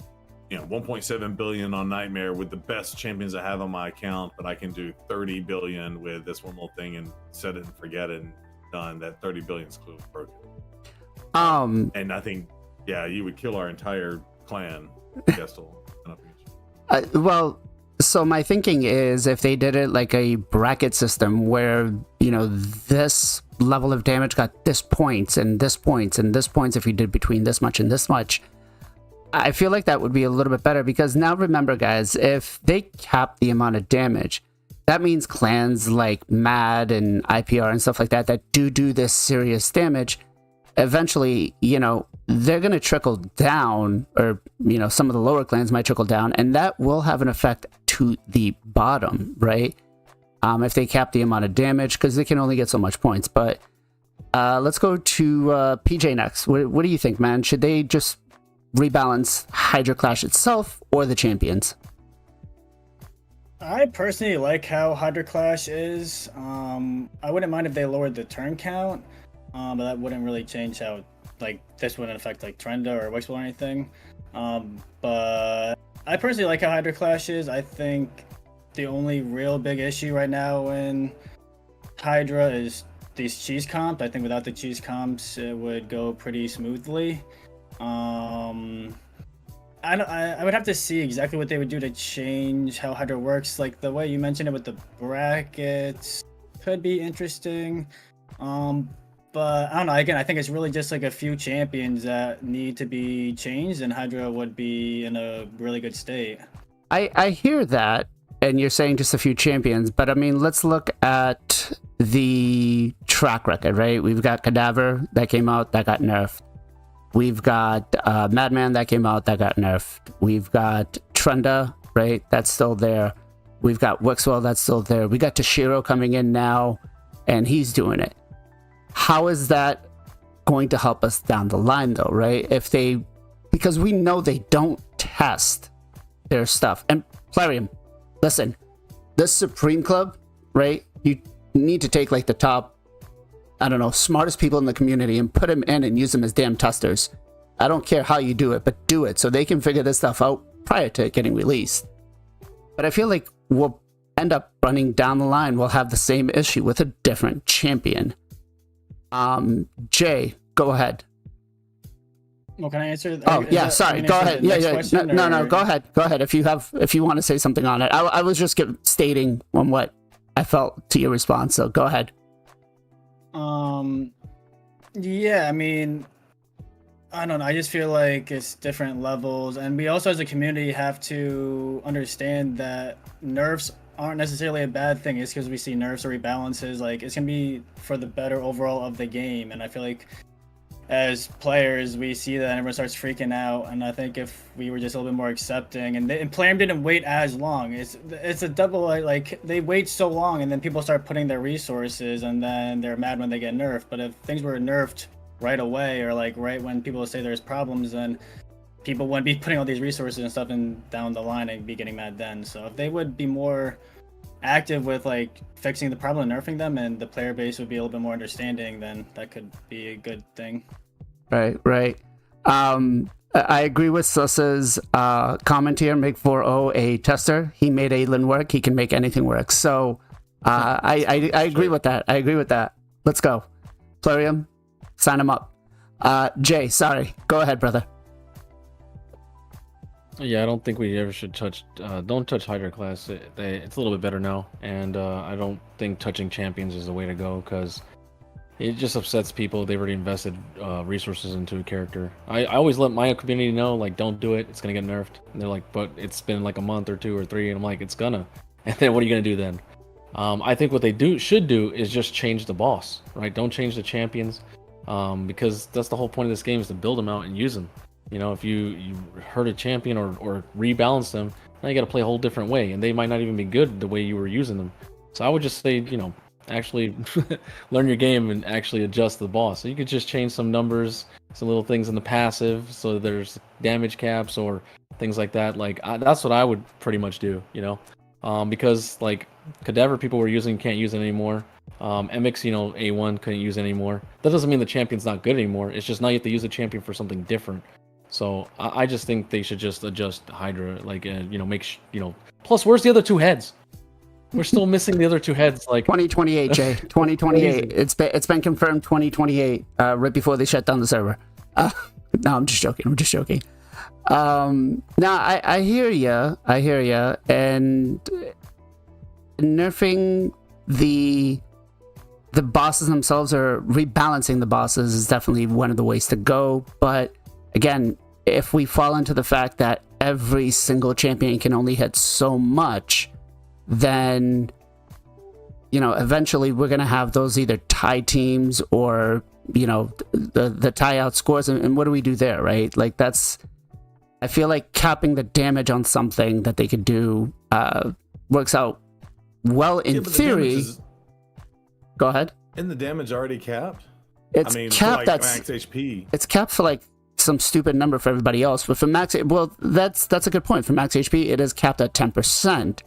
1.7 billion on Nightmare with the best champions I have on my account, but I can do 30 billion with this one little thing and set it and forget it and done, that 30 billion is clearly broken. And I think, you would kill our entire clan, Gestal.
Well, so my thinking is, if they did it like a bracket system where, this level of damage got this points and this points and this points if you did between this much and this much, I feel like that would be a little bit better. Because now remember, guys, if they cap the amount of damage, that means clans like MAD and IPR and stuff like that do this serious damage, eventually, they're going to trickle down, or, some of the lower clans might trickle down, and that will have an effect to the bottom, right? If they cap the amount of damage, because they can only get so much points. But let's go to PJ next. What do you think, man? Should they just rebalance Hydro Clash itself or the champions?
I personally like how Hydro Clash is. I wouldn't mind if they lowered the turn count, but that wouldn't really change how, this wouldn't affect Trenda or Wixwell or anything. But I personally like how Hydro Clash is. I think the only real big issue right now in Hydra is these cheese comps. I think without the cheese comps, it would go pretty smoothly. I would have to see exactly what they would do to change how Hydra works. Like the way you mentioned it with the brackets could be interesting. But I don't know. Again, I think it's really just a few champions that need to be changed, and Hydra would be in a really good state.
I hear that, and you're saying just a few champions, but I mean, let's look at the track record, right? We've got Cadaver that came out, that got nerfed. We've got Madman that came out, that got nerfed. We've got Trunda, right? That's still there. We've got Wixwell, that's still there. We got Toshiro coming in now, and he's doing it. How is that going to help us down the line, though, right? Because we know they don't test their stuff. And Plarium, listen, this Supreme Club, right? You need to take the top, I don't know, smartest people in the community and put them in and use them as damn testers. I don't care how you do it, but do it so they can figure this stuff out prior to it getting released. But I feel like end up running down the line, we'll have the same issue with a different champion. Jay, go ahead.
Well, can I answer?
Oh yeah, sorry. Go ahead. Yeah. No. Go ahead. Go ahead. If you want to say something on it, I was just stating on what I felt to your response. So go ahead.
Yeah, I mean, I don't know. I just feel like it's different levels, and we also, as a community, have to understand that nerfs aren't necessarily a bad thing. It's because we see nerfs or rebalances. Like, it's gonna be for the better overall of the game, and I feel like as players, we see that and everyone starts freaking out. And I think if we were just a little bit more accepting, and Plarium didn't wait as long. It's a double, like they wait so long, and then people start putting their resources, and then they're mad when they get nerfed. But if things were nerfed right away, or like right when people say there's problems, then people wouldn't be putting all these resources and stuff in down the line and be getting mad then. So if they would be more active with like fixing the problem and nerfing them, and the player base would be a little bit more understanding, then that could be a good thing.
Right. I agree with Susa's comment here. Make 4.0 a tester. He made Aelin work. He can make anything work. So I agree with that. I agree with that. Let's go. Plarium, sign him up. Jay, sorry. Go ahead, brother.
Yeah, I don't think we ever should touch. Don't touch Hydra class. It's a little bit better now, and I don't think touching champions is the way to go because it just upsets people. They've already invested resources into a character. I always let my community know, like, don't do it. It's gonna get nerfed. And they're like, but it's been like a month or 2 or 3, and I'm like, it's gonna. And then what are you gonna do then? I think what they should do is just change the boss, right? Don't change the champions, because that's the whole point of this game is to build them out and use them. You know, if you hurt a champion or rebalance them, now you got to play a whole different way, and they might not even be good the way you were using them. So I would just say, you know, actually learn your game and actually adjust the boss. So you could just change some numbers, some little things in the passive, so there's damage caps or things like that. Like that's what I would pretty much do, you know, because like Cadaver people were using can't use it anymore. MX, you know, A1 couldn't use it anymore. That doesn't mean the champion's not good anymore. It's just now you have to use the champion for something different. So I just think they should just adjust Hydra, like, you know, plus where's the other 2 heads? We're still missing the other 2 heads. Like
2028, Jay. 2028. It's been confirmed 2028. Right before they shut down the server. No, I'm just joking. No, I hear ya. And nerfing the bosses themselves or rebalancing the bosses is definitely one of the ways to go. But again, if we fall into the fact that every single champion can only hit so much, then, you know, eventually we're going to have those either tie teams or, you know, the tie out scores. And what do we do there, right? Like I feel like capping the damage on something that they could do works out well in theory. Go ahead.
Isn't the damage already capped?
It's capped.
Like
that's
max HP.
It's capped for like some stupid number for everybody else, but for max, well, that's a good point. For max HP, it is capped at 10%,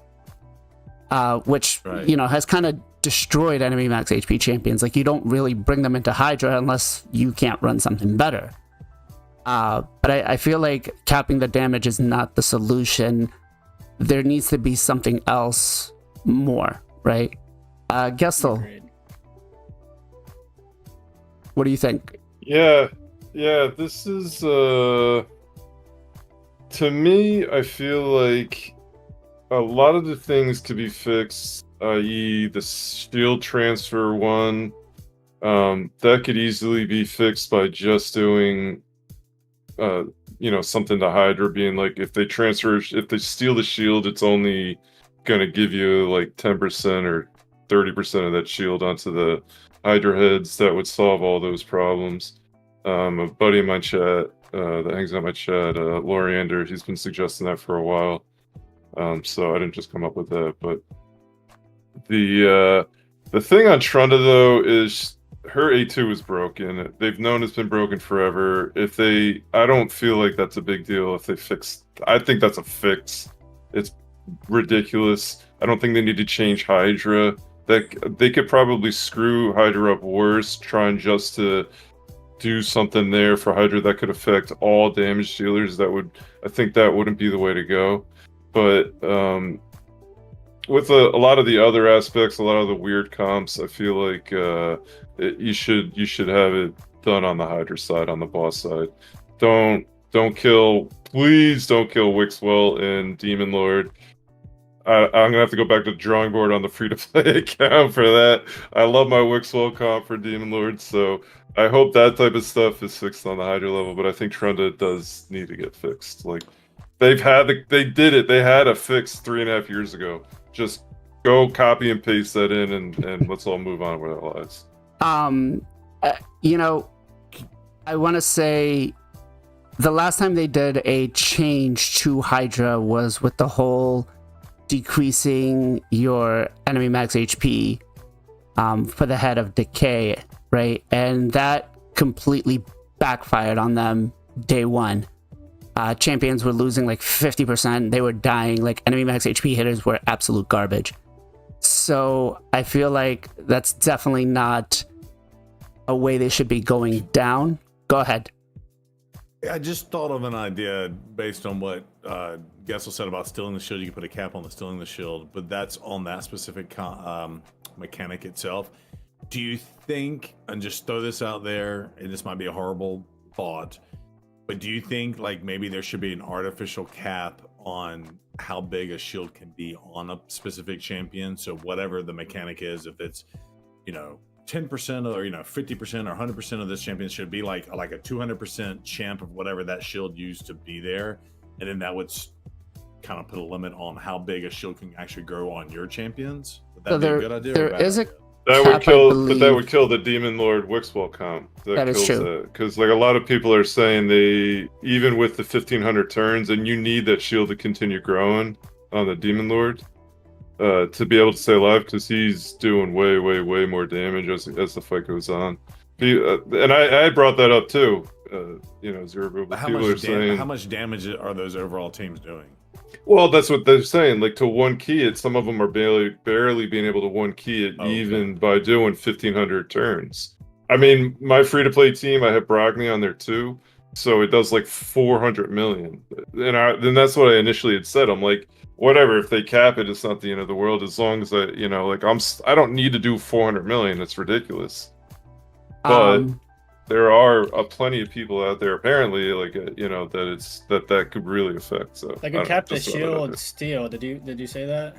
which right, you know, has kind of destroyed enemy max HP champions. Like, you don't really bring them into Hydra unless you can't run something better. But I feel like capping the damage is not the solution. There needs to be something else more, right? Gestal,
Agreed.
What do you think?
Yeah, this is to me, I feel like a lot of the things to be fixed, i.e. the shield transfer one, that could easily be fixed by just doing you know, something to Hydra, being like, if they steal the shield, it's only gonna give you like 10% or 30% of that shield onto the Hydra heads. That would solve all those problems. A buddy in my chat that hangs out in my chat, Loriander, he's been suggesting that for a while. So I didn't just come up with that. But the thing on Trunda though is her A2 is broken. They've known it's been broken forever. I don't feel like that's a big deal if they fix. I think that's a fix. It's ridiculous. I don't think they need to change Hydra. That they could probably screw Hydra up worse, trying just to do something there for Hydra that could affect all damage dealers. I think that wouldn't be the way to go. But with a lot of the other aspects, a lot of the weird comps, I feel like you should have it done on the Hydra side, on the boss side. Don't kill, please don't kill Wixwell and Demon Lord. I'm gonna have to go back to the drawing board on the free-to-play account for that. I love my Wixwell comp for Demon Lord, so I hope that type of stuff is fixed on the Hydra level. But I think Trunda does need to get fixed. Like they did it. They had a fix 3.5 years ago. Just go copy and paste that in, and let's all move on with our lives.
You know, I want to say the last time they did a change to Hydra was with the whole decreasing your enemy max HP for the head of Decay, right? And that completely backfired on them day one. Champions were losing like 50%. They were dying. Like enemy max HP hitters were absolute garbage. So I feel like that's definitely not a way they should be going down. Go ahead.
I just thought of an idea based on what Gestal said about stealing the shield. You can put a cap on the stealing the shield, but that's on that specific mechanic itself. Do you think, and just throw this out there, and this might be a horrible thought, but do you think like maybe there should be an artificial cap on how big a shield can be on a specific champion? So whatever the mechanic is, if it's 10% or 50% or 100% of this champion should be like a 200% champ of whatever that shield used to be there, and then that would kind of put a limit on how big a shield can actually grow on your champions. Would that be a good idea?
There is a
That would
cap,
kill, but that would kill the Demon Lord Wixwell comp.
That is true.
Because like a lot of people are saying, they even with the 1500 turns, and you need that shield to continue growing on the Demon Lord to be able to stay alive, because he's doing way more damage as the fight goes on. And I brought that up too. Zero.
How much damage are those overall teams doing?
Well, that's what they're saying. Like to one key it, some of them are barely being able to one key it, even by doing 1500 turns. I mean, my free to play team, I have Brogni on there too, so it does like 400 million. And then that's what I initially had said. I'm like, whatever, if they cap it, it's not the end of the world. As long as I don't need to do 400 million. It's ridiculous. But there are plenty of people out there apparently that could really affect. So
they could cap the shield steel. Did you say that?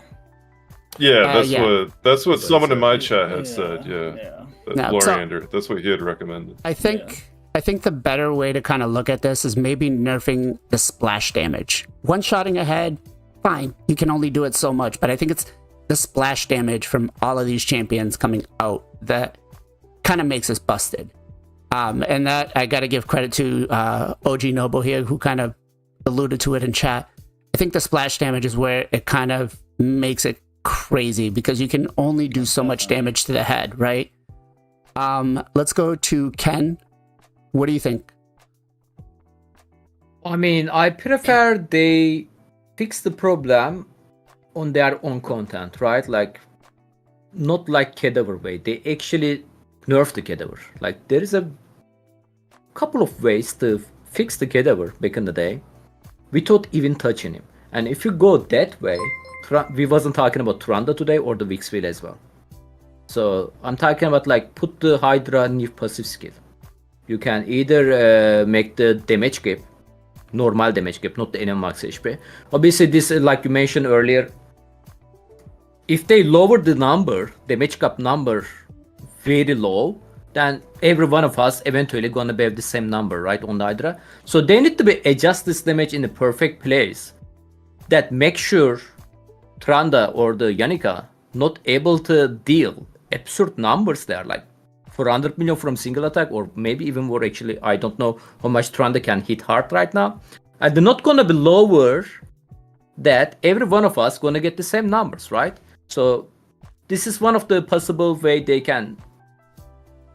Yeah, that's what someone in my chat had said. Yeah. Loriander, that's what he had recommended.
I think the better way to kind of look at this is maybe nerfing the splash damage. One-shotting ahead, fine. You can only do it so much, but I think it's the splash damage from all of these champions coming out that kind of makes us busted. And that I got to give credit to OG Noble here, who kind of alluded to it in chat. I think the splash damage is where it kind of makes it crazy, because you can only do so much damage to the head, right? Let's go to Ken. What do you think?
I mean, I prefer they fix the problem on their own content, right? Like, not like Cadaver way. They actually nerf the Cadaver. Like, there is a couple of ways to fix the Cadaver back in the day without even touching him. And if you go that way, we wasn't talking about Trunda today or the Wixwell as well. So I'm talking about like put the Hydra new passive skill. You can either make the damage gap, normal damage gap, not the enemy max HP. Obviously this, like you mentioned earlier, if they lower the number, damage gap number very low, then every one of us eventually gonna have the same number, right, on the Hydra. So they need to be adjust this damage in the perfect place that make sure Trunda or the Yannicka not able to deal absurd numbers there, like 400 million from single attack, or maybe even more. Actually, I don't know how much Trunda can hit hard right now. And they're not gonna be lower that every one of us gonna get the same numbers, right? So this is one of the possible way they can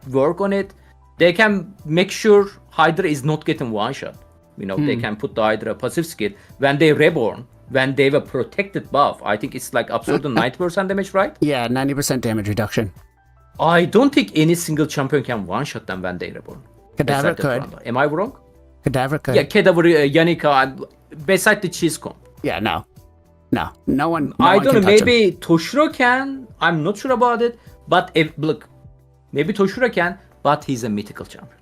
work on it. They can make sure Hydra is not getting one shot. They can put the Hydra passive skill when they reborn, when they have a protected buff. I think it's like up to 90% damage, right?
Yeah, 90% damage reduction.
I don't think any single champion can one shot them when they reborn.
Cadaver could.
Am I wrong?
Cadaver could.
Yeah, Cadaver, Yannicka, beside the cheese comp.
Yeah, no. No one. No
I
one
don't know.
can touch him.
Maybe Toshiro can. I'm not sure about it. But look, maybe Toshiro can. But he's a mythical champion.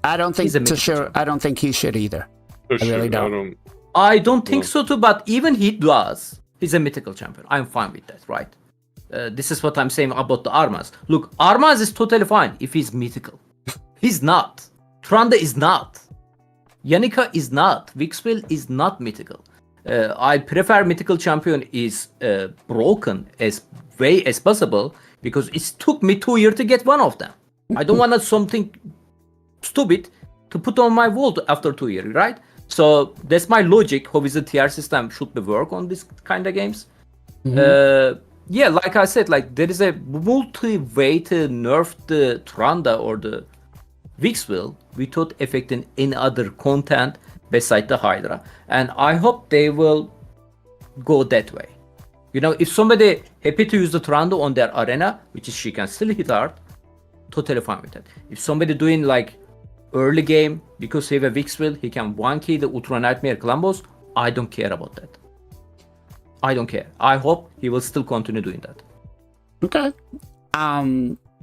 I don't think
He's a mythical
Toshiro.
champion.
I don't think he should either.
For
I really
sure,
don't.
I don't think
Well-
so too. But even he does. He's a mythical champion. I'm fine with that, right? This is what I'm saying about the Armas. Look, Armas is totally fine if he's mythical. He's not. Tranda is not. Yannicka is not. Vixwell is not mythical. I prefer mythical champion is broken as way as possible because it took me 2 years to get one of them. I don't want something stupid to put on my wall after 2 years, right? So that's my logic. How is the TR system should be work on this kind of games? Yeah, like I said, like there is a multi-way to nerf the Tranda or the Vixwell without affecting any other content beside the Hydra. And I hope they will go that way. You know, if somebody happy to use the Tranda on their arena, which is she can still hit hard, totally fine with that. If somebody doing like early game because he have a Vixwell, he can 1k the Ultra Nightmare Clambos, I don't care about that. I don't care. I hope he will still continue doing that.
Okay.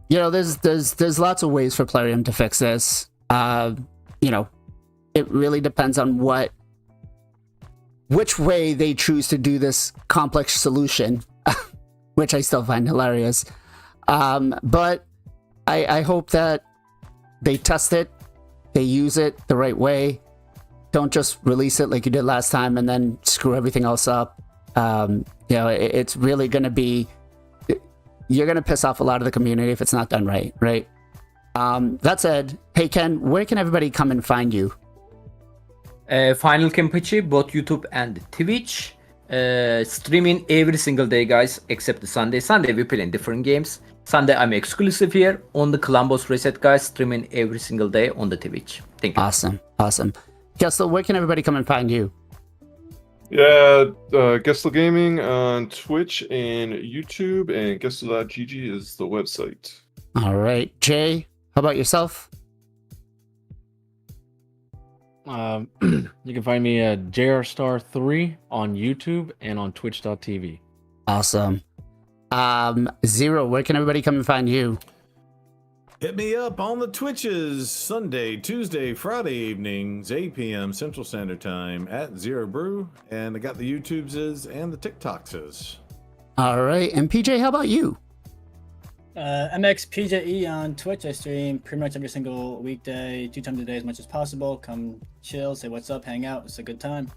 You know, there's lots of ways for Plarium to fix this. You know, it really depends on which way they choose to do this complex solution, which I still find hilarious. But I hope that they test it, they use it the right way. Don't just release it like you did last time and then screw everything else up. You know, it's really going to be, you're going to piss off a lot of the community if it's not done right, right? That said, hey Ken, where can everybody come and find you?
FinalKenpachi, both YouTube and Twitch. Streaming every single day, guys, except the Sunday. Sunday we play in different games. Sunday I'm exclusive here on the Columbus Reset, guys, streaming every single day on the Twitch. Thank you.
Awesome. Gestal, where can everybody come and find you?
Yeah, Gestal Gaming on Twitch and YouTube, and Gestal.gg is the website.
All right. Jay, how about yourself?
You can find me at JRStar3 on YouTube and on Twitch.tv.
Awesome. Zero, where can everybody come and find you?
Hit me up on the Twitches Sunday, Tuesday, Friday evenings, 8 p.m. Central Standard Time at Zero Brew. And I got the YouTubeses and the TikTokses.
All right. And PJ, how about you?
MXPJE on Twitch. I stream pretty much every single weekday, 2 times a day as much as possible. Come chill, say what's up, hang out. It's a good time.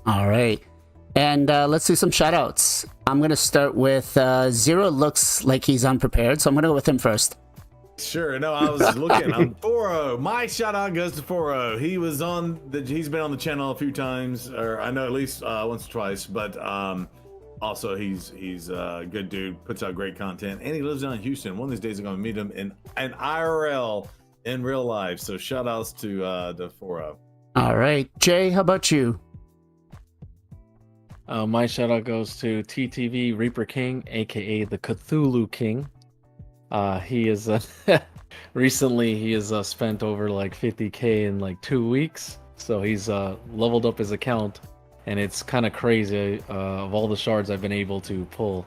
All right. And let's do some shout outs. I'm going to start with Zero. Looks like he's unprepared, so I'm going to go with him first.
Sure. No, I was looking. I'm Foro. My shout out goes to Foro. He's been on the channel a few times, or I know at least once or twice. But also he's a good dude. Puts out great content, and he lives down in Houston. One of these days I'm going to meet him in an IRL in real life. So shout outs to Foro.
All right, Jay. How about you?
My shout out goes to TTV Reaper King, aka the Cthulhu King. He is recently he has spent over like 50k in like 2 weeks, so he's leveled up his account, and it's kind of crazy. Of all the shards I've been able to pull,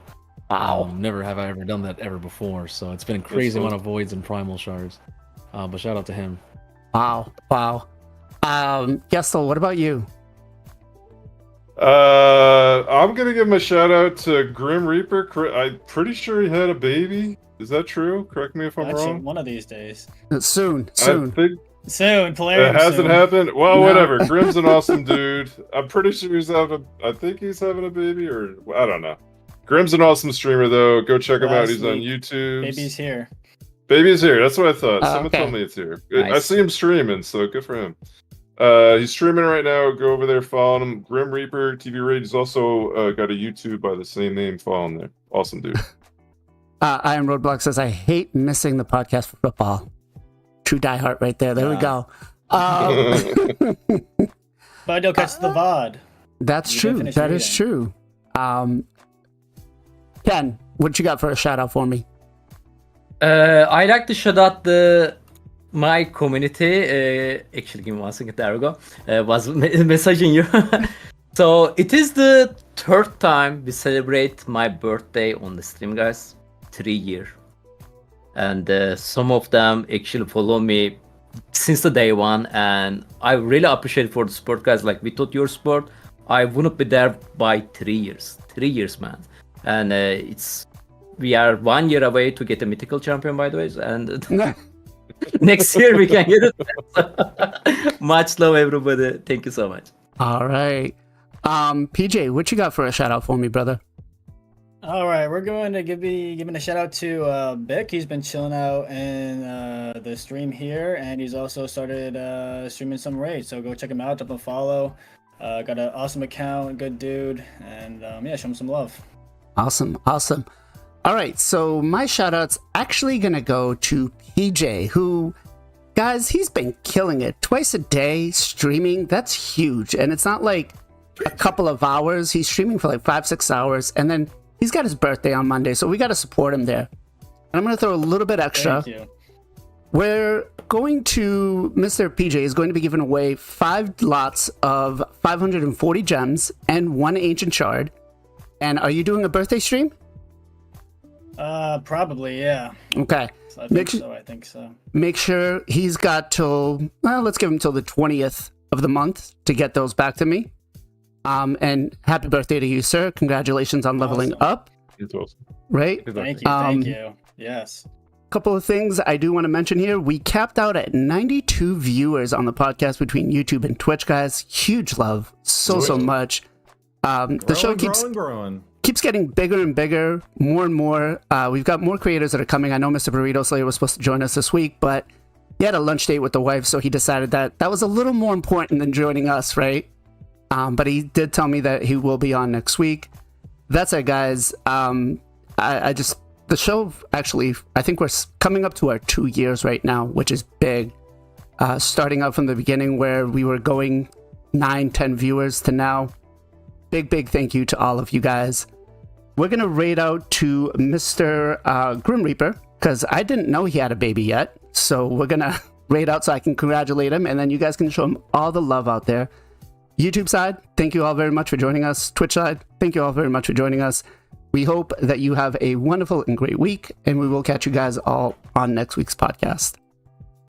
never have I ever done that ever before. So it's been a crazy amount of voids and primal shards. But shout out to him.
Wow. Gestal, what about you?
I'm gonna give him a shout out to Grim Reaper. I'm pretty sure he had a baby. Is that true? Correct me if I'm
Actually,
wrong.
one of these days.
Soon.
I think
Soon, Plarium.
it hasn't
soon.
happened. Well,
No.
whatever. Grim's an awesome dude. I'm pretty sure I think he's having a baby, or I don't know. Grim's an awesome streamer, though. Go check him out.
Last
He's on
week,
YouTube.
Baby's here.
Baby's here. That's what I thought.
Oh,
Someone
okay.
told me it's here. I
Nice.
see him streaming, so good for him. He's streaming right now. Go over there, follow him. Grim Reaper TV Raid. He's also got a YouTube by the same name. Follow him there. Awesome dude.
I am Roadblock says, I hate missing the podcast for football. True diehard right there. There we go.
But don't catch the VOD.
That's
You
true.
didn't finish
That is
reading.
true. Ken, what you got for a shout out for me?
I like to shout out my community. Actually, give me 1 second. There we go. Was messaging you. So it is the third time we celebrate my birthday on the stream, guys. 3 year. And some of them actually follow me since the day one, and I really appreciate for the sport, guys. Like without your sport, I wouldn't be there by 3 years. 3 years, man. And we are 1 year away to get a mythical champion, by the way. And next year we can get it. Much love, everybody. Thank you so much.
All right. PJ, what you got for a shout out for me, brother?
All right, we're going to giving a shout out to Bick. He's been chilling out in the stream here, and he's also started streaming some raids. So go check him out, drop a follow. Got an awesome account, good dude, and yeah, show him some love.
Awesome. All right, so my shout out's actually gonna go to PJ, who, guys, he's been killing it twice a day streaming. That's huge, and it's not like a couple of hours. He's streaming for like 5-6 hours, and then he's got his birthday on Monday, so we got to support him there. And I'm going to throw a little bit extra.
Thank you.
We're going to, Mr. PJ is going to be giving away 5 lots of 540 gems and 1 ancient shard. And are you doing a birthday stream?
Probably, yeah.
Okay.
I think so.
Make sure he's got till, well, let's give him till the 20th of the month to get those back to me. And happy birthday to you, sir. Congratulations on leveling up.
It's awesome.
Right?
Thank you. Yes.
Couple of things I do want to mention here. We capped out at 92 viewers on the podcast between YouTube and Twitch, guys. Huge love. So much. The show keeps getting bigger and bigger, more and more. We've got more creators that are coming. I know Mr. Burrito Slayer was supposed to join us this week, but he had a lunch date with the wife, so he decided that was a little more important than joining us, right? But he did tell me that he will be on next week. That's it, guys. The show, actually, I think we're coming up to our 2 years right now, which is big. Starting out from the beginning where we were going 9-10 viewers to now. Big thank you to all of you guys. We're going to raid out to Mr. Grim Reaper, because I didn't know he had a baby yet. So we're going to raid out so I can congratulate him, and then you guys can show him all the love out there. YouTube side, thank you all very much for joining us. Twitch side, thank you all very much for joining us. We hope that you have a wonderful and great week, and we will catch you guys all on next week's podcast.